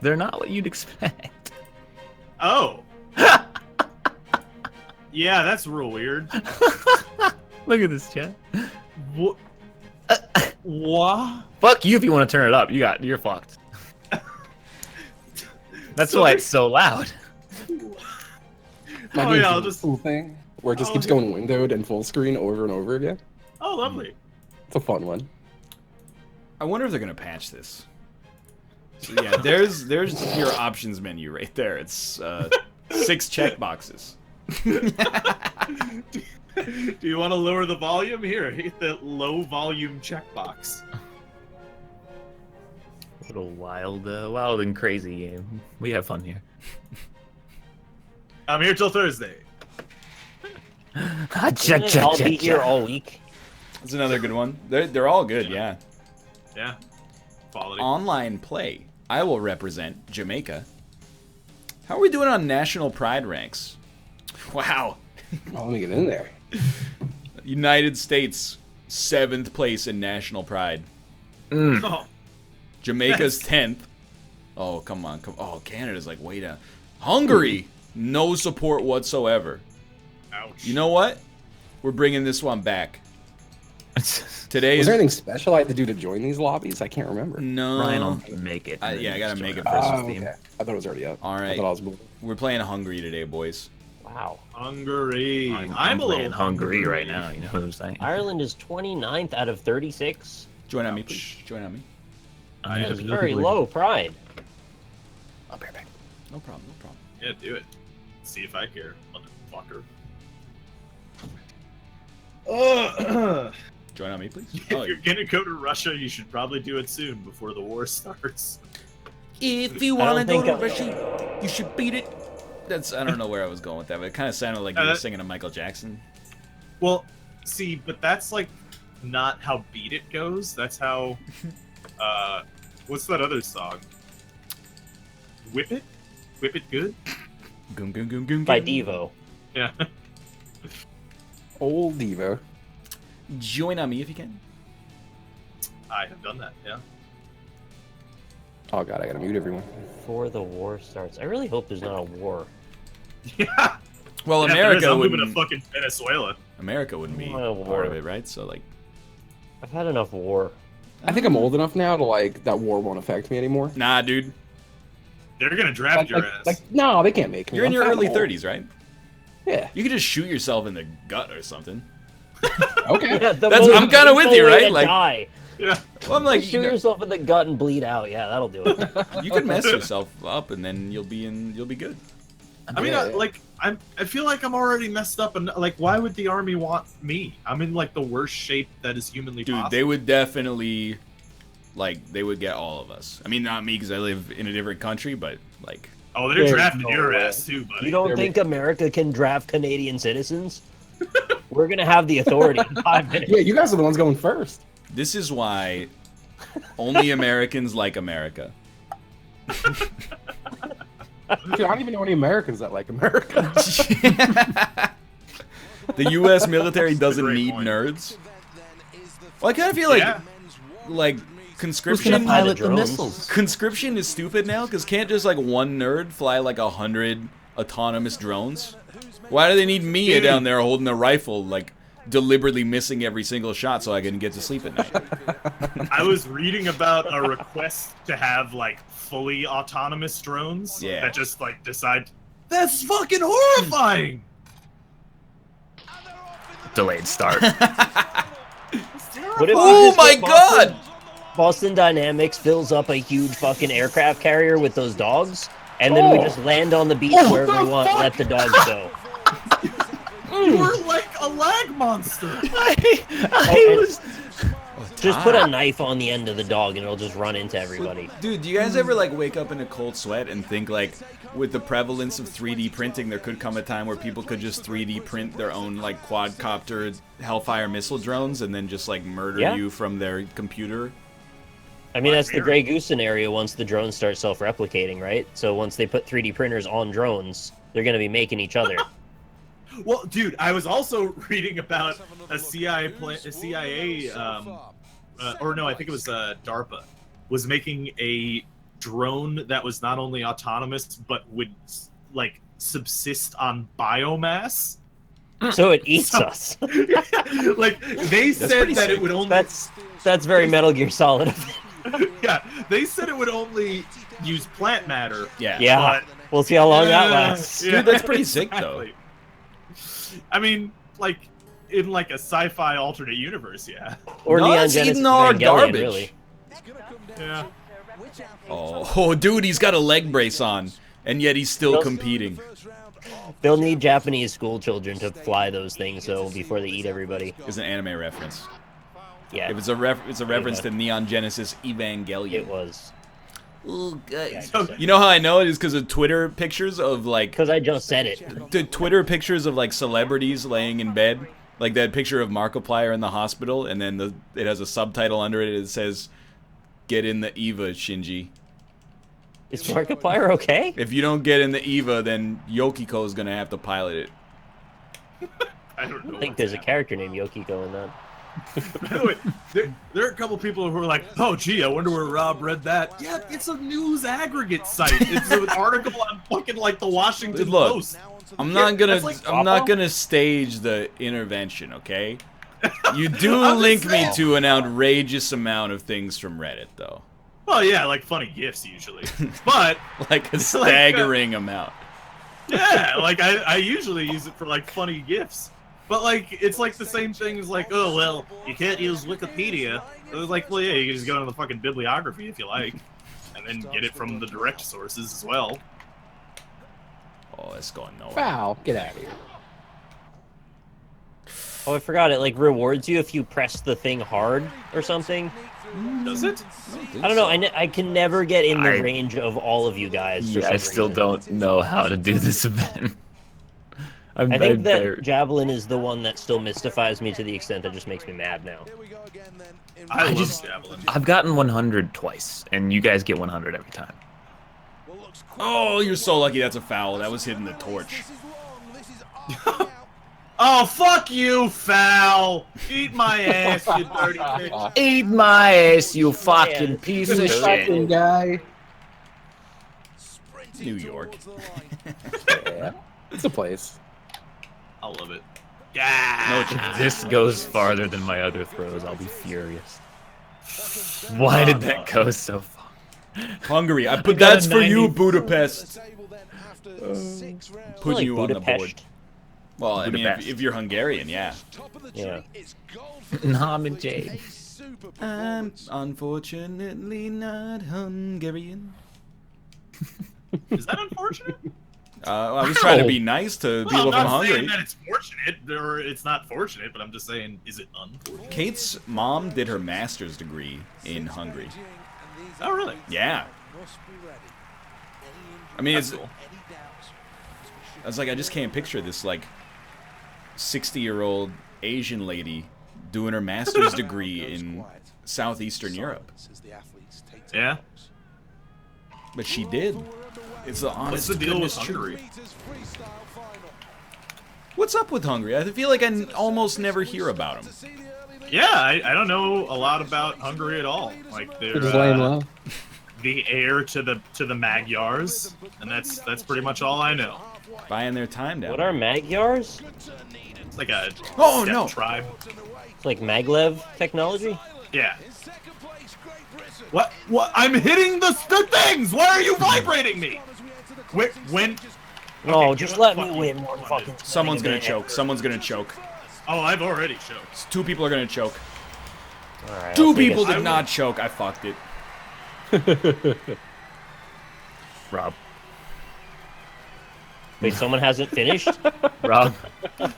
They're not what you'd expect. Oh. Yeah, that's real weird. Look at this chat. What? What? Fuck you if you want to turn it up. You're fucked. That's So why they- it's so loud. My Oh, new yeah, I'll just- full thing where it just Oh, keeps okay. going windowed and full screen over and over again. Oh, lovely. It's a fun one. I wonder if they're gonna patch this. So, yeah, there's your options menu right there. It's 6 checkboxes. Do you want to lower the volume? Here, hit the low volume checkbox. What a wild and crazy game. We have fun here. I'm here till Thursday. I'll be here all week. That's another good one. They're all good, yeah. Yeah. Quality. Online play. I will represent Jamaica. How are we doing on national pride ranks? Wow. Oh, let me get in there. United States, 7th place in national pride. Oh, Jamaica's 10th. Oh, come on. Oh, Canada's like way down. Hungary, no support whatsoever. ouch. You know what? We're bringing this one back. Today Was is there anything special I had to do to join these lobbies? I can't remember. no. Ryan will make it. Yeah, I gotta make it for first. Oh, okay. I thought it was already up. All I right. thought I was moving. We're playing Hungary today, boys. Wow. Hungary. I'm a little playing Hungary right now. You know what I'm saying? Ireland is 29th out of 36. Join on me, please. Join on me. That's very low pride. I'll be right back. No problem. No problem. Yeah, do it. See if I care, motherfucker. Join on me, please. If Oh, you're gonna go to Russia, you should probably do it soon before the war starts. if you I want don't to go think to Russia, you should beat it. I don't know where I was going with that, but it kind of sounded like you were singing a Michael Jackson. Well, see, but that's like not how Beat It goes. That's how what's that other song? Whip It? Whip It Good? Goom, goom, goom, goom, By goom. Devo. Yeah. Old Devo. Join on me if you can. I have done that, yeah. Oh god, I gotta mute everyone. Before the war starts. I really hope there's not a war. Yeah. Well, Yeah, there is. America I'm moving to wouldn't. fucking Venezuela. America wouldn't be Well, part of it, right? So like, I've had enough war. I think I'm old enough now to like that war won't affect me anymore. nah, dude. They're gonna draft your ass. No, they can't make me. You're in I'm your fat early and old. 30s, right? Yeah. You could just shoot yourself in the gut or something. Okay. Yeah, the That's- most I'm kinda with painful you, way right? to Like- die. Yeah. Well, I'm like, Shoot yourself in the gut and bleed out. Yeah, that'll do it. you could mess yourself up and then you'll be good. I mean, Yeah, yeah. I feel like I'm already messed up, and like, why would the army want me? I'm in like the worst shape that is humanly Dude, possible. they would definitely, like, they would get all of us. I mean, not me because I live in a different country, but like, Oh, they're There's drafting no your way. ass too, buddy. You don't think America can draft Canadian citizens? We're gonna have the authority in 5 minutes. Yeah, you guys are the ones going first. this is why only Americans like America. Dude, I don't even know any Americans that like America. The U.S. military doesn't great need point. nerds. Well, I kind of feel like, Yeah. like Who's conscription. gonna pilot the drones. missiles? Conscription is stupid now because can't just like one nerd fly like 100 autonomous drones? Why do they need me Dude. down there holding a rifle, like deliberately missing every single shot so I can get to sleep at night? I was reading about a request to have like fully autonomous drones Yeah. that just like decide. That's fucking horrifying. Delayed start. What if we Oh just my get Boston- god! Boston Dynamics fills up a huge fucking aircraft carrier with those dogs, and then we just land on the beach wherever we want, and let the dogs go. We're like a lag monster. I was Just put a knife on the end of the dog, and it'll just run into everybody. Dude, do you guys ever like wake up in a cold sweat and think like, with the prevalence of 3D printing, there could come a time where people could just 3D print their own like quadcopter Hellfire missile drones and then just like murder Yeah. you from their computer? I mean, that's the Grey Goose scenario once the drones start self-replicating, right? So once they put 3D printers on drones, they're going to be making each other. Well, dude, I was also reading about a CIA, or no, I think it was DARPA, was making a drone that was not only autonomous but would like subsist on biomass. So it eats us. Like they said that it would only. That's very Metal Gear Solid. Yeah, they said it would only use plant matter. Yeah. We'll see how long that lasts. Yeah, dude, that's pretty sick though. I mean, like in like a sci-fi alternate universe, yeah. Or No, Neon it's Genesis eating our Evangelion, garbage. really. Yeah. Oh, dude, he's got a leg brace on, and yet he's still competing. They'll need Japanese school children to fly those things, though, before they eat everybody. It's an anime reference. Yeah. It's a reference to Neon Genesis Evangelion. It was. Ooh, guys. Yeah, You know how I know it is because of Twitter pictures of like. Because I just said it. The Twitter pictures of like celebrities laying in bed, like that picture of Markiplier in the hospital, and then it has a subtitle under it. It says, "Get in the Eva, Shinji." Is Markiplier okay? If you don't get in the Eva, then Yokiko is gonna have to pilot it. I don't know. I think there's a character named Yokiko in that. By the way, there are a couple people who are like, "Oh, gee, I wonder where Rob read that." Yeah, it's a news aggregate site. It's an article on fucking like the Washington Look, Post. I'm not gonna. that's like I'm not Papa. gonna stage the intervention, okay? You do I'm just link me saying. to an outrageous amount of things from Reddit, though. Well, yeah, like funny gifs usually, but Like a like, staggering amount. yeah, like I usually use it for like funny gifs. But like it's like the same thing as like, oh well, you can't use Wikipedia. It was like, well, yeah, you can just go into the fucking bibliography if you like, and then get it from the direct sources as well. Oh, it's going nowhere. Foul. Get out of here. Oh, I forgot. It like rewards you if you press the thing hard or something. Does it? I don't know. I can never get in the I- range of all of you guys. for Yeah, some I still reason. don't know how to do this event. I think that Javelin is the one that still mystifies me to the extent that just makes me mad now. I love just- Javelin. I've gotten 100 twice, and you guys get 100 every time. Oh, you're so lucky. That's a foul. That was hitting the torch. Oh, fuck you, foul! Eat my ass, you dirty bitch. Eat my ass, you fucking Yeah. piece of Fucking shit. guy. New York. Yeah. It's a place. I love it. Yeah. If this goes farther than my other throws, I'll be furious. Why did that go so far? Hungary. I got put that's a for you, 90. Budapest. I Putting like you on the board. Budapest. Well, I mean, Budapest. if you're Hungarian, yeah. Yeah. Nah, I'm a Jade. I'm unfortunately not Hungarian. Is that unfortunate? I was trying to be nice to Well, people I'm from not saying Hungary. that it's fortunate, or it's not fortunate, but I'm just saying, is it unfortunate? Kate's mom did her master's degree in Hungary. Oh, really? Yeah. I mean, That's it's. cool. I was like, I just can't picture this like 60-year-old Asian lady doing her master's degree in southeastern Europe. Yeah. But she did. It's the What's honest the deal with goodness truth. Hungary? What's up with Hungary? I feel like I almost never hear about them. Yeah, I don't know a lot about Hungary at all. Like they're Just laying low. the heir to the Magyars, and that's pretty much all I know. Buying their time down. What are Magyars? It's like a Oh, steppe no. tribe. It's like maglev technology? Yeah. What? What? I'm hitting the things. Why are you vibrating me? When? No, Okay, just give let up. me Fuck win you. one fucking. Someone's gonna minute. choke. Someone's gonna choke. Oh, I've already choked. 2 people are gonna choke. All right, 2 I'll take people it. did not choke. I fucked it. Rob. Wait, someone hasn't finished? Rob. I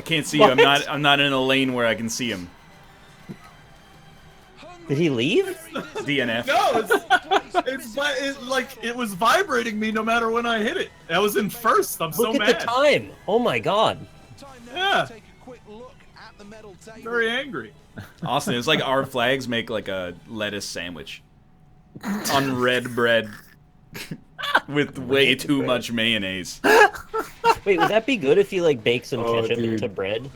can't see you. I'm not in a lane where I can see him. Did he leave? DNF. No, it's like it was vibrating me no matter when I hit it. I was in first. I'm so Look at mad. the time. Oh my god. Yeah. Very angry. Austin, it's like our flags make like a lettuce sandwich on red bread with way too much mayonnaise. Wait, would that be good if you like bake some Oh, ketchup dude. into bread?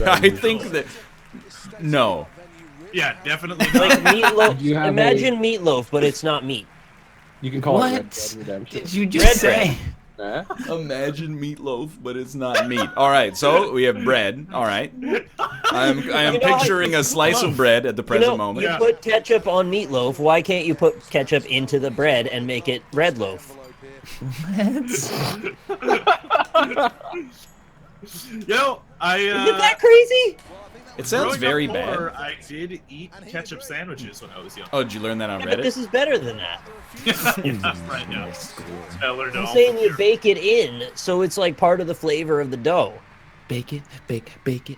I think that no. Yeah, definitely Like not. meatloaf. You have Imagine meatloaf, but it's not meat. You can call it Red What Dead Redemption. did you Red just say? Huh? Imagine meatloaf, but it's not meat. All right, so we have bread. All right, I am You know, picturing a slice of bread at the You present know, moment. you Yeah. put ketchup on meatloaf. Why can't you put ketchup into the bread and make it red loaf? You know, Isn't that crazy? It sounds growing very up bad. more, I did eat ketchup sandwiches when I was young. Oh, did you learn that on Yeah, but Reddit? this is better than that. Right now. I learned it I'm all saying from you you. bake it in, so it's like part of the flavor of the dough. Bake it, bake it.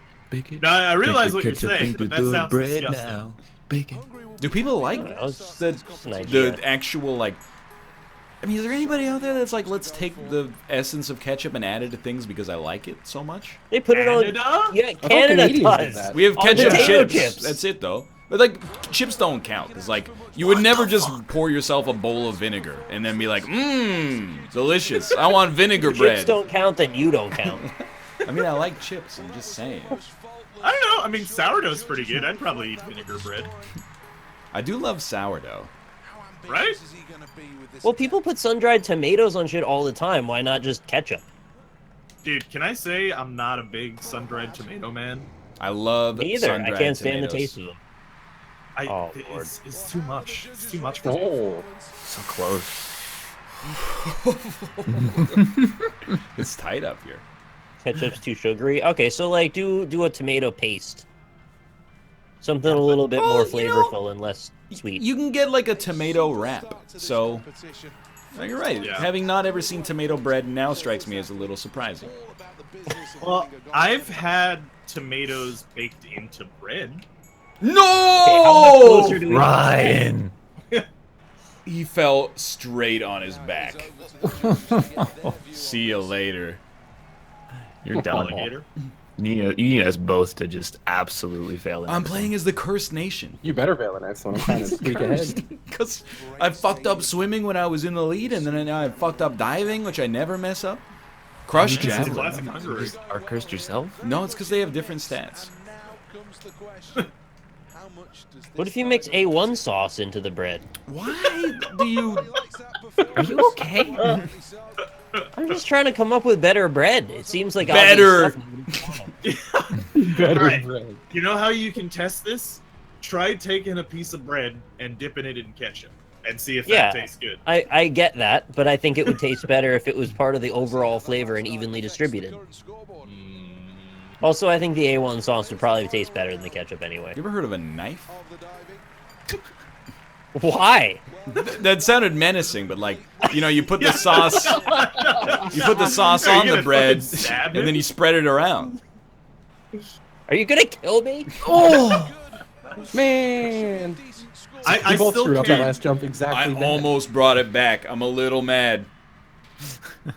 No, I realize Take what the you're ketchup saying, into but that the sounds bread disgusting. now. Bake it. Do people like It's the just an idea. the actual like? I mean, is there anybody out there that's like, let's take the essence of ketchup and add it to things because I like it so much? They put it on. Canada? Yeah, thought Canada Canadians did does. that. We have On ketchup potato chips. That's it though. But like, chips don't count. It's like you would never just pour yourself a bowl of vinegar and then be like, mmm, delicious. I want vinegar Chips bread. don't count, then you don't count. I mean, I like chips. I'm just saying. I don't know. I mean, sourdough's pretty good. I'd probably eat vinegar bread. I do love sourdough. Right? Well, people put sun-dried tomatoes on shit all the time. Why not just ketchup? Dude, can I say I'm not a big sun-dried tomato man? I love Me either. I sun-dried can't stand the tomatoes. taste of them. I, Oh, Lord. it's too much. It's too much for me. Oh, So close. It's tight up here. Ketchup's too sugary. Okay, so like do a tomato paste. Something a little bit more Well, you know, flavorful and less sweet. You can get like a tomato wrap. So, no, you're right. Yeah. Having not ever seen tomato bread now strikes me as a little surprising. Well, I've had tomatoes baked into bread. Okay, how much No! closer do we Ryan. He fell straight on his back. See you later. You're done. Alligator. You need us both to just absolutely fail. in I'm this playing as the cursed nation. you better fail the next one. I'm trying to squeak ahead. Because I fucked up swimming when I was in the lead, and then now I fucked up diving, which I never mess up. Crush You It's a Javelin. classic Hungary. one. Are cursed yourself? No, it's because they have different stats. What if you mix A1 sauce into the bread? Why do you... Are you okay? I'm just trying to come up with better bread. It seems like Better. obvious stuff. Better Alright. bread. You know how you can test this? Try taking a piece of bread and dipping it in ketchup and see if Yeah. that tastes good. I get that, but I think it would taste better if it was part of the overall flavor and evenly distributed. Also, I think the A1 sauce would probably taste better than the ketchup anyway. You ever heard of a knife? Why? That sounded menacing, but like, you know, you put the sauce... You put the sauce Are you on the gonna bread, fucking stab and him? then you spread it around. Are you gonna kill me? Oh, man. I We both still screwed up that can't. last jump exactly. I that. almost brought it back. I'm a little mad.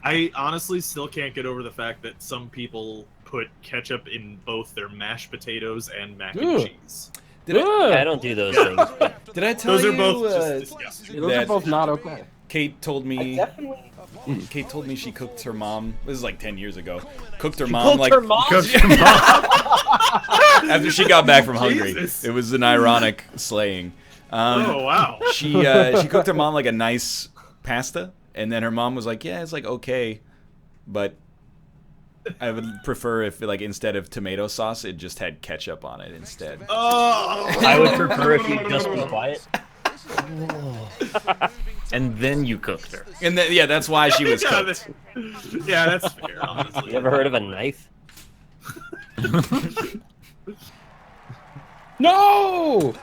I honestly still can't get over the fact that some people put ketchup in both their mashed potatoes and mac and Ugh. cheese. I don't do those things. But Did I tell Those you are both just uh, disgusting. Those are that- both not okay. Kate told me... Definitely. Kate told me she cooked her mom. This is like 10 years ago. Cooked her mom like her mom? after she got back from Hungary. Jesus. It was an ironic slaying. Oh wow. She cooked her mom like a nice pasta, and then her mom was like, "Yeah, it's like okay, but I would prefer if like instead of tomato sauce, it just had ketchup on it instead." Oh. I would prefer if you'd just be quiet. And then you cooked her. And then, yeah, that's why she was yeah, cooked. that's fair. Honestly. You ever heard of a knife? No!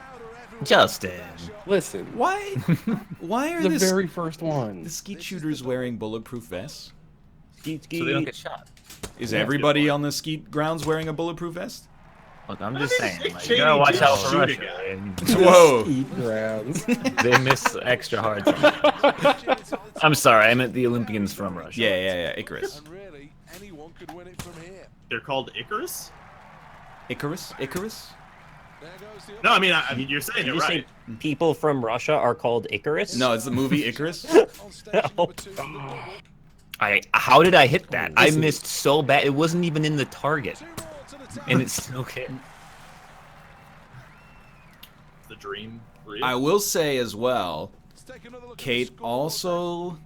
Justin. Listen, Why are the the very first one. skeet shooters wearing bulletproof vests? Skeet, So they don't skeet. get shot. Is everybody on the skeet grounds wearing a bulletproof vest? Look, I'm just saying. Like, you Cheney gotta watch did out for shoot a Russia. guy. And Whoa! Eat grounds. they miss extra hard. Sometimes. I'm sorry, I meant the Olympians from Russia. Yeah, Icarus. They're called Icarus. Icarus? No, I mean, you're saying Did it you right. say people from Russia are called Icarus? No, it's the movie Icarus. No. How did I hit that? I missed so bad. It wasn't even in the target, and it's still hit. The dream. Real. I will say as well, Kate also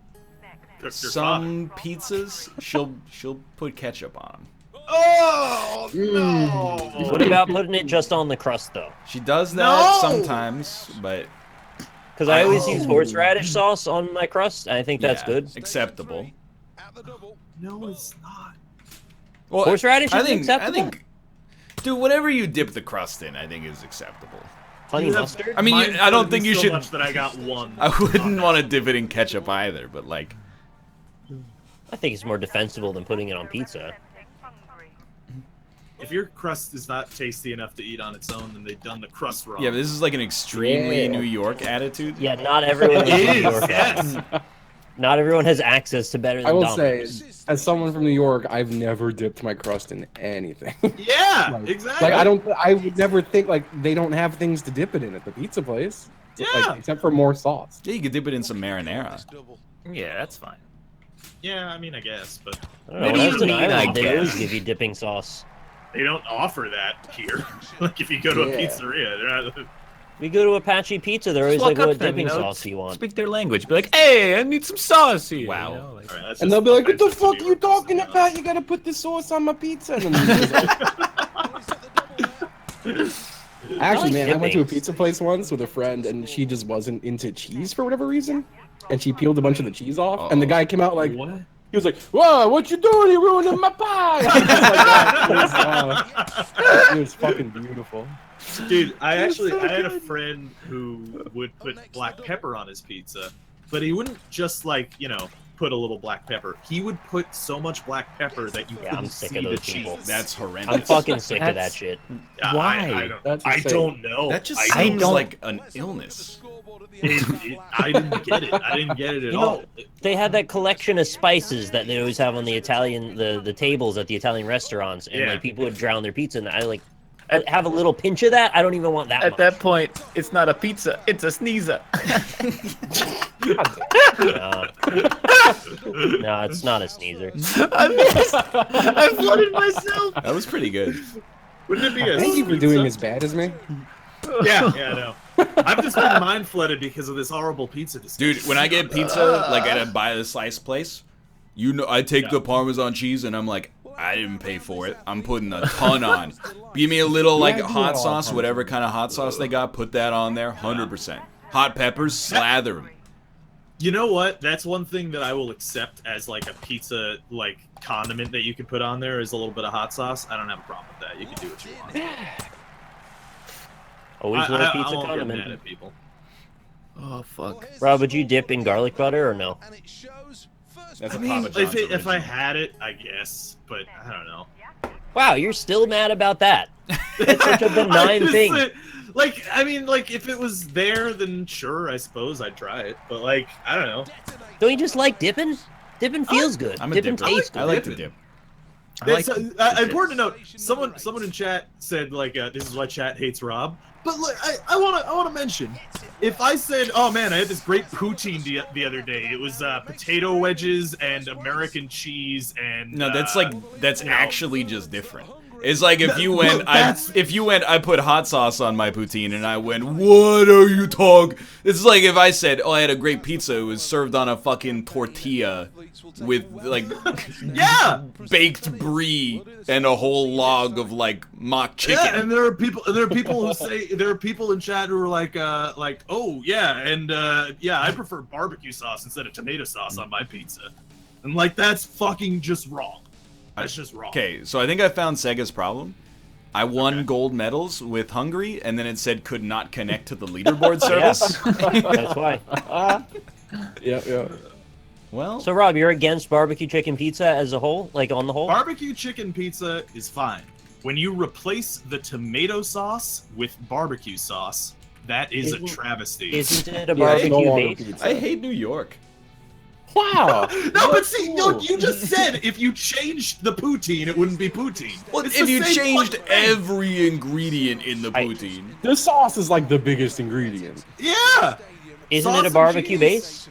Cooked your some pizzas she'll put ketchup on them. Oh no! What about putting it just on the crust though? She does that No! sometimes, but Because I always use horseradish sauce on my crust. And I think that's yeah, good. acceptable. No, it's not. Well, Horseradish I is think acceptable? dude, whatever you dip the crust in, I think is acceptable. Honey You have- mustard? I mean, Mine I don't flooded think me you so should. much that I got one. I wouldn't want to dip it in ketchup either, but like, I think it's more defensible than putting it on pizza. If your crust is not tasty enough to eat on its own, then they've done the crust wrong. yeah, this is like an extremely Yeah. New York attitude. Yeah, not everyone It is New is, York. yes. Not everyone has access to better than I will say, Domino's. as someone from New York, I've never dipped my crust in anything. Yeah, Like- exactly. Like I would never think like they don't have things to dip it in at the pizza place. Yeah. Like, except for more sauce. Yeah, you could dip it in some marinara. Yeah, that's fine. Yeah, I mean, I guess, but I don't know, What when do I you was in mean, I Ireland, they always guess? give you dipping sauce. they don't offer that here. Like, if you go to a Yeah. pizzeria, they're not. We go to Apache Pizza, they're always Just walk like, up what to them, dipping you know, sauce do you want? Speak their language. Be like, hey, I need some sauce here. Wow. You know, like- All right, that's And just- they'll be like, "What the that's just fuck New you York, talking that's about? You gotta put the sauce on my pizza." And then it's like- Actually, man, I went to a dippings. pizza place once with a friend, and she just wasn't into cheese for whatever reason, and she peeled a bunch of the cheese off, and the guy came out like, What? he was like, "Whoa, what you doing? You ruining my pie!" Just like that. It was fucking beautiful. Dude, I had a friend who would put black pepper on his pizza, but he wouldn't just like, put a little black pepper. He would put so much black pepper that you Yeah, couldn't I'm sick see of the those cheese. people. That's horrendous. I'm fucking sick of that That's- shit. Yeah, Why? That's I insane. don't know. That just I seems don't- like an illness. I didn't get it. I didn't get it at You all. know, they had that collection of spices that they always have on the Italian, the tables at the Italian restaurants, and Yeah. like people would drown their pizza, and I have a little pinch of that. I don't even want that At much. that point, it's not a pizza, it's a sneezer. No, it's not a sneezer. I missed. I flooded myself. That was pretty good. Wouldn't it be a Thank you for pizza? doing as bad as me. Yeah, I know. I've just been mind flooded because of this horrible pizza discussion. Dude, when I get pizza, like at a buy the slice place, I take the Parmesan cheese and I'm like, I didn't pay for it. I'm putting a ton on. Give me a little like Yeah, I do hot it all sauce, the time. whatever kind of hot sauce they got, put that on there, 100%. Hot peppers, slather them. You know what? That's one thing that I will accept as like a pizza like condiment that you can put on there is a little bit of hot sauce. I don't have a problem with that. You can do what you want. Always want a I pizza won't get mad condiment. at people. Oh fuck. Rob, would you dip in garlic butter or no? That's I a mean, Papa John's if I original. had it, I guess, but I don't know. Wow, you're still mad about that. It's such a benign thing. If it was there, then sure, I suppose I'd try it. But I don't know. Don't you just like dipping? Dipping feels good. I'm a Dipping dipper. tastes I good. like to dip. It's important to note. Someone in chat said this is why chat hates Rob. But I want to mention, if I said, oh man, I had this great poutine the other day. It was potato wedges and American cheese and No, that's you know. actually just different. It's like if you went, I put hot sauce on my poutine, and I went, what are you talking? It's like if I said, oh, I had a great pizza. It was served on a fucking tortilla with yeah. baked brie and a whole log of mock chicken. Yeah, and there are people who say there are people in chat who are oh yeah, and yeah, I prefer barbecue sauce instead of tomato sauce on my pizza, and that's fucking just wrong. That's just wrong. Okay, so I think I found Sega's problem. I won gold medals with Hungary, and then it said could not connect to the leaderboard service. That's why. Yeah. Well, So Rob, you're against barbecue chicken pizza as a whole, on the whole? Barbecue chicken pizza is fine. When you replace the tomato sauce with barbecue sauce, that is a Isn't- travesty. Isn't it a Yeah, it's no barbecue longer base? pizza. I hate New York. Wow. No, but see, no, you just said if you changed the poutine, it wouldn't be poutine. Well, It's if the you same changed fucking thing. every ingredient in the poutine. The sauce is like the biggest ingredient. Yeah. Isn't Sauce it a and barbecue cheese. base?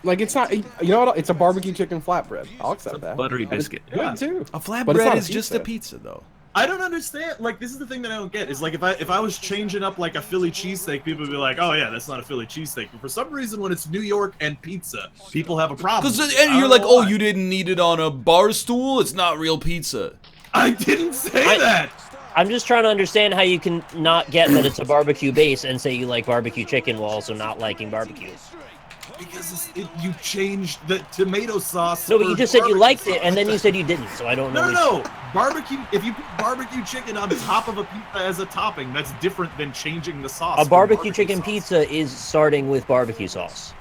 Like it's not. You know what? It's a barbecue chicken flatbread. I'll accept that. Buttery biscuit. Good too. A But it's flatbread not a is just a pizza. pizza, though. I don't understand. Like, this is the thing that I don't get. Is like if I was changing up like a Philly cheesesteak, people would be like, "Oh yeah, that's not a Philly cheesesteak." But for some reason, when it's New York and pizza, people have a problem. Because I don't you're like, know oh, why. you didn't eat it on a bar stool? It's not real pizza. I didn't say that. I'm just trying to understand how you can not get that it's a barbecue base and say you like barbecue chicken while also not liking barbecue. Because you changed the tomato sauce. No, but for you just said you barbecue liked it, sauce. and then you said you didn't, so I don't know. No. Barbecue. If you put barbecue chicken on top of a pizza as a topping, that's different than changing the sauce. A for barbecue chicken sauce. pizza is starting with barbecue sauce.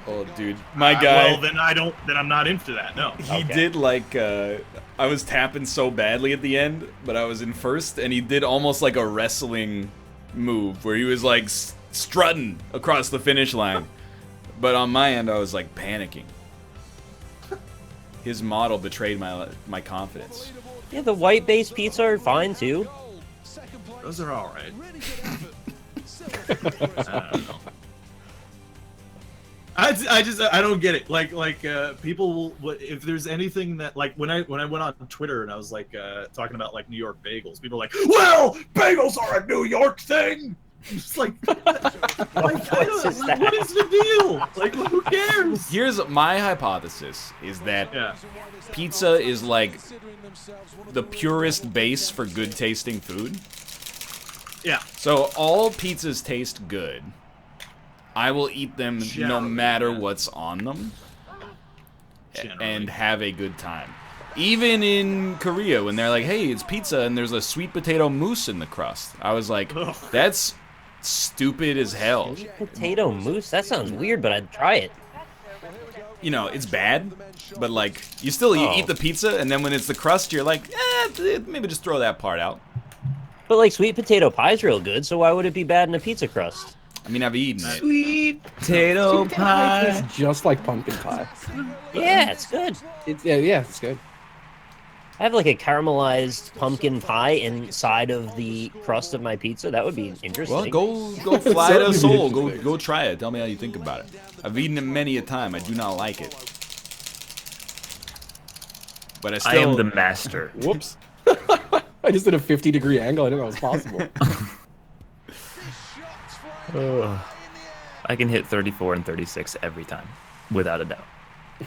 Oh, dude. My guy. Well, then I'm not into that. No. He did like, I was tapping so badly at the end, but I was in first, and he did almost like a wrestling move where he was like strutting across the finish line. But on my end, I was like panicking. His model betrayed my confidence. Yeah, the white base pizza are fine too. Those are all right. I don't get it. Like people will, if there's anything that like when I went on Twitter and I was like talking about like New York bagels, people are like, well, bagels are a New York thing. It's like, what is the deal? Like, who cares? Here's my hypothesis: is that pizza is like the purest base for good tasting food. Yeah. So all pizzas taste good. I will eat them no Generally, matter yeah. what's on them Generally. and have a good time. Even in Korea, when they're like, hey, it's pizza and there's a sweet potato mousse in the crust. I was like, Ugh. that's stupid as hell. Potato mousse? That sounds weird, but I'd try it. You know, it's bad, but like, you still eat the pizza, and then when it's the crust, you're like, maybe just throw that part out. But like sweet potato pie's real good, so why would it be bad in a pizza crust? I mean, I've eaten it. Sweet potato pie. It's just like pumpkin pie. Yeah, it's good. Yeah, it's good. I have like a caramelized pumpkin pie inside of the crust of my pizza. That would be interesting. Well, go fly to Certainly Seoul. interesting. Go try it. Tell me how you think about it. I've eaten it many a time. I do not like it. But I I still... am the master. Whoops. I just did a 50-degree angle. I didn't know it was possible. I can hit 34 and 36 every time, without a doubt.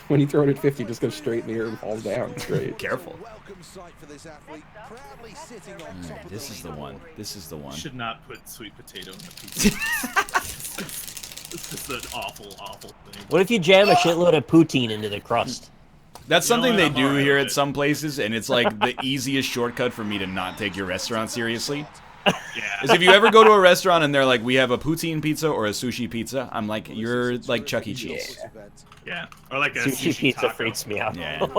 When you throw it at 50, it just goes straight in the air and falls down. It's great. Careful. This is the one. This is the one. Should not put sweet potato in the pizza. It's just an awful, awful thing. What if you jam a shitload of poutine into the crust? That's You know something what? they I'm do alright here with at it. some places, and it's like the easiest shortcut for me to not take your restaurant seriously. Yeah. Is if you ever go to a restaurant and they're like, we have a poutine pizza or a sushi pizza, I'm like, you're like Chuck E. Cheese. Yeah. Or like a Sushi sushi pizza taco. freaks me out. Yeah. Or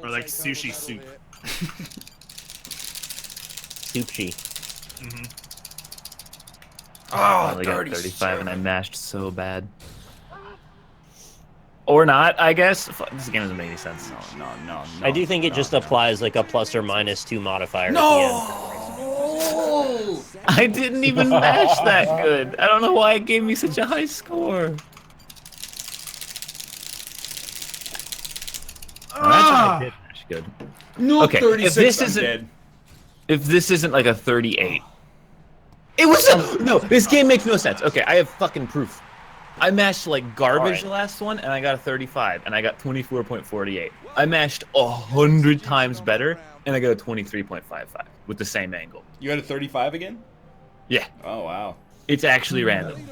like sushi soup. Sushi. I only got 35 and I mashed so bad. Or not, I guess. Fuck, this game doesn't make any sense. No. I do think it just applies like a plus or minus 2 modifier at the No! I didn't even mash that good. I don't know why it gave me such a high score. I did mash good. No, Okay, 36, if this I'm isn't- dead. If this isn't like a 38. It was a, no, this game makes no sense. Okay, I have fucking proof. I mashed like garbage Alright. the last one, and I got a 35, and I got 24.48. I mashed 100 times better, and I got a 23.55 with the same angle. You had a 35 again? Yeah, Oh, wow. it's actually random.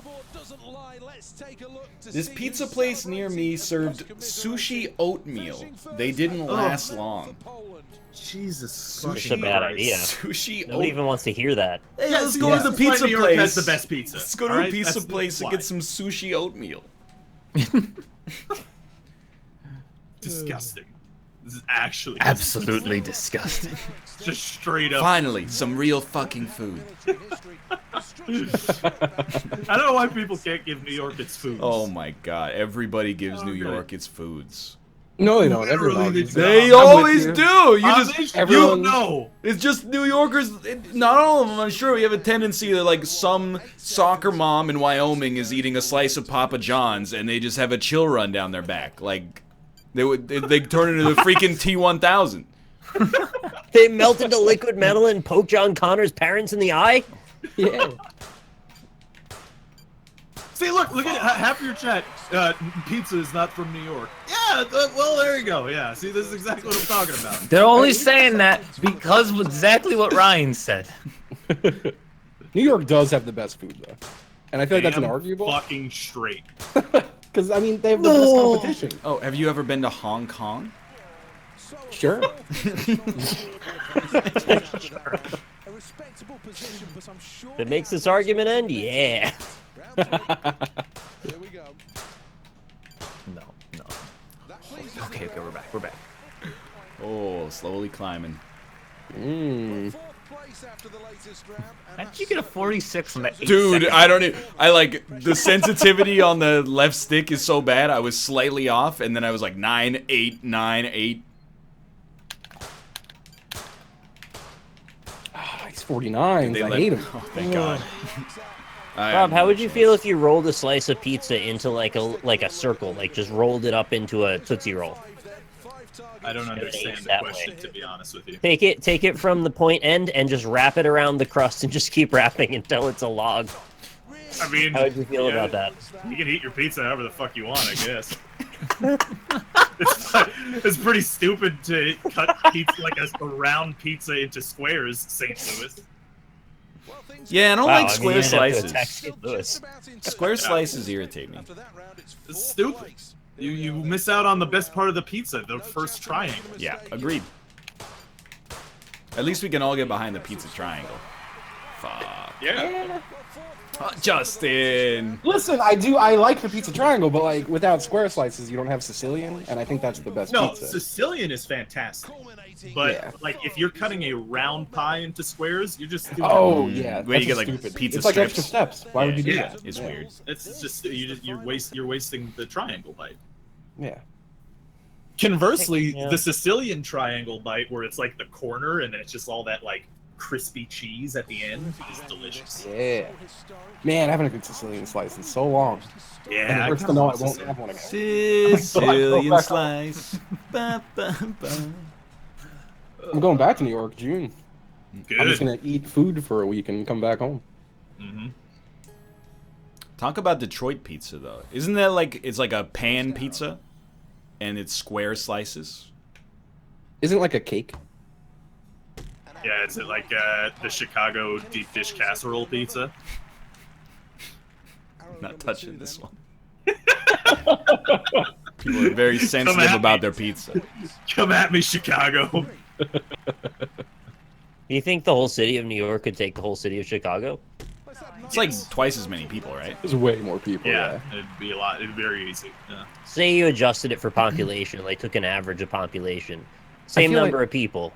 This pizza place near me served sushi oatmeal. They didn't last long. Jesus. It's a bad idea. Sushi Nobody even wants to hear that. Hey, Yeah, let's see, go to this the is why pizza New York place. has the best pizza. Let's go to alright? a pizza That's place and why. get some sushi oatmeal. Disgusting. This is actually Absolutely disgusting. just straight up. Finally, some real fucking food. I don't know why people can't give New York its foods. Oh my god, everybody gives New York its foods. No, they don't. Literally, Everybody. They I'm with always you. do. You just you everyone- know. it's just New Yorkers. Not all of them. I'm sure we have a tendency that like some soccer mom in Wyoming is eating a slice of Papa John's and they just have a chill run down their back. Like they turn into the freaking T1000. They melt into liquid metal and poke John Connor's parents in the eye? Yeah. See, look at half your chat. Pizza is not from New York. Yeah, well, there you go. Yeah, see, this is exactly what I'm talking about. They're only saying that because of exactly what Ryan said. New York does have the best food, though. And I feel like that's Damn inarguable. Fucking straight. Because, I mean, they have the best competition. Oh, have you ever been to Hong Kong? Sure. That makes this argument end? Yeah. No. Okay, we're back. Oh, slowly climbing. How did you get a 46 on that? Dude, I don't even, I like, the sensitivity on the left stick is so bad, I was slightly off, and then I was like 9, 8, 9, 8. He's 49. I hate him. Oh, thank God. Rob, how would you feel if you rolled a slice of pizza into like a circle, like just rolled it up into a Tootsie Roll? I don't understand the that question, way. to be honest with you. Take it from the point end and just wrap it around the crust and just keep wrapping until it's a log. I mean, How would you feel about that? You can eat your pizza however the fuck you want, I guess. it's pretty stupid to cut pizza like a round pizza into squares, St. Louis. Yeah, I don't Wow, like I mean, square you'd have to slices. attack St. Louis. Square slices irritate me. It's stupid. You miss out on the best part of the pizza, the first triangle. Yeah, agreed. At least we can all get behind the pizza triangle. Fuck. Yeah. Justin! Listen, I like the pizza triangle, but like without square slices, you don't have Sicilian, and I think that's the best No, pizza. Sicilian is fantastic. But Yeah. like if you're cutting a round pie into squares, you're just doing Oh yeah, Where you that's get, like, stupid. pizza It's like strips. extra steps. Why would you do Yeah. that? It's weird. it's just you're wasting the triangle bite. Yeah. Conversely, Yeah. the Sicilian triangle bite, where it's like the corner and it's just all that like crispy cheese at the end, is delicious. Yeah. Man, I haven't had a good Sicilian slice in so long. And Yeah, it hurts to know I won't have one again. Sicilian slice. Ba, ba, ba. I'm going back to New York June. good. I'm just gonna eat food for a week and come back home. Mm-hmm. Talk about Detroit pizza, though. Isn't that like, it's like a pan pizza? And it's square slices? Isn't it like a cake? Yeah, it's like the Chicago deep dish casserole pizza. Not touching this one. People are very sensitive at about me. their pizza. Come at me, Chicago. Do you think the whole city of New York could take the whole city of Chicago? It's like twice as many people, right? There's way more people. Yeah, it'd be a lot. It'd be very easy. Yeah. Say you adjusted it for population, like took an average of population. Same feel number like- of people.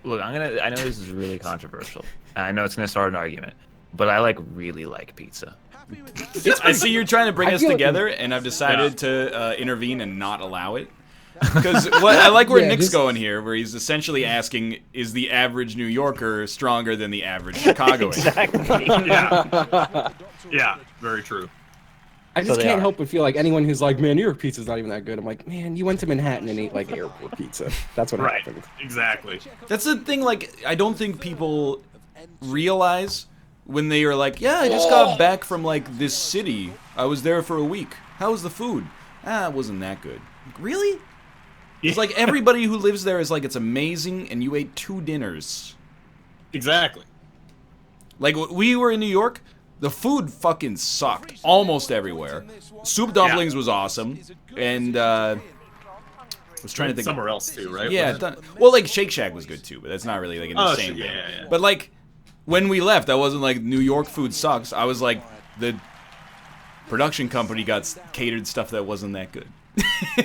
Look, I know this is really controversial. And I know it's gonna start an argument, but I really like pizza. I see you're trying to bring I us feel like- together, and I've decided to intervene and not allow it. Because I like where Yeah, Nick's just- going here, where he's essentially asking, is the average New Yorker stronger than the average Chicagoan? Exactly. Yeah. Yeah. Very true. I just they can't are. help but feel like anyone who's like, man, New York pizza's not even that good. I'm like, man, you went to Manhattan and ate like airport pizza. That's what Right. happened. Exactly. That's the thing, like, I don't think people realize when they are like, yeah, I just got back from, like, this city. I was there for a week. How was the food? It wasn't that good. Like, really? It's like everybody who lives there is like, it's amazing, and you ate 2 dinners. Exactly. Like, we were in New York, the food fucking sucked almost everywhere. Soup dumplings was awesome, and I was trying to think. Somewhere else too, right? Yeah, well, like Shake Shack was good too, but that's not really like in the Oh, same shit, thing. yeah. But like, when we left, I wasn't like New York food sucks. I was like, the production company got catered stuff that wasn't that good.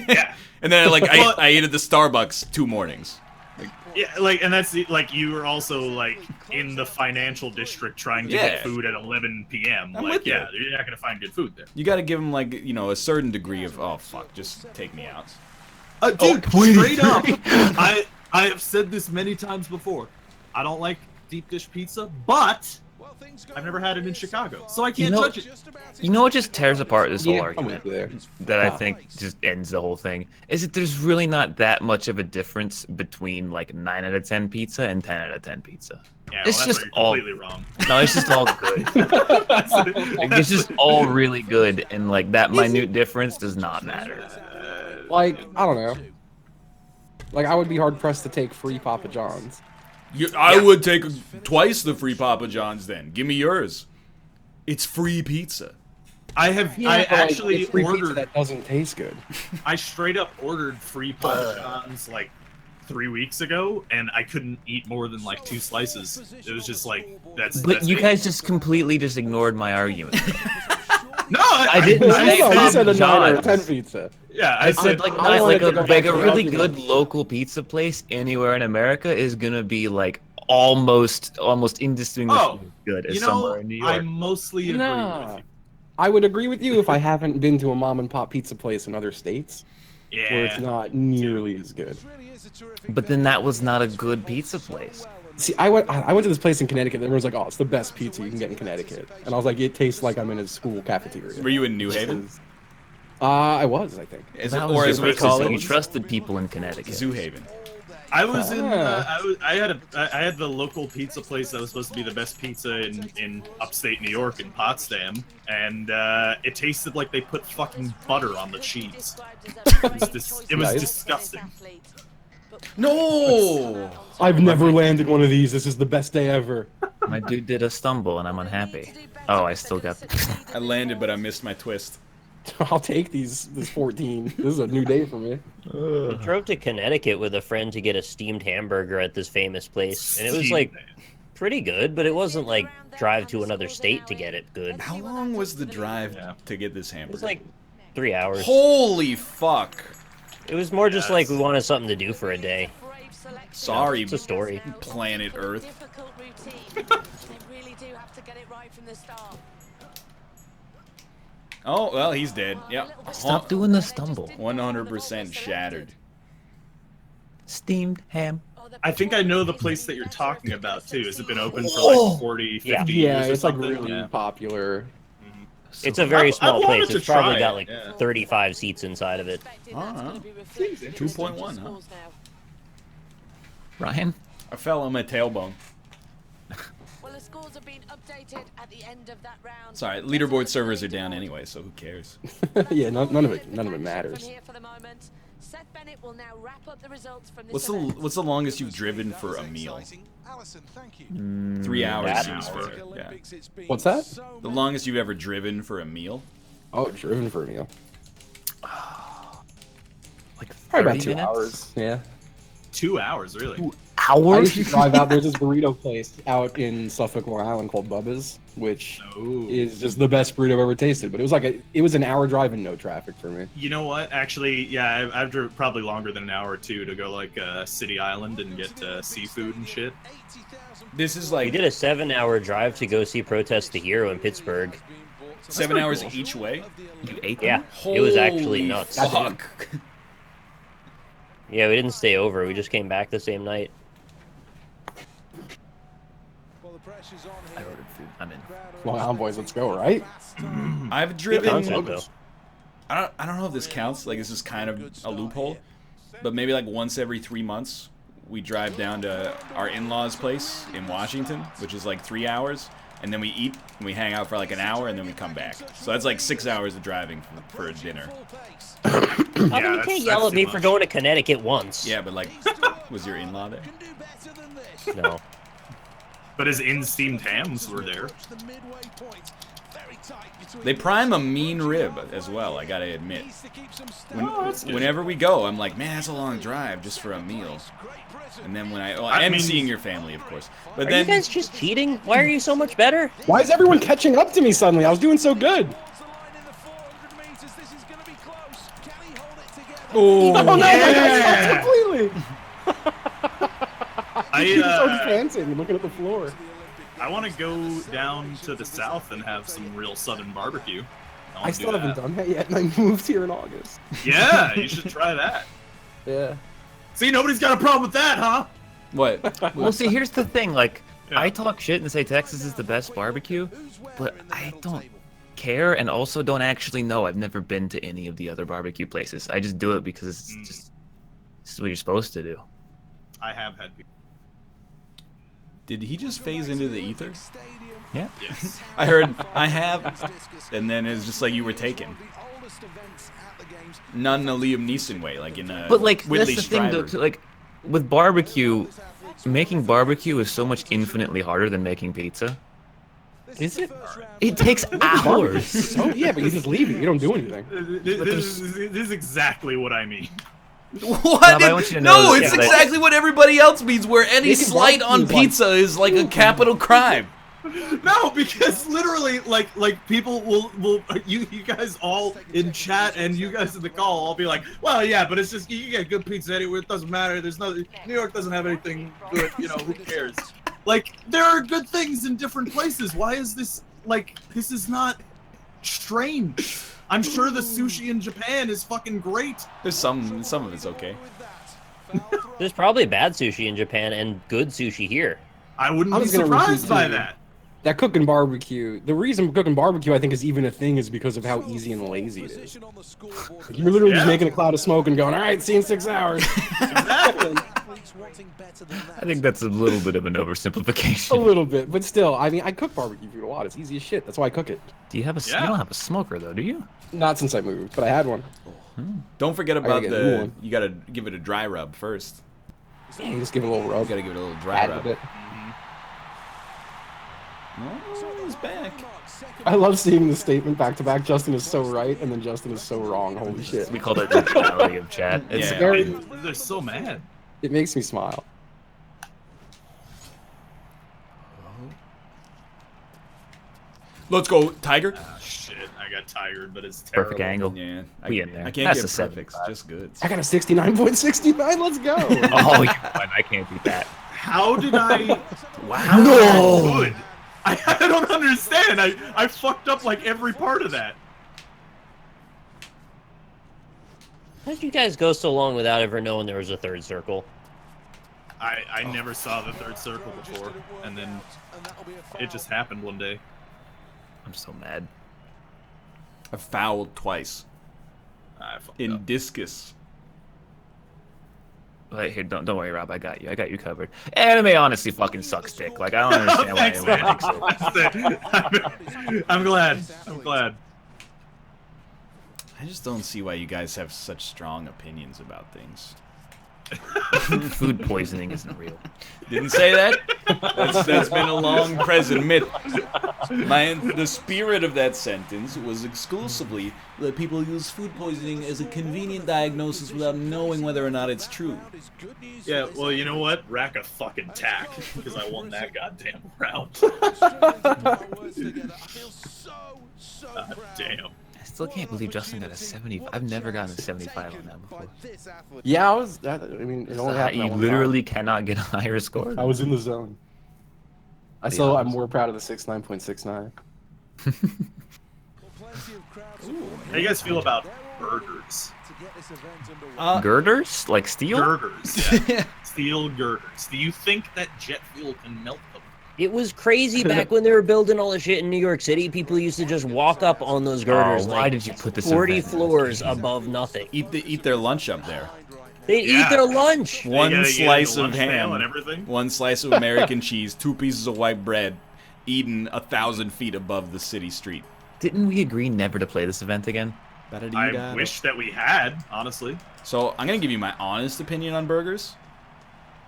Yeah. And then like Well- I ate at the Starbucks 2 mornings. Yeah, like, and that's like you were also like in the financial district trying to get food at 11 p.m. I'm like, with you. yeah, you're not gonna find good food there. You got to give them like a certain degree of just take me out. Dude, straight up, I have said this many times before. I don't like deep dish pizza, but I've never had it in Chicago, so I can't judge it. You know what just tears apart this whole I'm argument with you there. that I think just ends the whole thing is that there's really not that much of a difference between like 9 out of 10 pizza and 10 out of 10 pizza. Yeah, well, It's that's just where you're all- completely wrong. No, it's just all good. Like, it's just all really good, and like that minute difference does not matter. Like, I don't know. Like, I would be hard pressed to take free Papa John's. I would take twice the free Papa John's then. Give me yours. It's free pizza. I actually it's free pizza ordered. that doesn't taste good. I straight up ordered free Papa John's like 3 weeks ago, and I couldn't eat more than like 2 slices. It was just like that's. But that's you me. guys just completely just ignored my argument. No, I didn't say No, you Papa said a 9 out of 10 John's. pizza. Yeah, I said like I wanted to go back like to a the really argument. good local pizza place anywhere in America is gonna be like almost indistinguishably good as you somewhere know, in New I York. mostly agree Nah. with you. I would agree with you if I haven't been to a mom and pop pizza place in other states where it's Yeah, not nearly as good. But then that was not a good pizza place. See, I went to this place in Connecticut and everyone's like, oh, it's the best pizza you can get in Connecticut. And I was like, it tastes like I'm in a school cafeteria. Were you in New Haven? I was, I think. Is That it, or was as we because call you it, trusted people in Connecticut. Zoo Haven? I was in. Ah. I had the local pizza place that was supposed to be the best pizza in upstate New York in Potsdam, and it tasted like they put fucking butter on the cheese. It was Nice. disgusting. No. I've never landed one of these. This is the best day ever. My dude did a stumble and I'm unhappy. Oh, I still got I landed, but I missed my twist. I'll take this 14. This is a new day for me. I drove to Connecticut with a friend to get a steamed hamburger at this famous place, and it was like pretty good, but it wasn't like drive to another state to get it good. How long was the drive to get this It hamburger? was like 3 hours. Holy fuck! It was more just like we wanted something to do for a day. Sorry, It's a story. planet Earth. Oh well, he's dead. Yep. Stop doing the stumble. 100% shattered. Steamed ham. I think I know the place that you're talking about too. Has it been open for like 40, 50 Yeah. years Yeah, or it's like something? really Yeah. popular. It's a very I small wanted place. to It's probably try got it, like yeah. 35 seats inside of it. 2.1, huh? Ryan? I fell on my tailbone. Well, the scores have been updated at the end of that round. Sorry, leaderboard servers are down anyway, so who cares? Yeah, none of it matters. From here for the moment. Seth Bennett will now wrap up the results from this What's event. the longest you've driven for a meal? 3 hours That seems hour. fair. Yeah. What's that? The longest you've ever driven for a meal? Oh, driven for a meal. Like Probably 30 about 2 minutes? hours. Yeah. 2 hours, really. I Hours? used to drive out. There's this burrito place out in Suffolk, Long Island called Bubba's, which Oh. is just the best burrito I've ever tasted. But it was an hour drive and no traffic for me. You know what? Actually, yeah, I've driven probably longer than an hour or two to go like City Island and get seafood and shit. This is We like did a 7-hour drive to go see Protest the Hero in Pittsburgh. 7 hours each way? You ate Yeah, them? it was actually Holy nuts. Fuck. Yeah, we didn't stay over. We just came back the same night. I ordered food. I'm in. Long Island boys, let's go, right? I've Good concept, driven. though. I don't know if this counts. Like, this is kind of a loophole, but maybe like once every 3 months, we drive down to our in-laws' place in Washington, which is like 3 hours, and then we eat and we hang out for like an hour, and then we come back. So that's like 6 hours of driving for a dinner. I mean, you that's- can't yell that's at me too for much. going to Connecticut once. Yeah, but like, was your in-law there? No. But his in-steamed hams were there. They prime a mean rib as well, I gotta admit. Whenever we go, I'm like, man, that's a long drive just for a meal. And then when I and mean- seeing your family, of course. But Are then, you guys just cheating? Why are you so much better? Why is everyone catching up to me suddenly? I was doing so good. oh, Oh no! Yeah. Completely. He's so dancing, looking at the floor. I want to go down to the south and have some real southern barbecue. I still haven't done that yet, and I moved here in August. Yeah, you should try that. Yeah. See, nobody's got a problem with that, huh? What? Well, see, here's the thing. Like, Yeah. I talk shit and say Texas is the best barbecue, but I don't care and also don't actually know. I've never been to any of the other barbecue places. I just do it because it's just this is what you're supposed to do. I have had. Did he just phase into the ether? Yeah. Yes. I heard I have, and then it's just like you were taken. None the Liam Neeson way, like in a But like Whitley that's the thing, though. Strieber. Like with barbecue, making barbecue is so much infinitely harder than making pizza. Is it? It takes hours. So yeah, but you just leave it. You don't do anything. This is exactly what I mean. What? Now, I want you to know No, that- it's yeah, that- exactly what everybody else means, where any Making slight on barbecue is like- pizza is like a capital crime. No, because literally, like people will you guys all in chat and you guys in the call all be like, well, yeah, but it's just you get good pizza anywhere. It doesn't matter. There's no New York doesn't have anything good. You know, who cares? Like there are good things in different places. Why is this like this is not strange? I'm sure the sushi in Japan is fucking great. There's some of it's okay. There's probably bad sushi in Japan and good sushi here. I wouldn't I be was gonna surprised repeat by too. that. That cooking barbecue, the reason cooking barbecue I think is even a thing is because of how easy and lazy it is. Like, you're literally just Yeah. making a cloud of smoke and going, all right, see you in 6 hours. Exactly. I think that's a little bit of an A oversimplification. little bit, but still, I mean, I cook barbecue food a lot. It's easy as shit. That's why I cook it. Do you have a? Yeah. You don't have a smoker though, do you? Not since I moved, but I had one. Don't forget gotta about get a new the. one. You gotta give it a dry rub first. Yeah, you just give it a little You rub. gotta give it a little dry Add a rub. bit. Oh, he's back. I love seeing the statement back to back. Justin is so right, and then Justin is so wrong. Holy shit! We call that the reality of chat. It's Yeah. Very, They're so mad. it makes me smile. Let's go, Tiger. Ah, shit, I got tired, but it's terrible. perfect angle. Yeah, We in there. I can't That's get a 7. perfects, just good. I got a 69.69. Let's go. Oh, you won. I can't beat that. How did I? Wow. How was that good? I don't understand. I fucked up like every part of that. How did you guys go so long without ever knowing there was a third circle? I never saw the third circle before, and then it just happened one day. I'm so mad. I fouled twice I fucked in up. discus. But here, don't worry, Rob. I got you. I got you covered. Anime honestly fucking sucks dick. Like I don't understand why Thanks, anyone thinks it. I'm glad. I'm glad. I just don't see why you guys have such strong opinions about things. Food poisoning isn't real. Didn't say that. That's been a long present myth. The spirit of that sentence was exclusively that people use food poisoning as a convenient diagnosis without knowing whether or not it's true. Yeah, well, you know what? Rack a fucking tack, because I won that goddamn round. God damn. I still can't believe Justin got a 70. I've never gotten a 75 on that before. Yeah, I was. I mean, it only happened You that one literally cannot get a higher score. time. I was in the zone. I'm more proud of the 69.69. How you guys feel about burgers? Girders? Like steel? Girders, yeah. Steel girders. Do you think that jet fuel can melt them? It was crazy back when they were building all the shit in New York City. People used to just walk up on those girders why like did you put this 40 event? floors above nothing. Eat their lunch up there. They'd Yeah. eat their lunch. One You gotta get slice the of lunch pail ham, and everything? one slice of American cheese, 2 pieces of white bread, eaten 1,000 feet above the city street. Didn't we agree never to play this event again? I wish that we had, honestly. So I'm gonna give you my honest opinion on burgers.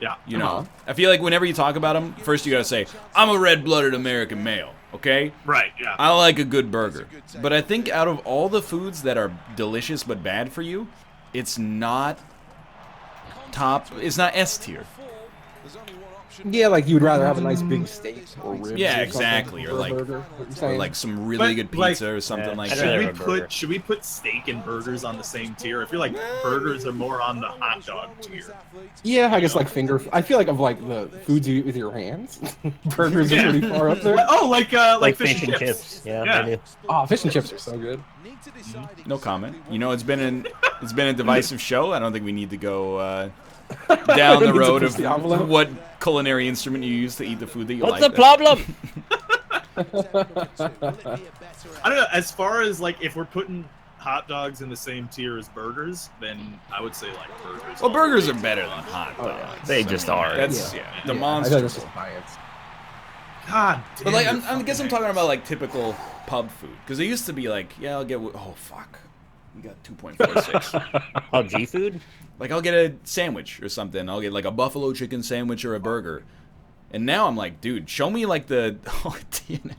Yeah. You know, I feel like whenever you talk about them, first you gotta say, I'm a red-blooded American male, okay? Right, yeah. I like a good burger. But I think out of all the foods that are delicious but bad for you, it's not top, it's not S tier. Yeah, like you'd rather have a nice big steak or ribs. Yeah, or exactly. something Or for a burger, what you're or saying. like some really good But, pizza or something like I'd that. rather Should have we a burger. put steak and burgers on the same tier? I feel like burgers are more on the hot dog tier. Yeah, I guess like I feel like of like the foods you eat with your hands. Burgers are pretty far up there. Oh, like fish and chips. Yeah, Yeah. I do. Oh, fish and chips are so good. No comment. You know, it's been a divisive show. I don't think we need to go down the road of the envelope. what culinary instrument you use to eat the food that you What's like. the problem? I don't know. As far as like if we're putting hot dogs in the same tier as burgers, then I would say like burgers. Well, burgers are better than hot Oh, dogs. yeah. They just are. That's Yeah. the I monster. thought this was science. God damn. But like, you're I guess I'm fucking talking about like typical pub food because it used to be like, yeah, I'll get. Oh fuck, we got 2.46. Oh, G food? Like I'll get a sandwich or something. I'll get like a buffalo chicken sandwich or a burger. And now I'm like, dude, show me like the DNF.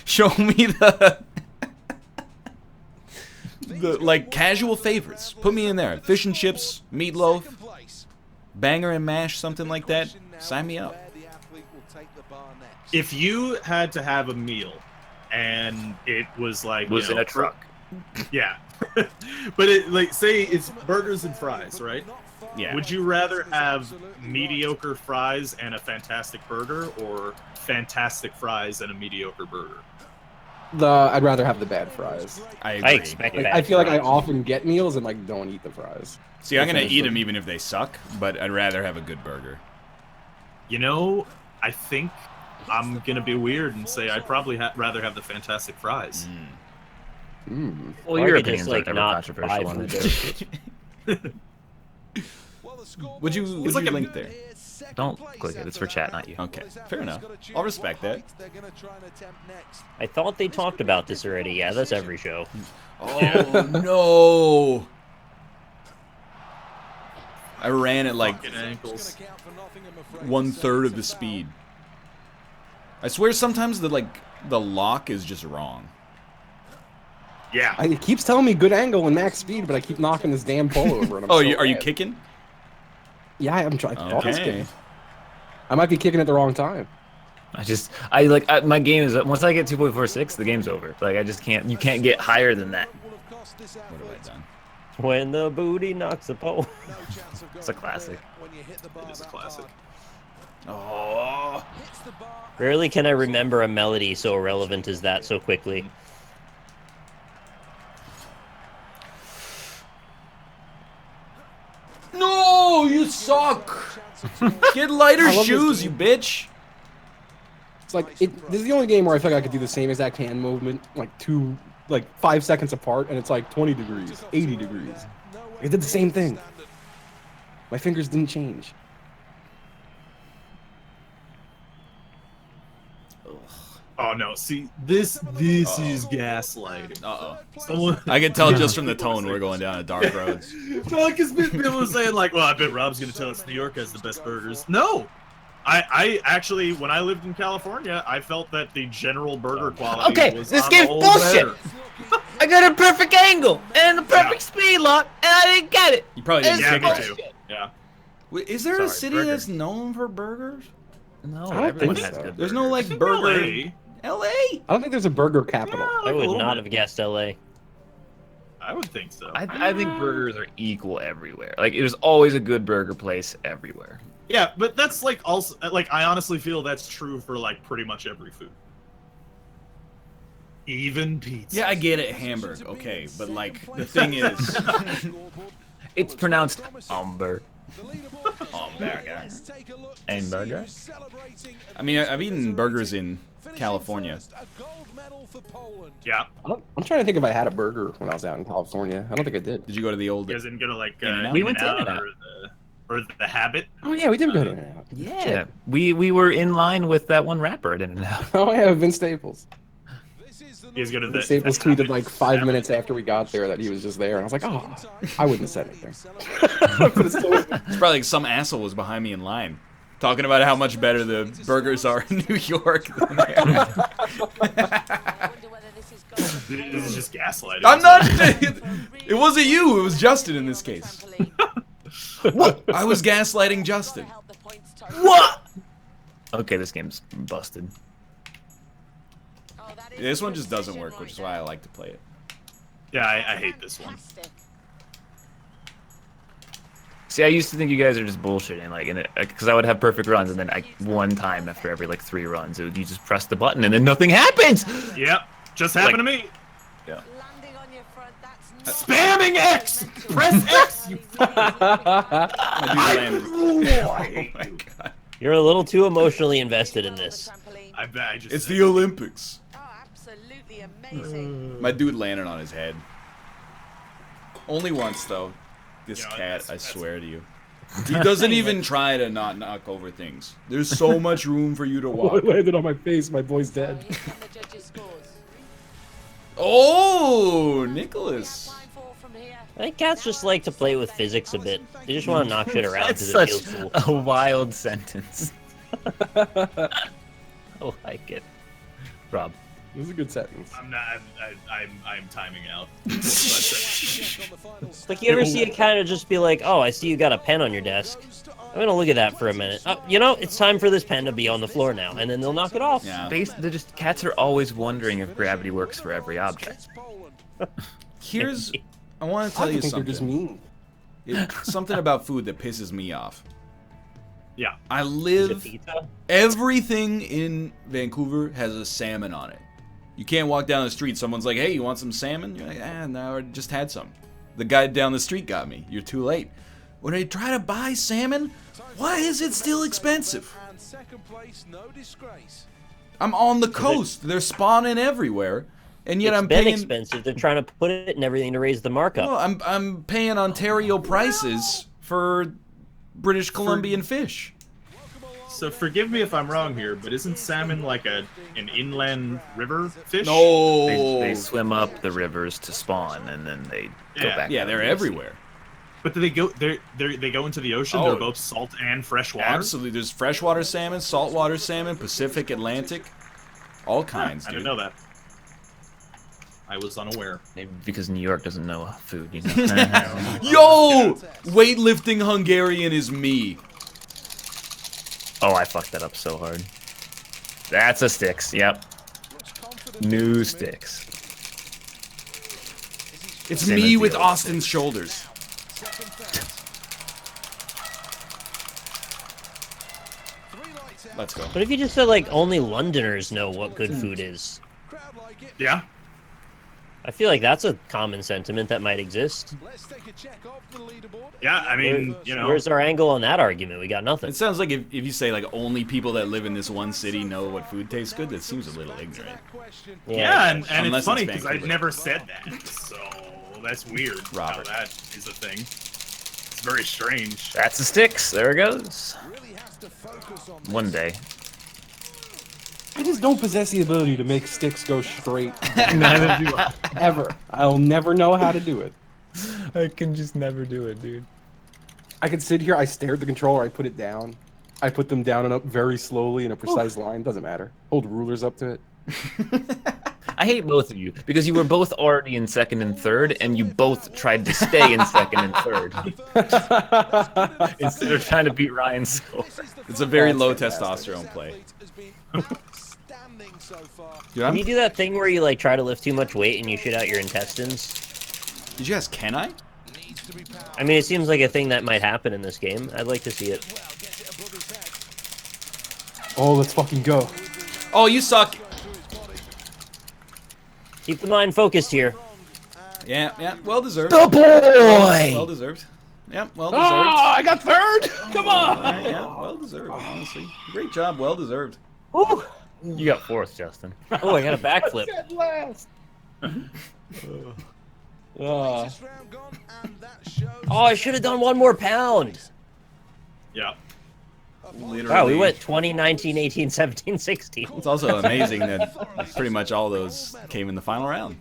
Show me the like casual favorites. Put me in there. Fish and chips, meatloaf, banger and mash, something like that. Sign me up. If you had to have a meal and it was like Was in a truck. Yeah. But it like say it's burgers and fries, right? Yeah. Would you rather have mediocre fries and a fantastic burger or fantastic fries and a mediocre burger? I'd rather have the bad fries. I agree. I expect Like, that. I feel like I often get meals and like don't eat the fries. See, I'm gonna eat them even if they suck, but I'd rather have a good burger. You know, I think I'm gonna be weird and say I'd probably rather have the fantastic fries. Mm. Well, Or your I could just, opinions like, aren't ever not controversial buy on food it. Would you like a- link there? Don't click it. It's for chat, not you. Okay, fair enough. I'll respect that. I thought they talked about this already. Yeah, that's every show. Oh no! I ran at like Fucking ankles. 1/3 of the speed. I swear sometimes the lock is just wrong. Yeah. It keeps telling me good angle and max speed, but I keep knocking this damn pole over. And I'm Oh, so are you mad. kicking? Yeah, I'm trying. Okay. I might be kicking at the wrong time. My game is, once I get 2.46, the game's over. Like, I just can't, you can't get higher than that. What have I done? When the booty knocks the pole. It's a classic. It is a classic. Oh, Rarely can I remember a melody so irrelevant as that so quickly. no! You suck. Get lighter I love this shoes, you game. bitch. It's like this is the only game where I feel like I could do the same exact hand movement, like 5 seconds apart, and it's like 20 degrees, 80 degrees. I did the same thing. My fingers didn't change. Oh no! See, this is gaslighting. Uh-oh. Someone, I can tell just from the tone we're going down a dark road. well, because people were saying like, "Well, I bet Rob's gonna tell us New York has the best burgers." No, I actually, when I lived in California, I felt that the general burger quality Okay, was this on game's the whole bullshit. better. I got a perfect angle and a perfect speed lock, and I didn't get it. You probably didn't It's kick it bullshit. too. Yeah. Wait, is there a Sorry, city burger. that's known for burgers? No, I don't everyone think has so. good There's no burgers. like burger. LA. LA? I don't think there's a burger capital. I would little not bit. have guessed LA. I would think so. I think burgers are equal everywhere. Like, there's always a good burger place everywhere. Yeah, but that's like also like I honestly feel that's true for like pretty much every food. Even pizza. Yeah, I get it, Hamburg. Okay, but like the thing is, It's pronounced umber. Hamburger. And burger? I mean, I've eaten burgers in California. Yeah. I'm trying to think if I had a burger when I was out in California. I don't think I did. Did you go to the old? You guys didn't go to like In-N-Out? We went to In-N-Out In-N-Out. or the Habit. Oh yeah, we did go to In-N-Out. Yeah. We were in line with that one rapper at In-N-Out. Oh yeah, Vince Staples. You guys go to the Vince Staples the tweeted Habit. like 5 minutes after we got there that he was just there, and I was like, oh, I wouldn't have said anything. But it's still- It's probably like some asshole was behind me in line, talking about how much better the burgers are in New York. Than they are. This is just gaslighting. I'm not. It wasn't you. It was Justin in this case. What? I was gaslighting Justin. What? Okay, this game's busted. Oh, that is This one just doesn't precision work, right which is why I there. like to play it. Yeah, I hate this one. Fantastic. See, I used to think you guys are just bullshitting, like, because I would have perfect runs, and then one time after every like 3 runs, you just press the button, and then nothing happens. Yep, just happened to me. Yeah. Landing on your front, that's not Spamming X! Press X! You Oh my god. You're a little too emotionally invested in this. trampoline. I bet I just. It's the Olympics. Oh, absolutely amazing. My dude landed on his head. Only once, though. This You know, cat, that's- I that's- swear to you. He doesn't even try to not knock over things. There's so much room for you to Oh, walk. it landed on my face. My boy's So dead. here come the judges' scores. Oh, Nicholas. Line 4 from here. I think cats just like to play with physics a bit. They just want to knock shit around That's because it such feels cool. a wild sentence. I like it. Rob. This is a good sentence. I'm not. I'm timing out. Like, you ever see it kind of just be like, oh, I see you got a pen on your desk. I'm gonna look at that for a minute. Oh, you know, it's time for this pen to be on the floor now, and then they'll knock it off. Yeah. Cats are always wondering if gravity works for every object. Here's. I want to tell I you think they're just something. mean. Something about food that pisses me off. Yeah. I Is it live. pizza? Everything in Vancouver has a salmon on it. You can't walk down the street. Someone's like, hey, you want some salmon? You're like, no, I just had some. The guy down the street got me. You're too late. When I try to buy salmon, why is it still expensive? I'm on the coast. They're spawning everywhere. And yet It's I'm been paying. expensive. They're trying to put it in everything to raise the markup. Well, I'm paying Ontario prices for British Columbian fish. So forgive me if I'm wrong here, but isn't salmon like an inland river fish? No. They swim up the rivers to spawn, and then they go Yeah. back. Yeah, down they're to the sea. everywhere. But do they go? They go into the ocean. Oh. They're both salt and fresh water. Absolutely. There's freshwater salmon, saltwater salmon, Pacific, Atlantic, all kinds, I dude. didn't know that. I was unaware. Maybe because New York doesn't know food, you know. Yo! Weightlifting Hungarian is me. Oh, I fucked that up so hard. That's a sticks. Yep. New sticks. It's Same as me the with old Austin's shoulders. Let's go. What if you just said, like, only Londoners know what good food is? Yeah. I feel like that's a common sentiment that might exist. Yeah. I mean, you know. Where's our angle on that argument? We got nothing. It sounds like if you say, like, only people that live in this one city know what food tastes good, that seems a little ignorant. Yeah, and Unless it's funny it's because I've Vancouver. never said that, so that's weird. Robert. How that is a thing. It's very strange. That's the sticks. There it goes. One day. I just don't possess the ability to make sticks go straight. Neither do I. Ever. I'll never know how to do it. I can just never do it, dude. I could sit here, I stare at the controller, I put it down. I put them down and up very slowly in a precise line, doesn't matter. Hold rulers up to it. I hate both of you because you were both already in second and third, and you both tried to stay in second and third instead of trying to beat Ryan's score. It's a very That's low fantastic. testosterone play. Dude, Can you do that thing where you, like, try to lift too much weight and you shit out your intestines? Did you ask, can I? I mean, it seems like a thing that might happen in this game. I'd like to see it. Oh, let's fucking go. Oh, you suck. Keep the mind focused here. Yeah, well deserved. The boy! Well deserved. Yeah, well deserved. I got third! Come on! Yeah, well deserved, honestly. Great job, well deserved. Woo! You got fourth, Justin. Oh, I got a backflip. At last. Oh, I should have done one more pound. Yeah. Literally. Wow, we went 20, 19, 18, 17, 16. It's also amazing that pretty much all those came in the final round.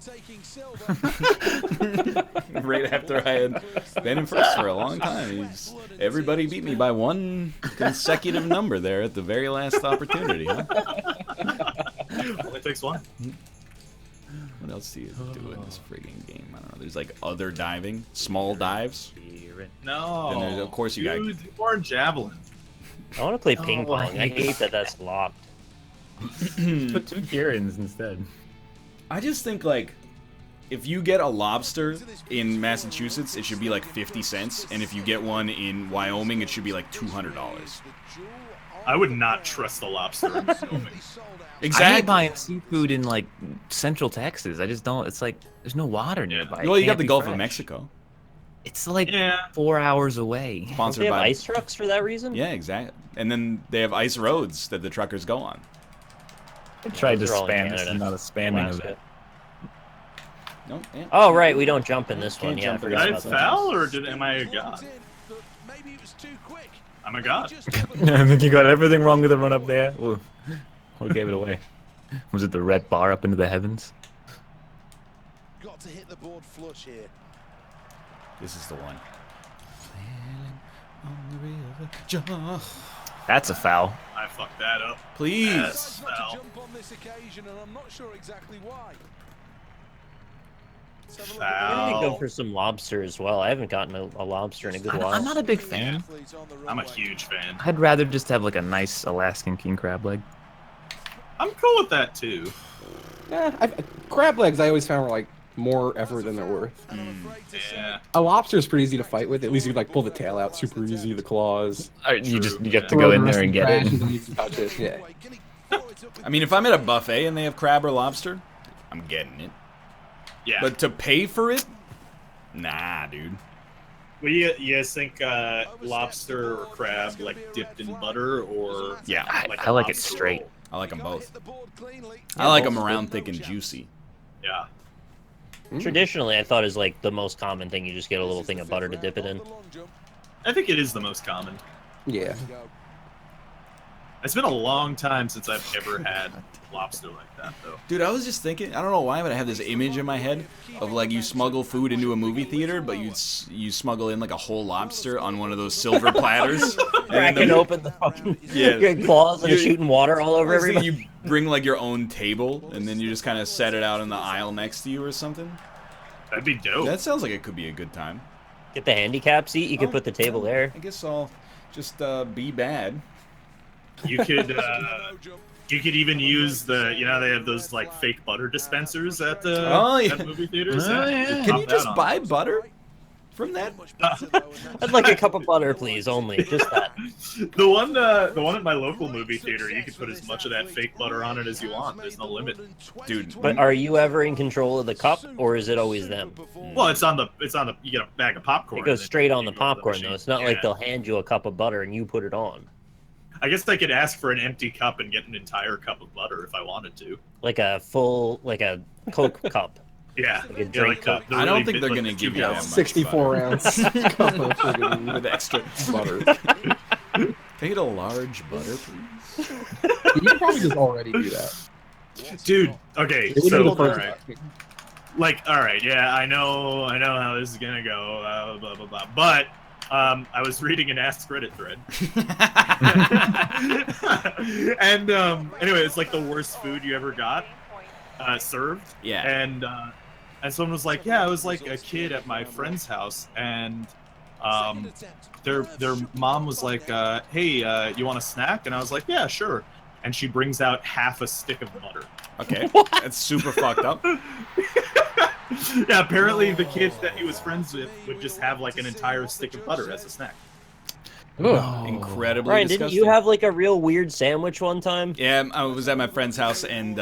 Right after I had been in first for a long time. Everybody beat me by one consecutive number there at the very last opportunity. Huh? Only takes one. What else do you do in this frigging game? I don't know. There's like other diving, small dives. No. Then there's, of course, you got- Dude, or javelin. I want to play ping pong. I hate that that's locked. Put 2 Kierans instead. I just think, like, if you get a lobster in Massachusetts, it should be like 50 cents, and if you get one in Wyoming, it should be like $200. I would not trust the lobster in Wyoming. Exactly. I hate buying seafood in like Central Texas. I just don't. It's like there's no water nearby. Well, It you got can't the be Gulf of fresh. Mexico. It's like Yeah. 4 hours away. Don't Sponsored they have by ice trucks for that reason? Yeah, exactly. And then they have ice roads that the truckers go on. I tried to Those are all in spam this, Canada. and not a spamming of Alaska. it. No, yeah. Oh right, we don't jump in this one. Can't Yeah, I jump in forgot Did I about that. foul or am I a god? I'm a god. I think you got everything wrong with the run up there. Ooh. What gave it away? Was it the red bar up into the heavens? Got to hit the board flush here. This is the one. That's a foul. I fucked that up. Please. Yes, foul. Jump on this occasion, and I'm not sure exactly why. I need to go Foul. for some lobster as well. I haven't gotten a lobster in a good while. I'm not a big fan. I'm a huge fan. I'd rather just have like a nice Alaskan king crab leg. I'm cool with that too. Yeah, crab legs I always found were like more effort than they're worth. Yeah. A lobster is pretty easy to fight with. At least you like pull the tail out super easy, the claws. You True, get to yeah. go in there and get it. it. Yeah. I mean, if I'm at a buffet and they have crab or lobster, I'm getting it. Yeah. But to pay for it? Nah, dude. What do you guys think? Lobster or crab, like dipped in butter, or Yeah, I like it lobster straight. roll? I like them both. I like them around thick and juicy. Yeah. Traditionally, I thought is like the most common thing. You just get a little thing of butter to dip it in. I think it is the most common. Yeah. It's been a long time since I've ever had lobster like that, though. Dude, I was just thinking, I don't know why, but I have this image in my head of like you smuggle food into a movie theater, but you smuggle in like a whole lobster on one of those silver platters. Cracking open the fucking Yeah. claws and You- shooting water all over I was thinking everybody. you bring like your own table and then you just kind of set it out in the aisle next to you or something. That'd be dope. That sounds like it could be a good time. Get the handicap seat. You could put the table there. I guess I'll just be bad. You could even use the, they have those like fake butter dispensers at the at movie theaters. Oh, yeah. Can Pop you that just on. buy butter from that? I'd like a cup of butter, please. Only just that. The one at my local movie theater, you could put as much of that fake butter on it as you want. There's no limit. Dude, But are you ever in control of the cup, or is it always them? Well, it's on the you get a bag of popcorn. It goes and straight then on the you go to popcorn, though. machine. It's not like Yeah. they'll hand you a cup of butter and you put it on. I guess I could ask for an empty cup and get an entire cup of butter if I wanted to. Like a full, like a Coke cup. Yeah. Like a drink the- cup. the I don't really think big- they're like gonna the give you 2 that gallon. much. 64 ounce cup of friggin' with extra butter. Can I get a large butter, please? You can probably just already do that. Dude, okay, It would so be the all first right. time. Like, all right, yeah, I know how this is gonna go, blah blah blah. But I was reading an Ask Reddit thread, and anyway, it's like the worst food you ever got served. Yeah. And someone was like, yeah, I was like a kid at my friend's house, and their mom was like, hey, you want a snack? And I was like, yeah, sure. And she brings out half a stick of butter. Okay, that's super fucked up. Yeah, apparently the kid that he was friends with would just have like an entire stick of butter as a snack. Incredibly Ryan, disgusting. didn't you have like a real weird sandwich one time? Yeah, I was at my friend's house and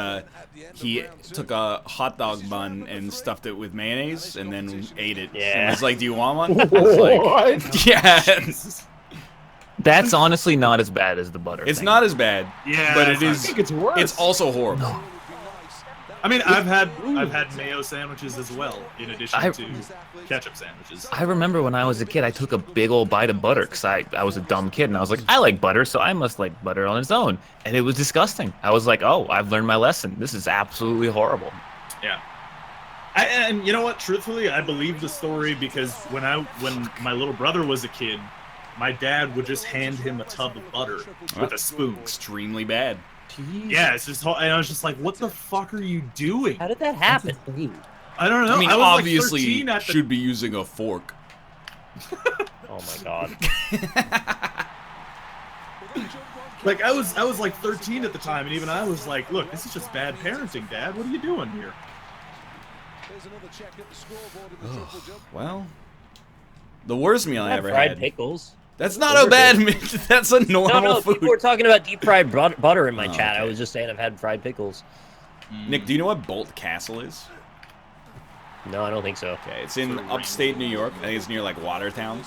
he took a hot dog bun and stuffed it with mayonnaise and then ate it. Yeah. And was like, "Do you want one?" I was like, What? yeah. That's honestly not as bad as the butter. It's thing. not as bad, Yeah, but it's it not- is. I think it's worse. It's also horrible. I mean, I've had mayo sandwiches as well, in addition to ketchup sandwiches. I remember when I was a kid, I took a big old bite of butter because I was a dumb kid and I was like, I like butter, so I must like butter on its own. And it was disgusting. I was like, oh, I've learned my lesson. This is absolutely horrible. Yeah. And you know what? Truthfully, I believe the story because when my little brother was a kid, my dad would just hand him a tub of butter with a spoon. Extremely bad. Yeah, it's just, and I was just like, "What the fuck are you doing?" How did that happen? I don't know. I mean, was obviously, like 13 at the... should be using a fork. Oh my god. Like I was like 13 at the time, and even I was like, "Look, this is just bad parenting, Dad. What are you doing here?" Well, the worst meal I ever fried had. pickles. That's not a bad meal. That's a normal No, food. people were talking about deep fried butter in my Oh, chat. okay. I was just saying I've had fried pickles. Nick, do you know what Bolt Castle is? No, I don't think so. Okay, it's in upstate New York. I think it's near like Watertown,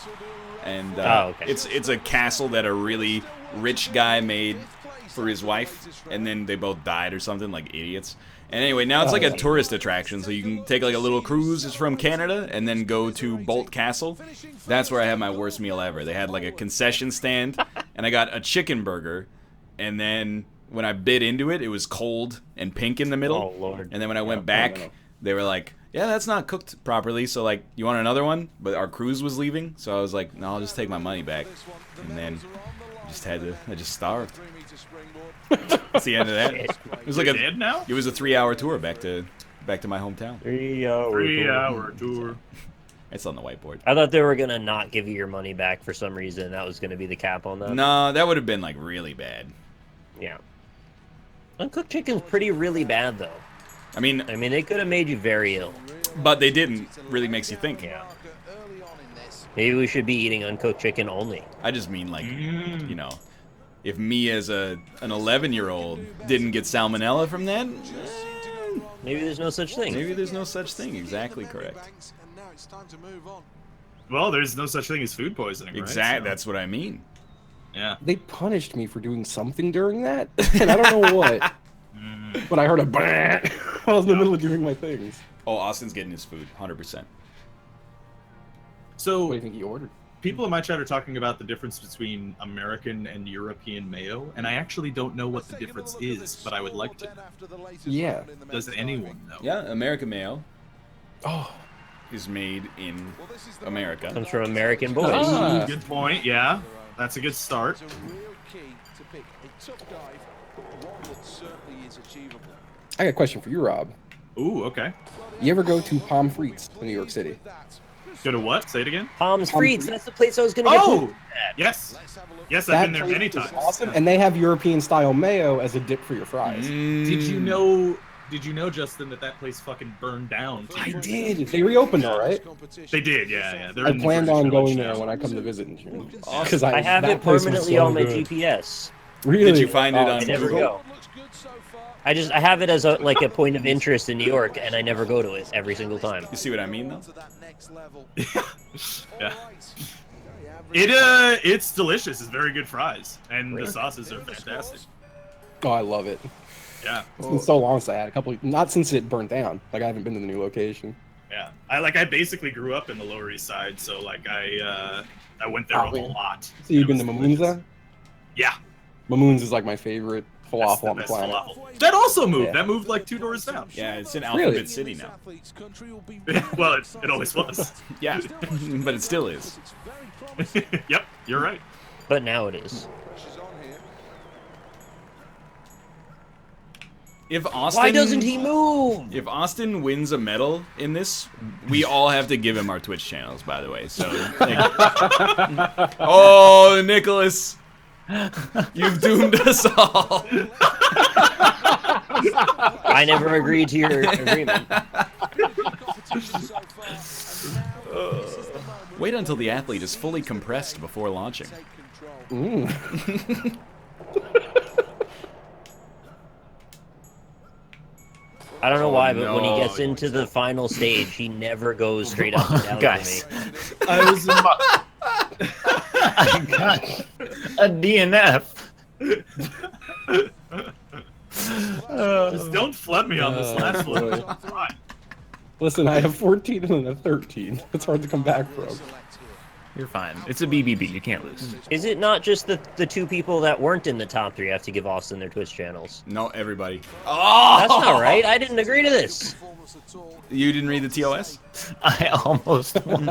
and okay. it's a castle that a really rich guy made for his wife, and then they both died or something, like idiots. And anyway, now it's like a tourist attraction, so you can take like a little cruise. It's from Canada, and then go to Bolt Castle. That's where I had my worst meal ever. They had like a concession stand, and I got a chicken burger, and then when I bit into it, it was cold and pink in the middle. Oh, Lord. And then when I went back, they were like, yeah, that's not cooked properly, so like, you want another one? But our cruise was leaving, so I was like, no, I'll just take my money back. And then I just starved. That's the end of that. It was like dead now? It was a 3-hour tour back to my hometown. 3-hour tour. It's on the whiteboard. I thought they were gonna not give you your money back for some reason. That was gonna be the cap on that. No, that would have been like really bad. Yeah. Uncooked chicken's pretty really bad though. I mean, they could have made you very ill. But they didn't. Really makes you think. Yeah. Maybe we should be eating uncooked chicken only. I just mean like, you know, if me as an 11-year-old didn't get salmonella from that, maybe there's no such thing. Maybe there's no such thing. Exactly correct. Well, there's no such thing as food poisoning, right? Exactly. So- That's what I mean. Yeah. They punished me for doing something during that, and I don't know what. But I heard a bang while I was in the middle of doing my things. Oh, Austin's getting his food, 100%. So, what do you think he ordered? People in my chat are talking about the difference between American and European mayo, and I actually don't know what the difference is, but I would like to. Yeah. Does anyone know? Yeah, American mayo. Is made in America. Comes from American boys. Good point. Yeah, that's a good start. I got a question for you, Rob. Ooh, okay. You ever go to Palm Frites in New York City? Go to what? Say it again. Palm's Frites. That's the place I was gonna get. Oh, yes. Yes, I've been there many times. Awesome, and they have European-style mayo as a dip for your fries. Did you know, Justin, that place fucking burned down? I did. They reopened, all right? They did, yeah. They're I in the planned British on going Village there now. when I come to visit in June. I have it permanently on my GPS. Really? Did you find it on I never Google? go. I have it as a point of interest in New York, and I never go to it every single time. You see what I mean, though? Yeah. It's delicious. It's very good fries, and the sauces are fantastic. Oh, I love it. Yeah. It's been so long since I had not since it burnt down. Like, I haven't been to the new location. Yeah. I basically grew up in the Lower East Side, so like I went there a whole lot. So you've been to Mamoon's? Yeah. Mamoon's is like my favorite falafel on the best planet. falafel. That also moved. Yeah. That moved like 2 doors down. Yeah, it's in Alphabet City now. Well, it always was. Yeah, but it still is. Yep, you're right. But now it is. If Austin, Why doesn't he move? If Austin wins a medal in this, we all have to give him our Twitch channels, by the way. So, oh, Nicholas, you've doomed us all. I never agreed to your agreement. Wait until the athlete is fully compressed before launching. I don't know why, but when he gets into the final stage, he never goes straight up and down Guys. for me. I was in my... I got a DNF. Just don't flood me on this last one. boy. It's fine. Listen, I have 14 and a 13. It's hard to come back from. You're fine. It's a BBB. You can't lose. Is it not just the 2 people that weren't in the top 3 have to give Austin their Twitch channels? No, everybody. Oh, That's not right. I didn't agree to this. You didn't read the TOS? I almost won.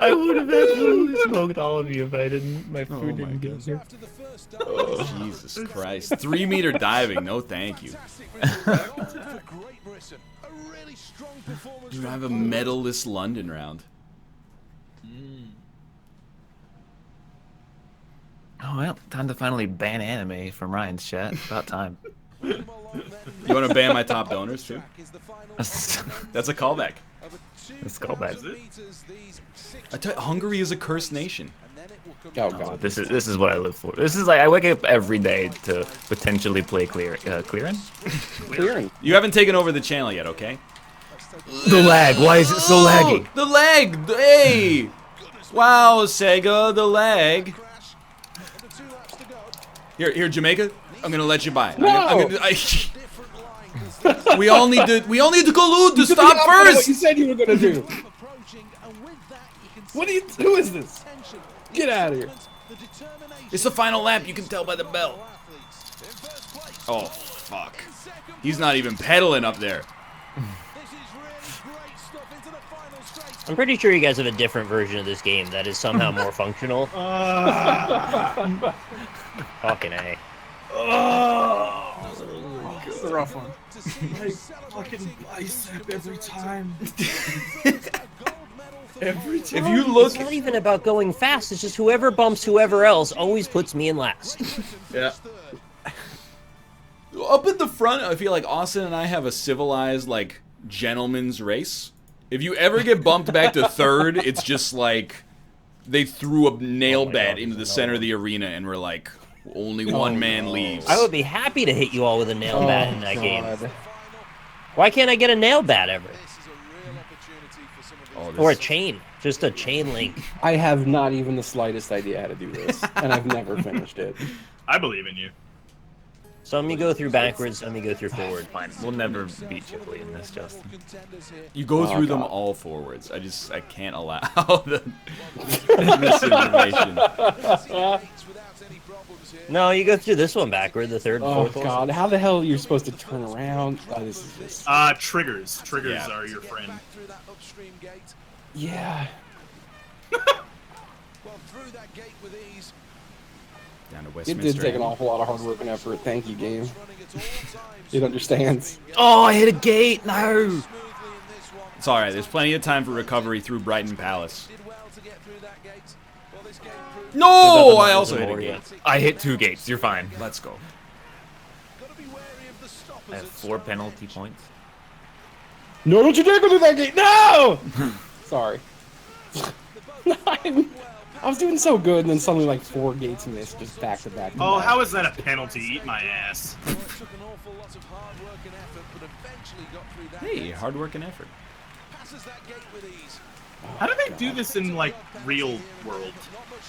I would have absolutely smoked all of you if I didn't. My food didn't get here. Oh, Jesus Christ. 3-meter diving, no thank you. Dude, I have a medalless London round. Oh well, time to finally ban anime from Ryan's chat. About time. You want to ban my top donors too? That's a callback. Let's go back. I tell you, Hungary is a cursed nation. Oh god. This is what I live for. This is like I wake up every day to potentially play clearing. You haven't taken over the channel yet, okay? The lag. Why is it so laggy? The lag. Hey. Wow, Sega, the lag. Here, Jamaica. I'm gonna let you buy. No. We all need to collude to stop What first. you said you were gonna do. Who is this? Get out of here. It's the final lap. You can tell by the bell. Oh fuck. He's not even pedaling up there. I'm pretty sure you guys have a different version of this game that is somehow more functional. Fucking A. It's a rough one. My fucking bicep every time. Every time. If you look, It's not even about going fast. It's just whoever bumps whoever else always puts me in last. Yeah. up at the front, I feel like Austin and I have a civilized, like, gentleman's race. If you ever get bumped back to third, it's just like they threw a nail bat into the center of the arena and we're like, only one man leaves. I would be happy to hit you all with a nail bat in that game. Why can't I get a nail bat ever? Or a chain. Just a chain link. I have not even the slightest idea how to do this, and I've never finished it. I believe in you. Some you go through backwards, some you go through forward. Fine, we'll never beat Chipley in this, Justin. You go through them all forwards. I can't allow the misinformation. No, you go through this one backward, the third and Oh fourth god, how the hell are you supposed to turn around? Oh, this is just... Triggers. Triggers Yeah. are your friend. Yeah. Down to It Westminster. did take an awful lot of hard work and effort. Thank you, game. It understands. Oh, I hit a gate! No! It's alright, there's plenty of time for recovery through Brighton Palace. No! I also hit a gate. I hit 2 gates, you're fine. Let's go. I have 4 penalty points. No, don't you dare go through that gate! No! Sorry. I was doing so good, and then suddenly like 4 gates missed, just back to back. Oh, how is that a penalty? Eat my ass. Hey, hard work and effort. How do they do this in, like, real world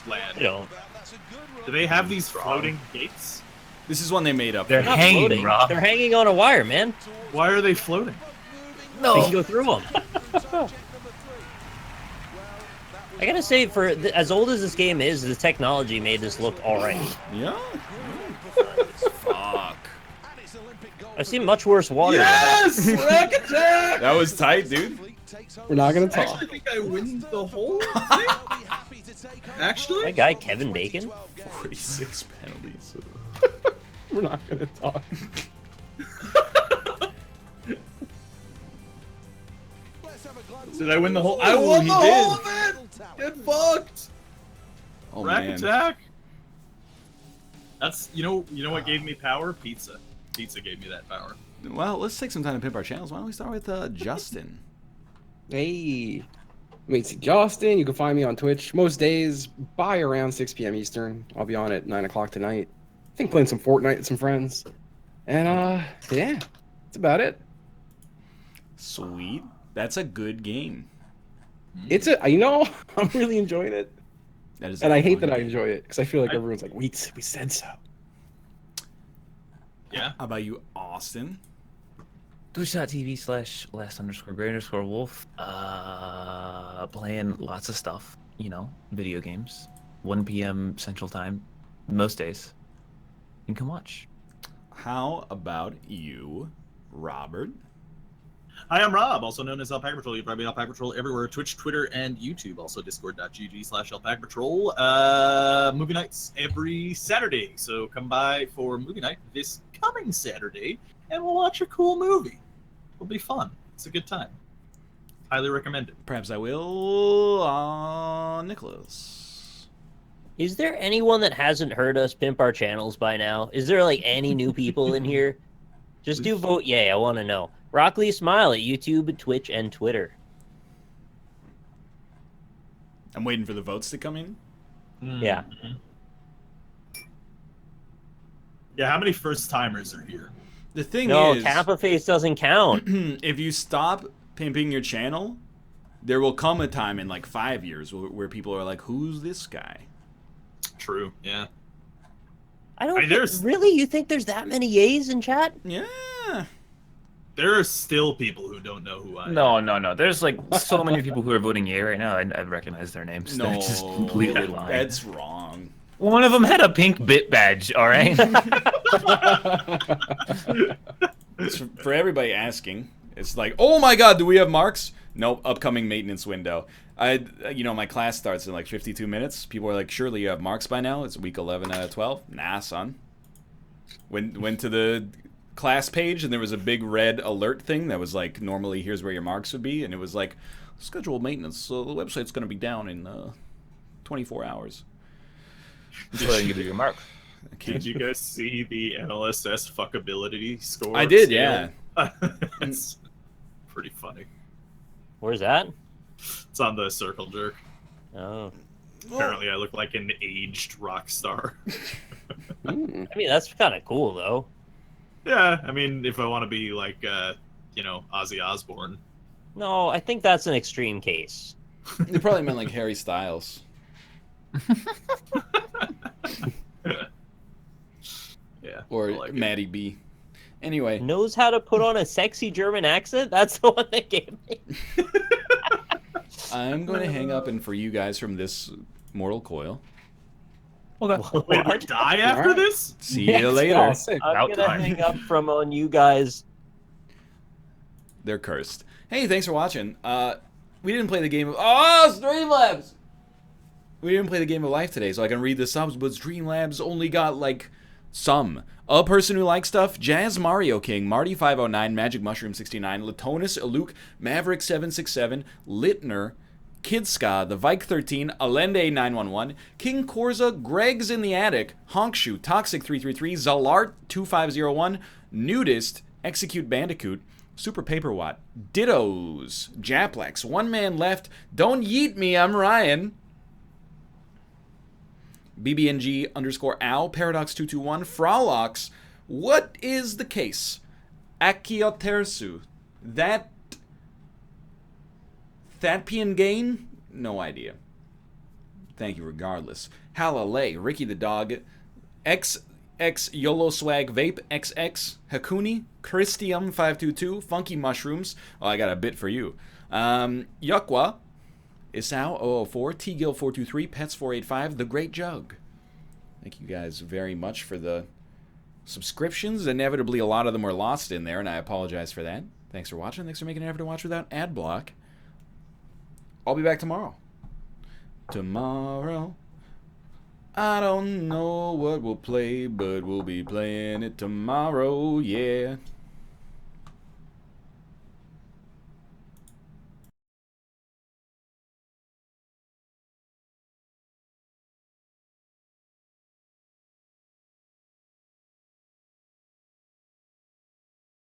land? You know, Do they have these floating gates? This is one they made up. They're not hanging, floating. Rob. They're hanging on a wire, man. Why are they floating? They can go through them. I gotta say, for as old as this game is, the technology made this look alright. Yeah? Fuck. I've seen much worse water. Yes! Rack attack! That was tight, dude. We're not gonna I talk. actually think I win the whole thing. Actually? That guy, Kevin Bacon? 46 penalties. We're not gonna talk. Did I win the whole? I won the whole of it. Get fucked. Oh, Rack man. attack? That's, you know what gave me power? Pizza. Pizza gave me that power. Well, let's take some time to pimp our channels. Why don't we start with Justin? Hey. It's Justin. You can find me on Twitch most days by around 6 p.m. Eastern. I'll be on at 9 o'clock tonight. I think playing some Fortnite with some friends. And, yeah. That's about it. Sweet. That's a good game. It's I'm really enjoying it. That is. And a I hate fun that I game. enjoy it because I feel like everyone's like, we said so. Yeah. How about you, Austin? Twitch.tv/last_great_wolf. Playing lots of stuff, video games. 1 p.m. Central Time, most days. You can come watch. How about you, Robert? Hi, I'm Rob, also known as Alpaca Patrol. You can find me on Alpaca Patrol everywhere: Twitch, Twitter, and YouTube. Also, discord.gg/Alpaca Patrol. Movie nights every Saturday. So come by for movie night this coming Saturday, and we'll watch a cool movie. It'll be fun. It's a good time. Highly recommended. Perhaps I will, Nicholas. Is there anyone that hasn't heard us pimp our channels by now? Is there like any new people in here? Just do vote yay. I want to know. Rockley Smile at YouTube, Twitch, and Twitter. I'm waiting for the votes to come in. Yeah. Yeah, how many first timers are here? The thing No, is, Kappa Face doesn't count. if you stop pimping your channel, there will come a time in like 5 years where people are like, "Who's this guy?" True. Yeah. I don't I mean, there's- really. You think there's that many yays in chat? Yeah. There are still people who don't know who I am. No. There's like so many people who are voting yay right now. I recognize their names. They're just completely lying. That's wrong. One of them had a pink bit badge. All right. It's for everybody asking. It's like, oh my God, do we have marks? Nope. Upcoming maintenance window. My class starts in like 52 minutes. People are like, surely you have marks by now. It's week 11 out of 12. Nah, son. Went to the class page and there was a big red alert thing that was like, normally here's where your marks would be, and it was like, scheduled maintenance. So the website's gonna be down in 24 hours. Just letting you do your mark. Did you guys see the NLSS fuckability score? I did, yeah. It's pretty funny. Where's that? It's on the Circle Jerk. Oh. Apparently, I look like an aged rock star. I mean, that's kind of cool, though. Yeah, I mean, if I want to be like, Ozzy Osbourne. No, I think that's an extreme case. They probably meant like Harry Styles. Yeah. Or like Maddie B. Anyway. Knows how to put on a sexy German accent? That's the one they gave me. I'm going to hang up and for you guys from this mortal coil. Okay. Wait, we die after this? See you later. I'm going to hang up from on you guys. They're cursed. Hey, thanks for watching. We didn't play the game of... Oh, Streamlabs! We didn't play the game of life today, so I can read the subs, but Streamlabs only got, like, some. A person who likes stuff, Jazz Mario King, Marty509, Magic Mushroom 69, Latonis, Luke, Maverick 767, Littner, Kidska, The Vike 13, Allende 911, King Korza, Greg's in the Attic, Honkshoe, Toxic 333, Zalart 2501, Nudist, Execute Bandicoot, Super Paperwatt, Dittos, Japlex, One Man Left, Don't Yeet Me, I'm Ryan, BBNG_Ow, Paradox221, Frolox, What is the case? Akiotersu, Thatpian Gain? No idea. Thank you regardless. Halalay, Ricky the Dog, XX YOLO Swag Vape XX, Hakuni, Christium522, Funky Mushrooms. Oh, I got a bit for you. Yukwa, Isao 004, T-Gill423, Pets485, The Great Jug. Thank you guys very much for the subscriptions. Inevitably, a lot of them were lost in there, and I apologize for that. Thanks for watching. Thanks for making an effort to watch without ad block. I'll be back tomorrow. Tomorrow. I don't know what we'll play, but we'll be playing it tomorrow, yeah.